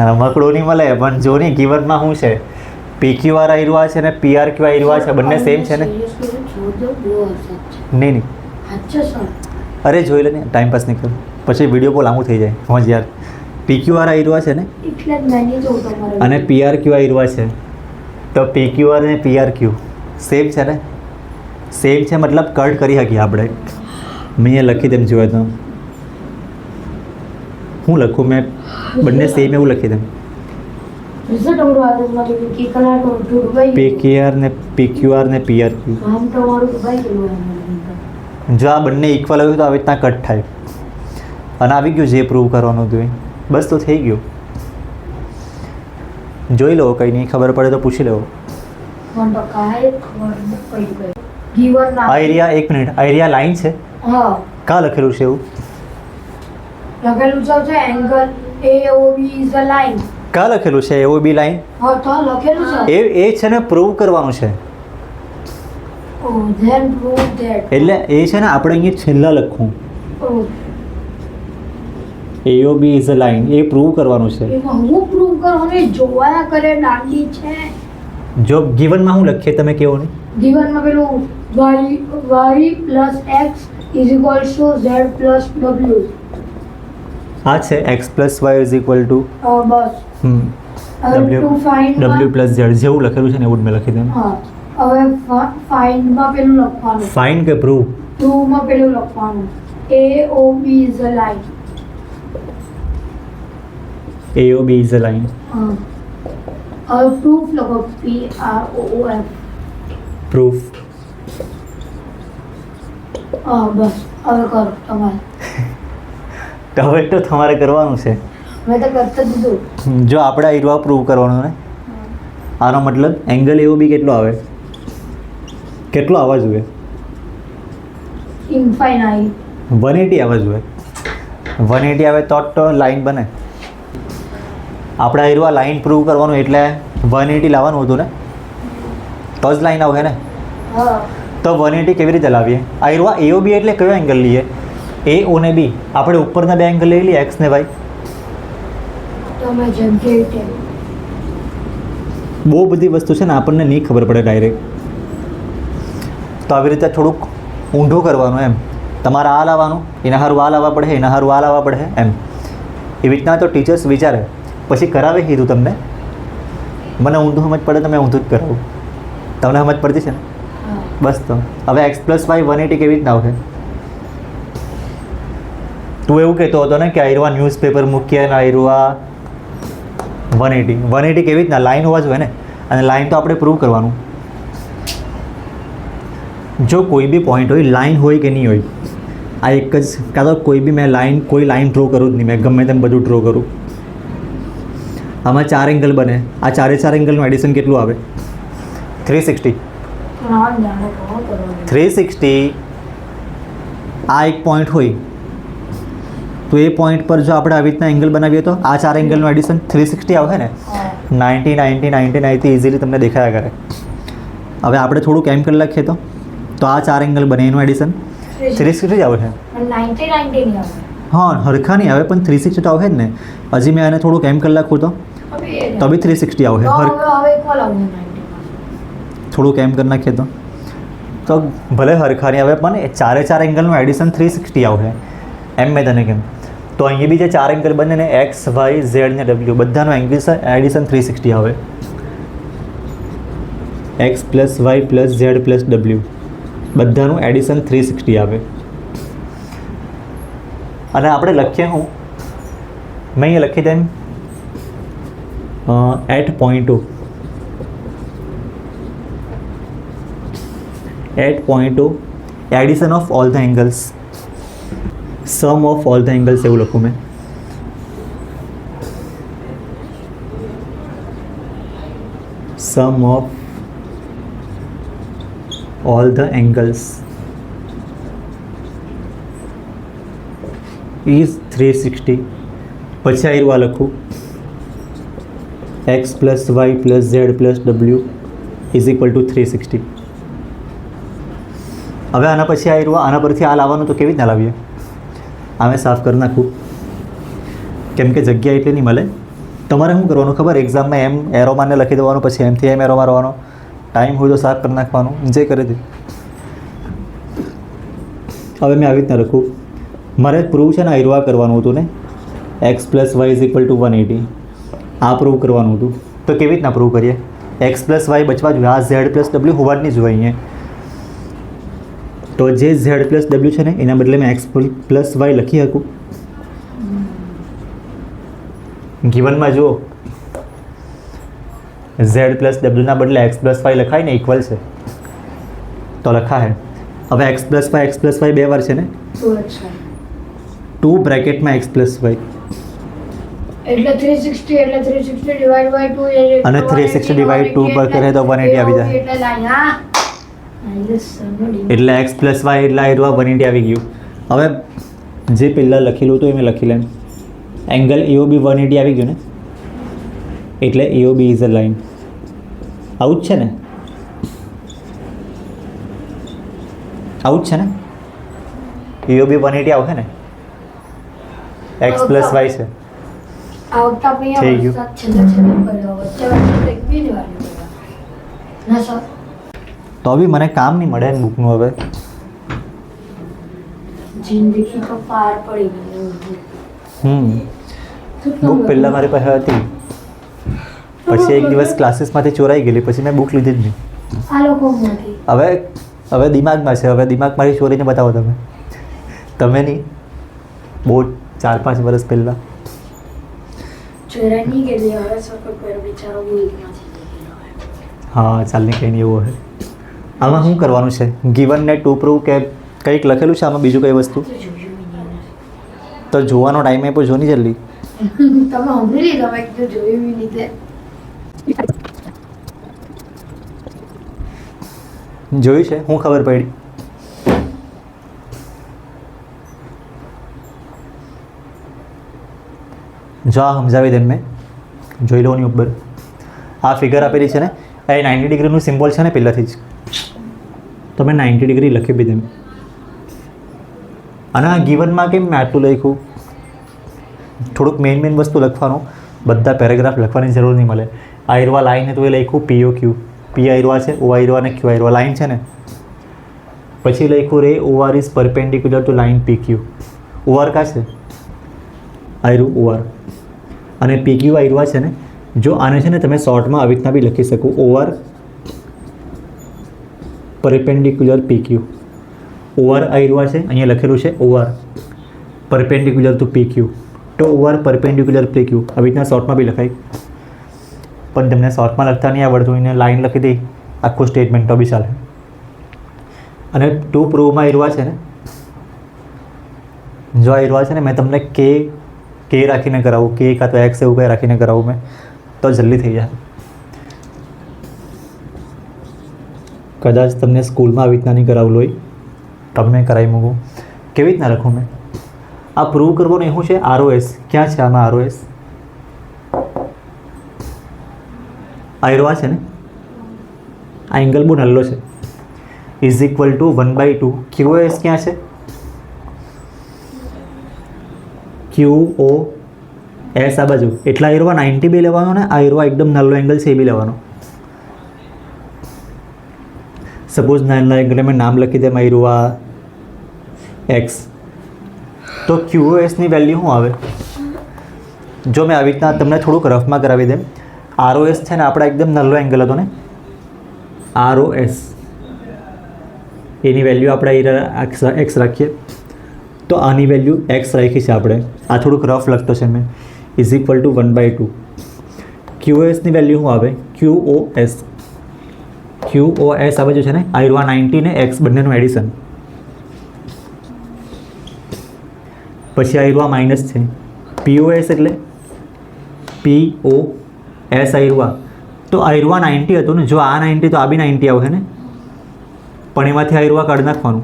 રમકડું નહીં મળે, પણ જો નહીં ગીવનમાં શું છે, PQR આયરું છે ને PRQ આયરું છે, બંને સેમ છે ને. નહીં અરે જોઈ લે ને, ટાઈમ પાસ નહીં કર, પછી વિડીયો બહુ લાંબુ થઈ જાય. હોજ યાર, PQR આયરું છે ને અને PRQ આયરું છે, તો PQR અને PRQ સેમ છે ને. સેમ છે મતલબ કટ કરી શકીએ આપણે. મેં અહીંયા લખી દેમ જોયા તો હું લખું, મેં બંને સેમ એવું લખી દેમ. PQR ને PRQ. જો આ બંને ઇક્વલ આવ્યું તો આવી રીતના કટ થાય. અને આવી ગયું જે પ્રૂવ કરવાનું હતું એ. બસ તો થઈ ગયું. જોઈ લો, કંઈ નહીં ખબર પડે તો પૂછી લેવો. આઈરિયા એક મિનિટ, આઈરિયા લાઈન છે, કાં લખેલું છે એવું? લખેલું છે angle AOB is a line. કાં લખેલું છે AOB લાઈન? હા તો લખેલું છે. એ છે ને પ્રૂવ કરવાનું છે. then prove that. એટલે એ છે ને આપણે અહીંયા છેલ્લા લખવું, AOB is a line, A prove કરવાનું છે. એમાં હું પ્રૂવ કરવાનું જોવાયા કરે દાંડી છે. જો ગિવનમાં હું લખીએ તમે કેવો ને, ગિવનમાં પેલું y plus x is equals to z plus w. આ છે x plus y is equal to bus w plus z જેવું લખેલું છે ને એવું જ મેં લખી દઉં. હા, હવે ફાઇન્ડમાં પેલું લખવાનું, ફાઇન્ડ કે પ્રૂવ? પ્રૂવમાં પેલું લખવાનું AOB is a line. AOB is a line. હા, હવે પ્રૂફ લખો PROOF. પ્રૂફ. હા બસ, હવે કરો તમારે. તો હવે તો તમારે કરવાનું છે. મેં તો કરતા દીધું. જો આપણે આ ઈરવા પ્રૂવ કરવાનું ને, આનો મતલબ એંગલ AOB કેટલો આવે, કેટલો આવવા જોઈએ? ઇન્ફાઇનાઇટ 180 આવવા જોઈએ. 180 આવે તો લાઈન બને. આપણે આ ઈરવા લાઈન પ્રૂવ કરવાનું એટલે 180 લાવવાનું હતું ને, તો જ લાઈન આવે ને. હા, તો 180 કેવી રીતે લાવીએ? આ ઈરવા AOB એટલે કયો એંગલ લઈએ? A O ને B. આપણે ઉપરના બે એંગલ લઈ લઈએ, x ને y. તમે જેમ કે બહુ બધી વસ્તુ છે ને આપણને નહીં ખબર પડે ડાયરેક્ટ. તો આવી રીતે થોડુંક ઊંધું કરવાનું એમ. તમારે આ લાવવાનું, એના સારું આ લાવવા પડે, એના સારું આ લાવવા પડે, એમ એવી રીતના તો ટીચર્સ વિચારે, પછી કરાવે કીધું તમને. મને ઊંધું સમજ પડે તો મેં ઊંધું જ કરાવું. તમને સમજ પડતી છે ને? બસ. તો હવે x + y 180 કેવી રીતના આવશે? તું એવું કહેતો હતો ને કે આયરવા ન્યૂઝપેપર મૂકીએ અને આયરવા 180 કેવી રીતના? લાઈન હોવા જોઈએ ને, અને લાઈન તો આપણે પ્રૂવ કરવાનું. જો કોઈ બી પોઈન્ટ હોય, લાઈન હોય કે નહીં હોય, આ એક જ, કાં તો કોઈ બી મેં કોઈ લાઈન ડ્રો કરું જ નહીં, મેં ગમે તેમ બધું ડ્રો કરું. આમાં 4 એંગલ બને, આ 4 એંગલનું એડિશન કેટલું આવે? 360. 360. આ એક પોઈન્ટ હોય તો એ પોઈન્ટ પર જો આપણે આવી રીતના એંગલ બનાવીએ તો આ 4 એંગલનું એડિશન 360 આવે ને. 90 90 90 90 ઇઝીલી તમને દેખાયા કરે. હવે આપણે થોડુંક એમ કરી લખીએ તો આ 4 એંગલ બને, એનું એડિશન 360 જ આવે છે. 90 90 નહીં આવે. હા, હરખા નહીં આવે પણ 360 તો આવે જ ને. હજી મેં આને થોડુંક એમ કરી લખું તો બી 360 આવે. હવે કોલ આવે 90. થોડુંક એમ કરી નાખીએ તો ભલે હરખા નહીં આવે પણ એ 4 એંગલનું એડિશન 360 આવે એમ મેં તને કેમ. તો અહીંયા બી જે 4 એંગલ બને ને x, y, z ને w બધાનું એડિશન 360 આવે. x + y + z + w બધાનું એડિશન 360 આવે. અને આપણે લખીએ હું મેં અહીંયા લખી તેમ at point O. At point O, addition of all the angles, sum of all the angles એવું લખું મેં. Sum of all the angles is 360. પછી આવ્યું આ લખું x + y + z + w = 360. હવે આના પછી આના પરથી આ લાવવાનું તો કેવી રીતના લાવીએ? આ મેં સાફ કરી નાખું કેમ કે જગ્યા એટલી નહીં મળે. તમારે શું કરવાનું ખબર? એક્ઝામમાં એમ એરો મારને લખી દેવાનું, પછી એમથી એમ એરો મારવાનો, ટાઈમ હોય તો સાફ કરી નાખવાનું, જે કરે તે. હવે મેં આવી રીતના લખું. મારે પ્રૂવ છે ને આયરવા કરવાનું હતું ને, x + y = 180. આ પ્રૂવ કરવાનું હતું. તો કેવી રીતના પ્રૂવ કરીએ? x + y બચવા જોઈએ, આ z + w હોવા જ નહીં જોઈએ અહીંયા. તો જે z + w છે ને એના બદલે મેં x + y લખી શકું. ગિવનમાં જુઓ z + w ના બદલે x + y લખાય ને, ઇક્વલ છે તો લખાય. હવે x + y બે વાર છે ને, 2 બ્રેકેટમાં x + y એટલે 360 એટલે 360 ડિવાઇડ બાય 2 અને 360 ડિવાઇડ 2 પર કરે તો 180 આવી જાય. એટલે લાઈન હા એટલે x + y એટલે આયરવા 180 આવી ગયું. હવે જે પહેલાં લખેલું હતું એ મેં લખી લેમ. એંગલ EOB 180 આવી ગયું ને, એટલે EOB ઇઝ અ લાઇન. આવું જ છે ને? આવું જ છે ને? EOB 180 આવશે ને? x + y છે. આવતા પૈયા થઈ ગયું. વરસાદ છેલ્લે પડ્યો વચ્ચે એક બી વાર ના સર તો બી મને કામ નહીં મળે ને બુકનું. હવે જિંદગી તો પાર પડી ગઈ. બુક પહેલાં મારી પાસે હતી, પછી એક દિવસ ક્લાસીસમાંથી ચોરાઈ ગયેલી, પછી મેં બુક લીધી જ નહીં. આ લોકો નથી હવે દિમાગમાં છે. હવે દિમાગ મારી ચોરીને બતાવો તમે. તમે નહીં, બહુ 4-5 વર્ષ પહેલાં ચોરાઈ નહીં ગયેલી. હવે સપોર્ટ પર બિચારો ભૂલમાંથી. હા, ચાલ ને કંઈ નહીં એવું હોય. આમાં શું કરવાનું છે? ગિવન ને ટુ પ્રૂવ કે કંઈક લખેલું છે આમાં, બીજું કઈ વસ્તુ તો જોવાનો ટાઈમ આપ્યો, જો નહીં જલ્દી. તમે સાંભળી તમે કીધું જોયું બી નહીં તે. જોયું છે? હું ખબર પડી? જો આ સમજાવી દે મેં, જોઈ લો ની ઉપર આ ફિગર આપેલી છે ને, એ 90 ડિગ્રીનું સિમ્બોલ છે ને પહેલાંથી જ. તમે 90 ડિગ્રી લખી બી દેમ. અને આ ગિવનમાં કેમ મેં આટલું લખ્યું? થોડુંક મેઇન વસ્તુ લખવાનું, બધા પેરેગ્રાફ લખવાની જરૂર નહીં મળે. આયરવા લાઈન તો એ લખ્યું POQ. P આયરવા છે, O આયરવા અને Q આયરવા લાઈન છે ને, પછી લખ્યું રે OR is perpendicular to line PQ. OR કા છે આયરું OR અને PQ આયરું છે ને. જો આને છે ને તમે શોર્ટમાં આવી રીતના બી લખી શકો OR પરપેન્ડિક્યુલર PQ. OR આયરું છે અહીંયા લખેલું છે OR પરપેન્ડિક્યુલર ટુ PQ. તો OR પરપેન્ડિક્યુલર PQ આવી રીતના શોર્ટમાં બી લખાય. પણ તમને શોર્ટમાં લખતા નહીં આવડતું એને લાઈન લખી દઈ આખું સ્ટેટમેન્ટ તો બી ચાલે. અને ટુ પ્રૂવમાં આયરું છે ને, જો આયરું છે ને મેં તમને કે રાખીને કરાવું, કે કાં તો એક્સ એવું કંઈ રાખીને કરાવું મેં તો જલ્દી થઈ જાય. કદાચ તમને સ્કૂલમાં આવી રીતના નહીં કરાવેલું હોય તમે કરાવી મૂકું. કેવી રીતના લખું મેં? આ પ્રૂવ કરવાનું એવું છે ROS. ક્યાં છે આમાં ROS? આયરો છે ને, આ એંગલ બહુ નલ્લો છે. Is equal two 1/2. QoS ક્યાં છે? QoS આ બાજુ. એટલે આયરો 90 બી લેવાનો ને આયરો એકદમ નલ્લો એંગલ છે એ બી લેવાનો. સપોઝ નાના એંગલ મેં નામ લખી દે આયરો X. તો QoSની વેલ્યુ શું આવે? જો મેં આવી રીતના તમને થોડુંક રફમાં કરાવી દે. ROS છે ને આપણા એકદમ નલ્લો એંગલ હતો ને, ROS એની વેલ્યુ આપણે X રાખીએ તો આની વેલ્યુ X રાખી છે આપણે. આ થોડુંક રફ લખતો છે મેં. Is equal two 1/2. QoSની વેલ્યુ શું આવે? QoS આ બાજુ છે ને આયરો 90 ને X બંનેનું એડિશન. પછી આયરો માઇનસ છે. POS એટલે POS આયરો. તો આયરો 90 હતું ને, જો આ 90 તો આ બી 90 આવશે ને, પણ એમાંથી આયરો કાઢી નાખવાનું.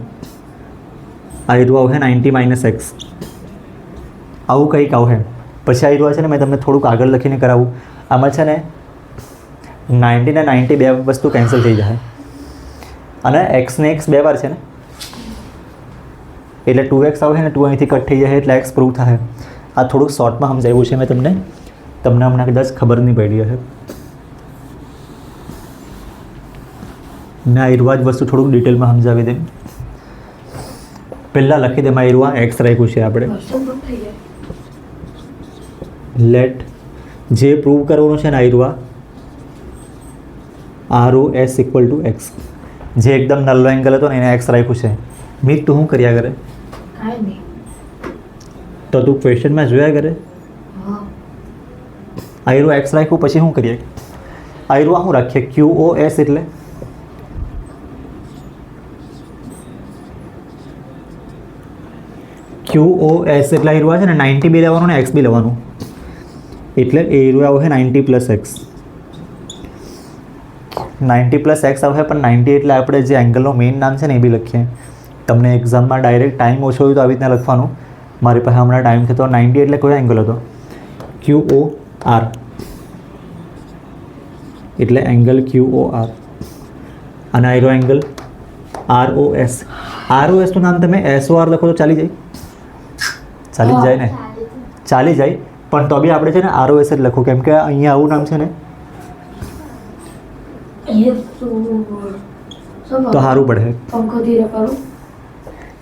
આયરો આવશે 90 - X. આવું કંઈક આવશે. પછી આયરો છે ને મેં તમને થોડુંક આગળ લખીને કરાવું. આમાં છે ને 90 ને 90 બે વસ્તુ કેન્સલ થઈ જાય અને X ને X બે વાર છે ને એટલે 2X આવશે ને 2 અહીંથી કટ થઈ જાય એટલે X પ્રૂવ થાય. આ થોડુંક શોર્ટમાં સમજાવ્યું છે મેં તમને હમણાં કદાચ ખબર નહીં પડી હશે. મેં આયરુઆ જ વસ્તુ થોડુંક ડિટેલમાં સમજાવી દે. પહેલાં લખી દે આયરુઆ X રાખ્યું છે આપણે. લેટ જે પ્રૂવ કરવાનું છે ને આયરુઆ ROS ઇક્વલ ટુ X. જે એકદમ નલ્લો એંગલ હતો ને એને X રાખ્યું છે. મિત તું શું કર્યા કરે? તો તું ક્વેશ્ચનમાં જોયા કરે આયરો X રાખ્યું પછી શું કરીએ? આયરો શું રાખીએ? QoS એટલે QoS એટલે આયરો છે ને 90 બી લેવાનું ને X બી લેવાનું. એટલે આયરો આવશે 90 + X. 90 + X આવશે પણ 90 એટલે આપણે જે એંગલનો મેઇન નામ છે ને એ બી લખીએ. તમને એક્ઝામમાં ડાયરેક્ટ ટાઈમ ઓછો હોય તો આવી રીતના લખવાનું. મારી પાસે હમણાં ટાઈમ છે તો 90 એટલે કયો એંગલ હતો? QOR. એટલે એંગલ QOR અને આયરો એંગલ ROS. ROSનું નામ તમે SOR લખો તો ચાલી જાય ને? ચાલી જાય પણ તો બી આપણે છે ને ROS જ લખો કેમ કે અહીંયા આવું નામ છે ને તો સારું પડે.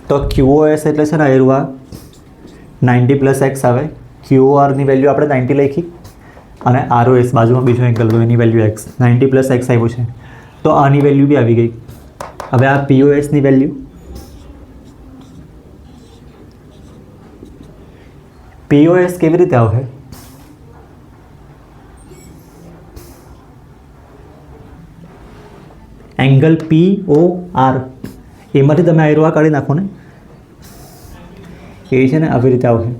તો QoS એટલે છે ને આયરો 90 + X આવે. QORની વેલ્યુ આપણે 90 લખી અને ROS બાજુમાં બીજો એંગલ હતો એની વેલ્યુ X. 90 + X આવ્યું છે તો આની વેલ્યુ બી આવી ગઈ. હવે આ POSની વેલ્યુ POS કેવી રીતે આવશે? એંગલ POR એમાંથી તમે આયરો કાઢી નાખો ને એ છે ને આવી રીતે આવશે.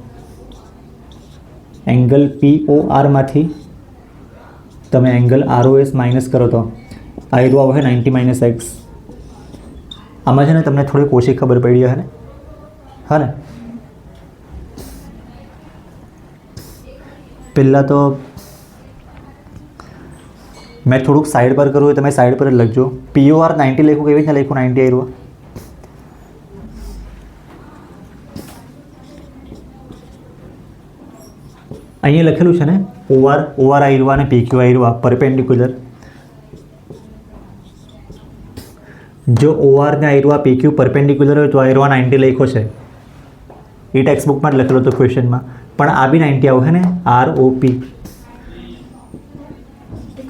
એંગલ POR માંથી તમે એંગલ ROS માઇનસ કરો તો આયરો આવશે 90 - X. આમાં છે ને તમને થોડીક ઓછી ખબર પડી હશે ને? હા ને? પહેલાં તો મેં થોડુંક સાઈડ પર કરવું હોય તમે સાઈડ પર જ લખજો. POR 90 લખું કેવી રીતના લખું? 90 આયરો અહીંયા લખેલું છે ને OR આયરો અને PQ આયરો પરપેન્ડિક્યુલર. જો OR ને આયરુઆ PQ પરપેન્ડિક્યુલર હોય તો આયરુઆ 90 લખ્યો છે, એ ટેક્સ્ટ બુકમાં જ લખેલો હતો ક્વેશ્ચનમાં, પણ આ બી 90 આવશે ને, ROP,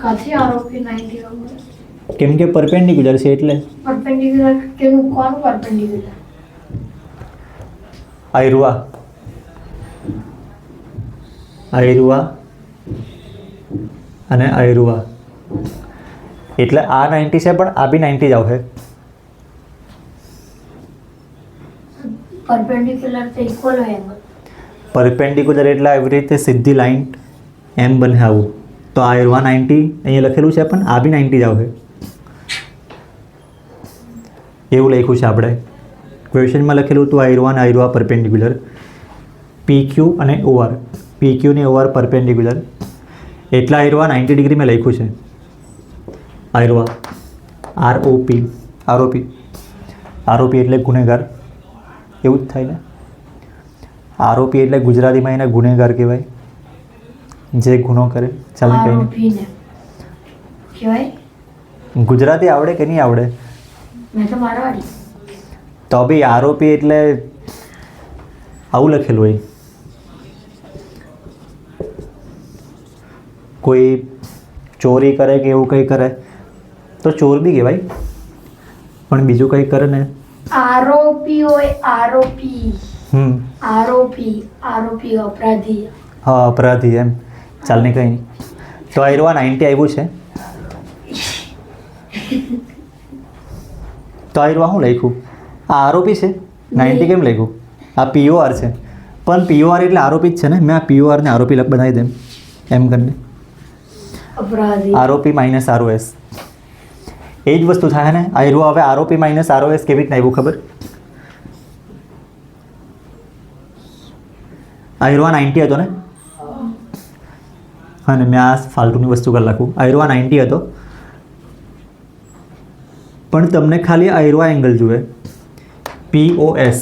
કાથી આરોપી 90 આવશે? કેમ કે પરપેન્ડિક્યુલર છે એટલે. પરપેન્ડિક્યુલર કે કોનું પરપેન્ડિક્યુલર? આયરુઆ અને આયરુઆ, એટલે આ 90 છે પણ આ બી 90 જ આવશે. પરપેન્ડિક્યુલર તો ઇક્વલ હોય એંગલ. પરપેન્ડિક્યુલર એટલે આવી રીતે સીધી લાઈન એમ બને આવું, તો આયરુઆ 90 અહીંયા લખેલું છે પણ આ બી 90 જ આવશે, એવું લખ્યું છે આપણે ક્વેશ્ચનમાં લખેલું હતું. આયરુઆ પરપેન્ડિક્યુલર, PQ અને OR, PQ ને OR પરપેન્ડિક્યુલર, એટલા આયરુઆ 90 ડિગ્રી મેં લખ્યું છે. આયરુઆ ROP એટલે ગુનેગાર, એવું જ થાય ને. ROP એટલે ગુજરાતીમાં એને ગુનેગાર કહેવાય, જે ગુનો કરે. ચાલે કંઈ આરોપી ને કહેવાય. નહીં, ગુજરાતી આવડે કે નહીં આવડે? મેં તો મારવાડી. તો બી ROP એટલે આવું લખેલું હોય. કોઈ ચોરી કરે કે એવું કંઈ કરે તો ચોર બી કહેવાય, પણ બીજું કંઈ કરે ને. આરોપી હોય, આરોપી. હમ આરોપી અપરાધી. હા, અપરાધી એમ. ચાલ ને કંઈ નહીં. તો આયરુઆ 90 આવ્યું છે. તો આયરુઆ શું લખ્યું? આ આરોપી છે, 90 કેમ લખ્યું? આ POR છે, પણ POR એટલે આરોપી જ છે ને. મેં આ POR ને આરોપી બનાવી દેમ એમ કરીને. અપરાધી. ROP માઇનસ ROS એ જ વસ્તુ થાય ને. આયરુઆ હવે ROP માઇનસ ROS કેવી રીતના આવ્યું ખબર? આયરુઆ 90 હતો ને, હા ને, મેં આ ફાલતુની વસ્તુ કરી નાખું. આયરુઆ 90 હતો, પણ તમને ખાલી આયરુઆ એંગલ જોઈએ, POS.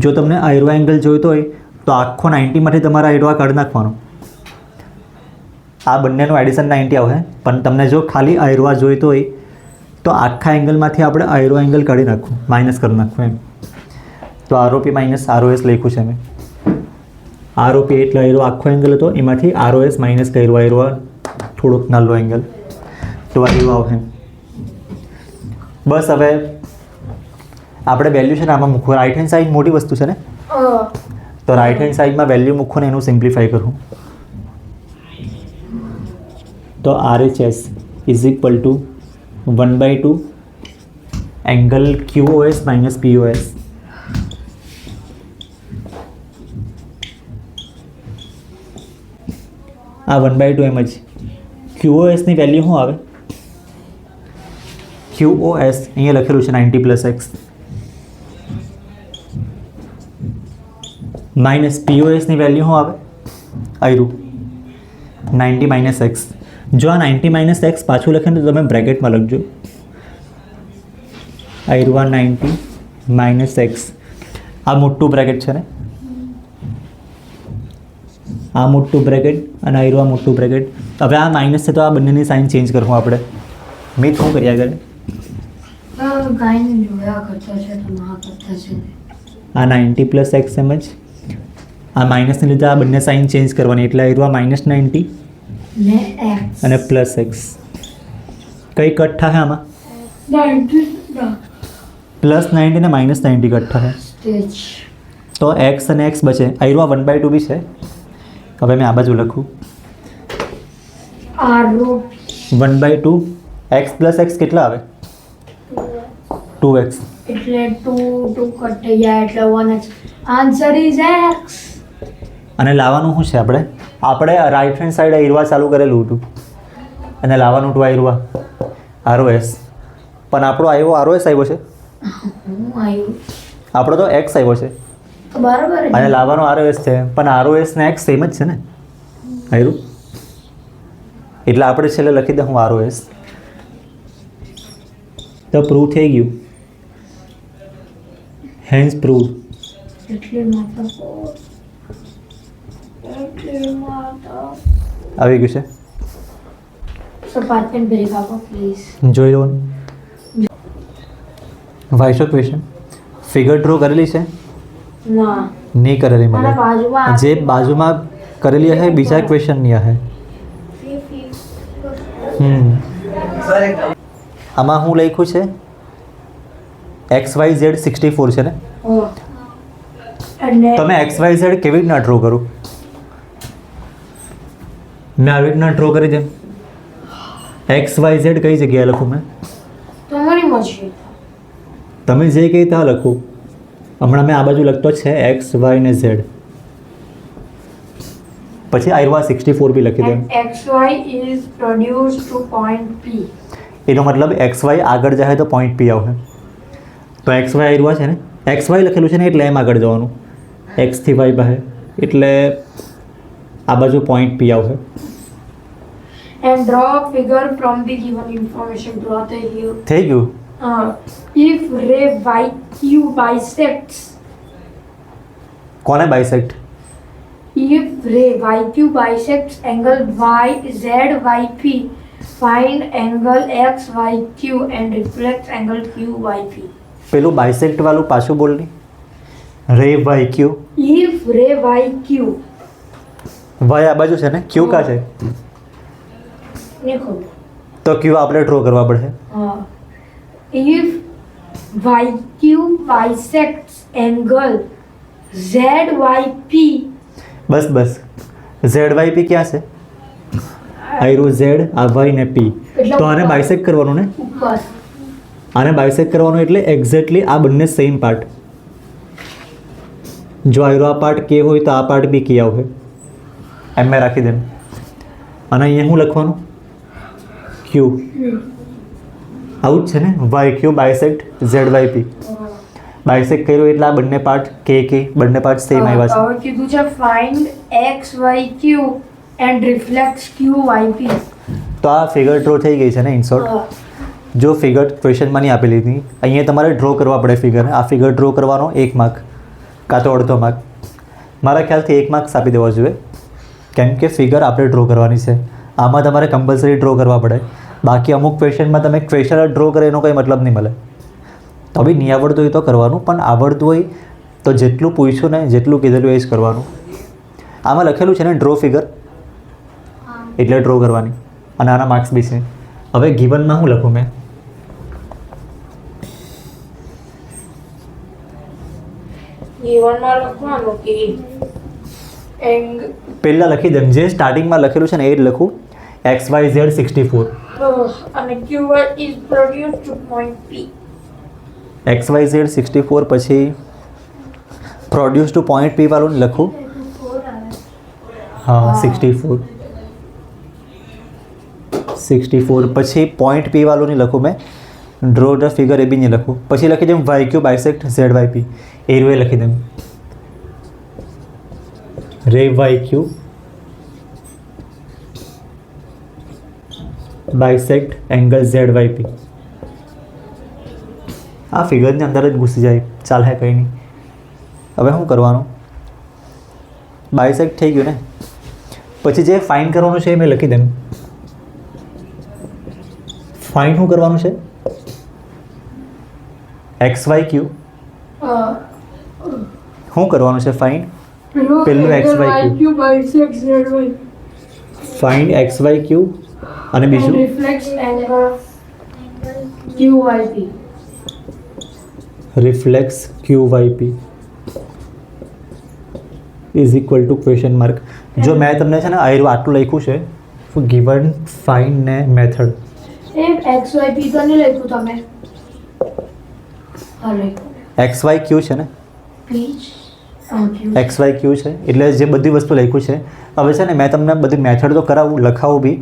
જો તમને આયરુઆ એંગલ જોઈતો હોય તો આખો 90 માંથી તમારે આયરુઆ કાઢી નાખવાનો. આ બંનેનું એડિશન 90 આવશે, પણ તમને જો ખાલી આયરુઆ જોઈતો હોય તો આખા એંગલમાંથી આપણે આયરુઆ એંગલ કાઢી નાખવું, માઇનસ કરી નાખવું એમ. તો ROP માઇનસ ROS લખ્યું છે મેં. ROP એટલે આયરુઆ આખો એંગલ હતો, એમાંથી ROS માઇનસ કર્યો આયરુઆ થોડોક નાનો એંગલ, તો આયરુઆ આવશે. બસ હવે આપણે વેલ્યુ છે ને આમાં મૂકવું. રાઈટ હેન્ડ સાઈડ મોટી વસ્તુ છે ને, તો રાઈટ હેન્ડ સાઈડમાં વેલ્યુ મૂકો ને એનું સિમ્પ્લિફાઈ કરું. તો RHS is equal two 1/2 angle QOS minus POS. આ 1/2 એમ જ. QOS ની વેલ્યુ શું આવે? QOS અહીંયા લખેલું છે 90 પ્લસ x માઇનસ POS ની વેલ્યુ શું આવે? આયરું 90 માઇનસ x. જો આ 90 માઇનસ x પાછું લખે ને તો તમે બ્રેકેટમાં લખજો. આયરુઆ 90 માઇનસ x, આ મોટું બ્રેકેટ છે ને, આ મોટું બ્રેકેટ અને આયરુઆ મોટું બ્રેકેટ. હવે આ માઇનસ છે તો આ બંનેની સાઇન ચેન્જ કરવું આપણે. મિત શું કર્યા કરે? આ 90 પ્લસ x એમ જ, આ માઇનસને લીધે આ બંને સાઇન ચેન્જ કરવાની, એટલે આયરુઆ માઇનસ 90 અને પ્લસ x. કઈ કટ થાય આમાં? પ્લસ 90 ને માઇનસ 90 કટ થાય, તો x અને x બચે. આયરુઆ 1/2 બી છે. હવે મેં આ બાજુ લખું 1/2 x પ્લસ x કેટલા આવે? 2x. એટલે 2 કટ થઈ જાય એટલે 1x. Answer is x. અને લાવવાનું શું છે આપણે? આપણે રાઈટ હેન્ડ સાઈડ આયરુઆ ચાલુ કરેલું હતું અને લાવવાનું હતું આયરુઆ ROS, પણ આપણો આવ્યો ROS આવ્યો છે, આપણો તો x આવ્યો છે બરાબર. અને લાવવાનો ROS છે, પણ ROS ને x સેમ જ છે ને આયરું, એટલે આપણે છેલ્લે લખી દઉં હું ROS. તો પ્રૂવ થઈ ગયું. Hence prove. આવી ગયું છે. So, Parthen, break up, please. જોઈ લો. વાઇસો ક્વેશ્ચન ફિગર ડ્રો કરેલી છે ના નહીં કરેલી અને મને બાજુમાં જે બાજુમાં કરેલી હશે બીજા ક્વેશ્ચનની હશે આમાં હું લખ્યું છે XYZ64 છે ને અને તમે XYZ કેવી રીતના ડ્રો કરો મેં આવી રીતના ડ્રો કરી દે XYZ કઈ જગ્યાએ લખું મેં તમારી મરજી તમે જે કહી ત્યાં લખું હમણાં મેં આ બાજુ લખતો છે X Y ને Z પછી આયરવા 64 બી લખી દે and xy is produced to point P. એનો મતલબ XY આગળ જાય તો પોઈન્ટ P આવશે તો XY આયરવા છે ને XY લખેલું છે ને એટલે એમ આગળ જવાનું X થી Y પાસે એટલે આ બાજુ પોઈન્ટ P આવશે And draw a figure from the given information. Draw the here. થઈ ગયું If ray YQ bisects, કોને bisect if ray YQ bisects angle YZYP, find angle XYQ and reflects angle QYP. પેલું બાયસેક્ટ વાળું પાછું બોલની ray Y Q If ray YQ, Y આ બાજુ છે ને ક્યુ કા છે देखो, તો ક્યુ આપણે ડ્રો કરવા પડશે if YQ bisects angle ZYP, bus bus Z Y પી ક્યાં છે આયરું ઝેડ આ વાય ને પી તો આને બાયસેક્ટ કરવાનું ને ઉપર આને બાયસેક્ટ કરવાનું એટલે એક્ઝેક્ટલી આ બંને સેમ પાર્ટ જો આયરો આ પાર્ટ કે હોય તો આ પાર્ટ બી કે આવશે એમ મેં રાખી દેમ અને અહીંયા શું લખવાનું ક્યુ આવું જ છે ને Y Q bisect Z Y P bisect કર્યો એટલે આ બંને પાર્ટ કે બંને પાર્ટ સેમ આવ્યા છે હવે કીધું છે find XYQ and reflects QYP. તો આ ફિગર ડ્રો થઈ ગઈ છે ને ઇન શોર્ટ જો ફિગર ક્વેશ્ચનમાં નહીં આપેલી હતી અહીંયા તમારે ડ્રો કરવા પડે ફિગર આ ફિગર ડ્રો કરવાનો 1 માર્ક કાં તો અડધો માર્ક મારા ખ્યાલથી 1 માર્ક્સ આપી દેવા જોઈએ કેમ કે ફિગર આપણે ડ્રો કરવાની છે આમાં તમારે કમ્પલસરી ડ્રો કરવા પડે બાકી અમુક ક્વેશ્ચનમાં તમે ક્વેશ્ચન ડ્રો કરે એનો કંઈ મતલબ નહીં મળે તો બી નહીં આવડતું હોય તો કરવાનું પણ આવડતું હોય તો જેટલું પૂછ્યું ને જેટલું કીધેલું એ જ કરવાનું આમાં લખેલું છે ને ડ્રો ફિગર એટલે ડ્રો કરવાની અને આના માર્ક્સ બી છે હવે ગિવનમાં હું લખું મેં જીવનમાં લખવાનું કે પહેલાં લખી દેમ જે સ્ટાર્ટિંગમાં લખેલું છે ને એ જ લખું XYZ64 અને QY is produced to point P. XYZ64 પછી પ્રોડ્યુસ ટુ પોઈન્ટ P વાળું લખું હા 64 પછી પોઈન્ટ P વાળું નહીં લખું મેં ડ્રો ધ ફિગર એ બી નહીં લખું પછી લખી દેમ YQ બાયસેક્ટ ZYP એ રૂએ લખી દેમ રે YQ બાયસેક્ટ એંગલ ZYP આ ફિગરની અંદર જ ઘૂસી જાય ચાલે કંઈ નહીં હવે શું કરવાનું બાયસેક્ટ થઈ ગયું ને પછી જે ફાઇન કરવાનું છે એ મેં લખી દેમ ફાઇન શું કરવાનું છે XYQ શું કરવાનું છે ફાઇન પેલું XYQ ફાઇન XYQ અને બીજું reflects angle QYP. Reflex QYP is equal two question mark જો મેં તમને છે ને આટલું લખ્યું છે ગિવન ફાઇન ને મેથડ એ XYP તો નહીં લખ્યું તમે XYQ છે ને પ્લીઝ XYQ છે એટલે જે બધી વસ્તુ લખ્યું છે હવે છે ને મેં તમને બધી મેથડ તો કરાવું લખાવું બી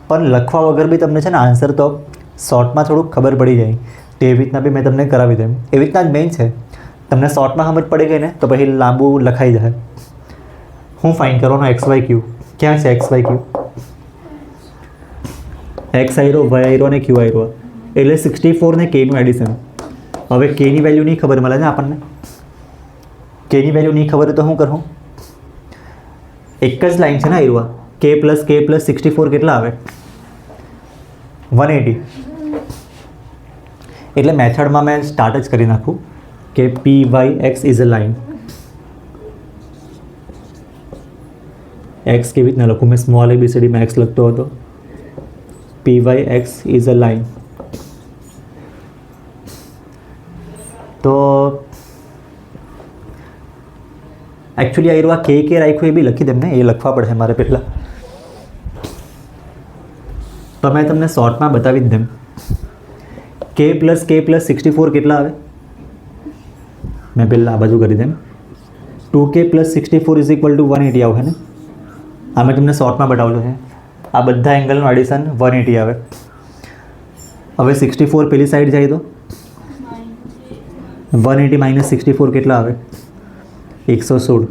પણ લખવા વગર બી તમને છે ને આન્સર તો શોર્ટમાં થોડુંક ખબર પડી જાય તે એવી રીતના બી મેં તમને કરાવી દેમ એવી રીતના જ મેઇન છે તમને શોર્ટમાં સમજ પડી ગઈ ને તો પછી લાંબુ લખાઈ જાય હું ફાઇન કરવાનો XYQ ક્યાં છે XYQ X આયરો Y આયરો અને Q આયરો એટલે 64 ને Kનું એડિશન હવે Kની વેલ્યુ નહીં ખબર મળે ને આપણને Kની વેલ્યુ નહીં ખબર હોય તો શું કરું એક જ લાઈન છે ને આયરો K પ્લસ 64 કેટલા આવે 180 એટલે મેથડમાં મેં સ્ટાર્ટ જ કરી નાખું કે P Y X is a line. X કેવી રીતના લખું? મેં સ્મોલ ABCDમાં એક્સ લખતો હતો. P Y X is a line. તો એકચ્યુઅલી આ એરવા કે રાખ્યું એ બી લખી દેમ ને, એ લખવા પડે મારે પહેલાં. તો મેં તમને શોર્ટમાં બતાવી જ દેમ. કે પ્લસ 64 કેટલા આવે? મેં પહેલાં આ બાજુ કરી દેમ. 2k + 64 = 180 આવે ને. આ મેં તમને શોર્ટમાં બતાવેલું છે. આ બધા એંગલનું એડિશન 180 આવે. હવે 64 પેલી સાઈડ જાય તો 180 - 64 કેટલા આવે? 116.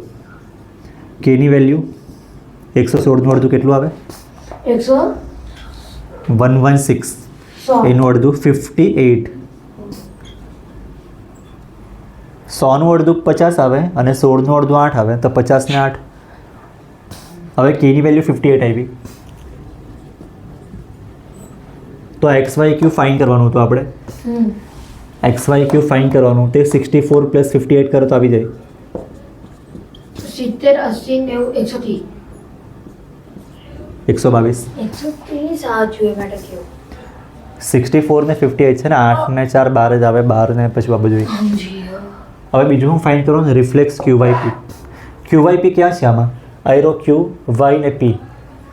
કેની વેલ્યુ 116 નું અડધું કેટલું આવે? 116. એનું અડધું 58. 100 નું અડધું 50 આવે અને 16 નું અડધું 8 આવે, તો 50 ને 8. હવે કેની વેલ્યુ 58 આવી. તો XYQ ફાઇન્ડ કરવાનું હતું આપણે. XYQ ફાઇન્ડ કરવાનું, તે 64 + 58 કરો તો આવી જાય 70, 80, 90, 130. 122. 130 આ જોઈએ માટે કેવું 64 ને 58 છે ને, 8 ને 4 12 જ આવે, 12 ને પછી બાબુ જોઈએ. હવે બીજું હું ફાઇન્ડ કરવાનું, રિફ્લેક્સ QYP. QYP ક્યાં છે આમાં? આયરો Q, Y ને P.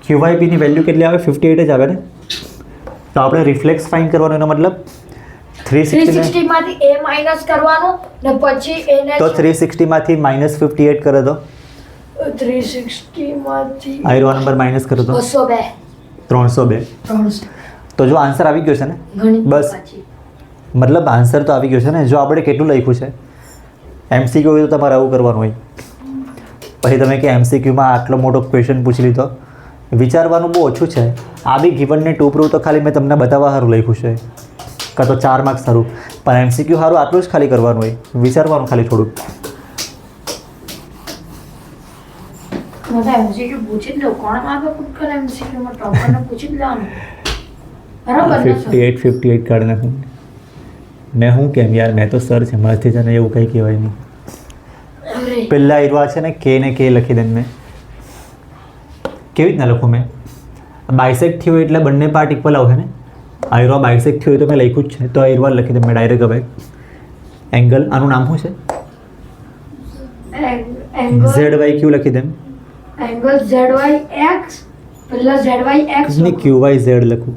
QYP ની વેલ્યુ કેટલી આવે? 58 જ આવે ને. તો આપણે રિફ્લેક્સ ફાઇન્ડ કરવાનો, એનો મતલબ 360 માંથી a માઈનસ કરવાનું ને પછી એને તો 360 માંથી -58 કરે તો 360 માંથી આયરો નંબર માઇનસ કરો તો 202. 302. તો જો આન્સર આવી ગયો છે ને, ગણિત બસ પછી મતલબ આન્સર તો આવી ગયો છે ને. જો આપણે કેટલું લખ્યું છે, MCQ હોય તો તમારે આવું કરવાનું હોય. પછી તમે કે MCQમાં આટલો મોટો ક્વેશ્ચન પૂછી લીધો, વિચારવાનું બહુ ઓછું છે. આ બી ગિવન ને 2 પ્રૂવ તો ખાલી મેં તમને બતાવવા સારું લખ્યું છે, કાં તો 4 માર્ક્સ સારું. પણ MCQ સારું આટલું જ ખાલી કરવાનું હોય, વિચારવાનું ખાલી થોડુંક. મને MCQ પૂછી જ લો, કોણ માંગે પૂછકર MCQ માં ટોપરને પૂછી જ લેવાનું. બરાબર ને સર? 58 કાઢી નાખું. મેં શું કેમ યાર, મેં તો સર છે, મારાથી છે ને એવું કંઈ કહેવાય નહીં. અરે પહેલાં એરવા છે ને કે લખી દે. મેં કેવી રીતના લખું? મેં બાયસેક્ટ થયું એટલે બંને પાર્ટ ઇક્વલ આવે ને. આયરો બાયસેક્ટ થયું તો મેં લખ્યું જ છે, તો એરવા લખી દે મેં ડાયરેક્ટ. હવે એંગલ, આનું નામ શું છે? એંગલ ZYQ લખી દે. એંગલ ZYX પેલા ZYX ને QYZ લખું.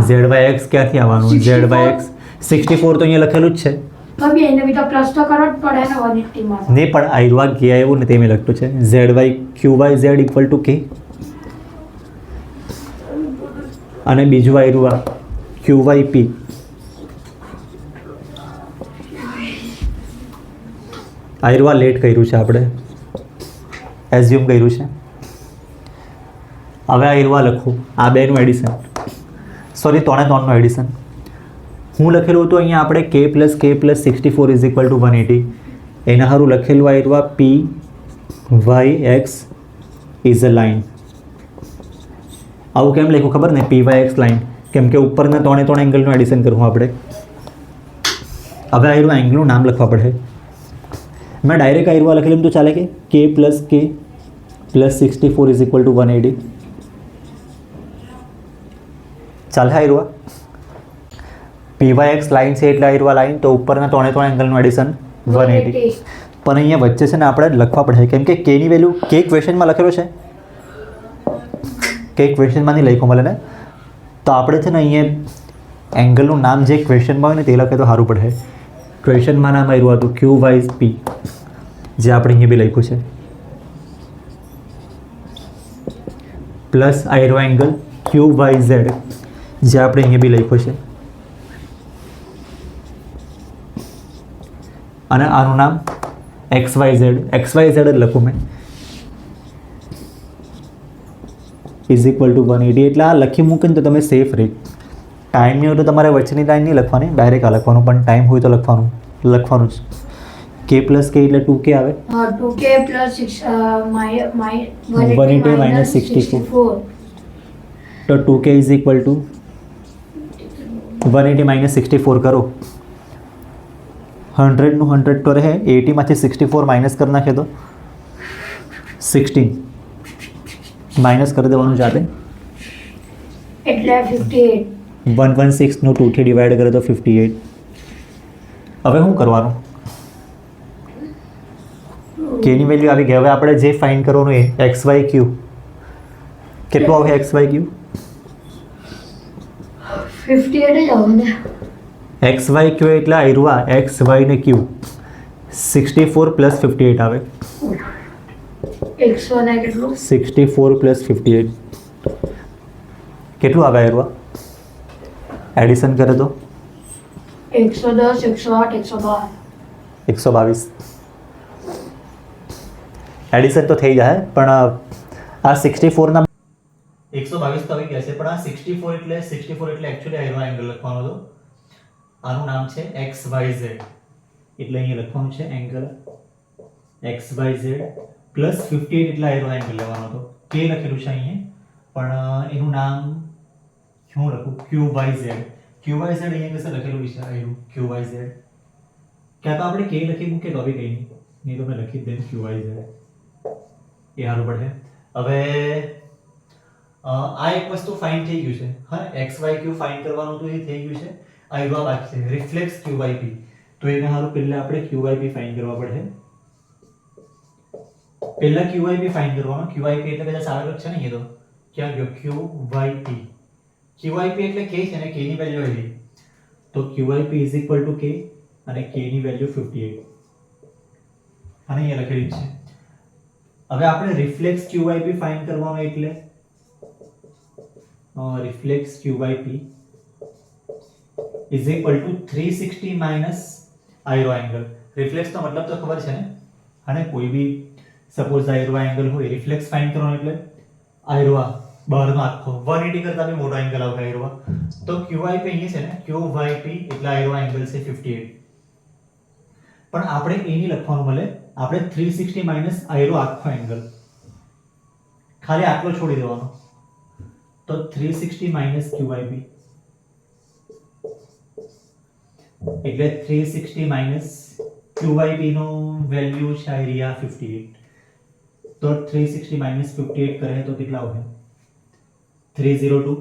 ZYX ક્યાંથી આવવાનું? ZYX 64 તો અહીંયા લખેલું જ છે તો બી એને બી તો પ્લસ તો કરવો જ પડે ને 180 માં. ને. પણ આયરવા કે આવ્યું ને તે મેં લખ્યું છે ZYQYZ = K. અને બીજું આયરવા QYP. આયરવા લેટ કર્યું છે આપણે, એઝ્યુમ કર્યું છે. હવે આયરવા લખું, આ બેનું એડિશન, સોરી 3 એડિશન. હું લખેલું હતું અહીંયા આપણે K + 64 = 180. એના સારું લખેલું આયરવા PYX ઇઝ અ લાઇન. આવું કેમ લખ્યું ખબર ને? PYX લાઇન, કેમ કે ઉપરના 3 એંગલનું એડિશન કરવું આપણે. હવે આયરવા એંગલનું નામ લખવા પડે. મેં ડાયરેક્ટ આયરવા લખેલું તો ચાલે કે K + 64 = 180 ચાલે? આયરવા PYX લાઇન છે એટલે આયરવા લાઇન, તો ઉપરના 3 એંગલનું એડિશન 180. પણ અહીંયા વચ્ચે છે ને આપણે લખવા પડે, કેમ કે કેની વેલ્યુ કે ક્વેશ્ચનમાં લખેલો છે, કે ક્વેશ્ચનમાં નહીં લખ્યું મળે ને. તો આપણે છે ને અહીંયા એંગલનું નામ જે ક્વેશ્ચનમાં હોય ને તે લખે તો સારું પડે. ક્વેશ્ચનમાં નામ આવ્યું હતું QYP, જે આપણે અહીંયા બી લખ્યું છે, પ્લસ આયરો એંગલ QYZ, જે આપણે અહીંયા બી લખ્યું છે. અને આનું નામ XYZ જ લખું મેં, = 180. એટલે આ લખી મૂકીને તો તમે સેફ રહી. ટાઈમ નહીં હોય તો તમારે વચ્ચેની લાઈન નહીં લખવાની, ડાયરેક્ટ આ લખવાનું. પણ ટાઈમ હોય તો લખવાનું જ. K + K એટલે 2K આવે. 2K + 180 - 64. તો 2K = 180 माइनस 64 करो 100 નું 100 તો રહે 80 માંથી 64 માઇનસ કરી નાખે તો 16 માઇનસ કરી દેવાનું જાતે એટલે 58. 116 નું 2 થી ડિવાઈડ કરે તો 58. હવે શું કરવાનું k ની વેલ્યુ આવી ગઈ. હવે આપણે જે ફાઇન્ડ કરવાનું એ xy ક્યુ કેટલું આવે xy ક્યુ 58 જ આવે ને. xy ક્યુ એટલે આયરુઆ xy ને ક્યુ 64 પ્લસ 58 આવે 100 ને કેટલું 64 પ્લસ 58 કેટલું આવે આયરુઆ એડિશન કરે તો 110 108 112 122 એડિશન તો થઈ જાય પણ આ 64 ના 122 તો આવી ગયા છે પણ આ 64 એટલે એકચ્યુઅલી આયરો એંગલ લખવાનો હતો. આનું નામ છે XYZ એટલે અહીંયા લખવાનું છે એંગલ XYZ પ્લસ 58 એટલે આયરો એંગલ લેવાનો હતો. K લખેલું છે અહીંયા પણ એનું નામ શું લખું QYZ અહીંયા કશે લખેલું છે આયરો QYZ ક્યાં તો આપણે K લખી મૂકે તો બી કંઈ નહીં તો મેં લખી દઉં QYZ એ સારું પડે. હવે આ એક વસ્તુ ફાઇન થઈ ગયું છે હા xy ક્યુ ફાઇન કરવાનું તો એ થઈ ગયું છે. આયવા બાકી છે રિફ્લેક્સ QYP તો એને સારું પહેલા આપણે QYP ફાઇન કરવા પડશે. પહેલા QYP ફાઇન કરવાનો QYP એટલે કદાચ સારા છે ને એ તો ક્યાં ગયો QYP એટલે k છે ને k ની વેલ્યુ આવી તો QYP k અને k ની વેલ્યુ 58 અને અહીંયા લખેલી છે. હવે આપણે રિફ્લેક્સ QYP ફાઇન્ડ કરવાનો એટલે reflex QYP is equal to 360 minus આયરો એંગલ. રિફ્લેક્સ નો મતલબ તો ખબર છે ને અને કોઈ બી સપોઝ આયરો એંગલ હોય રિફ્લેક્સ ફાઇન્ડ કરવાનો એટલે આયરો બહારનો આખો 180 કરતા બી મોટો એંગલ આવે આયરો તો QYP અહીંયા છે ને QYP એટલે આયરો એંગલ છે 58 પણ આપણે એ નહીં લખવાનું મળે આપણે 360 માઇનસ આયરો આખો એંગલ ખાલી આટલો છોડી દેવાનો તો 360 માઇનસ QYP એટલે 360 માઇનસ QYP નો વેલ્યુ છે આયરિયા 58 તો 360 માઇનસ 58 કરે તો કેટલા આવે 302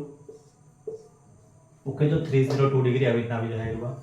ઓકે તો 302 ડિગ્રી આવી જાય આયરુઆ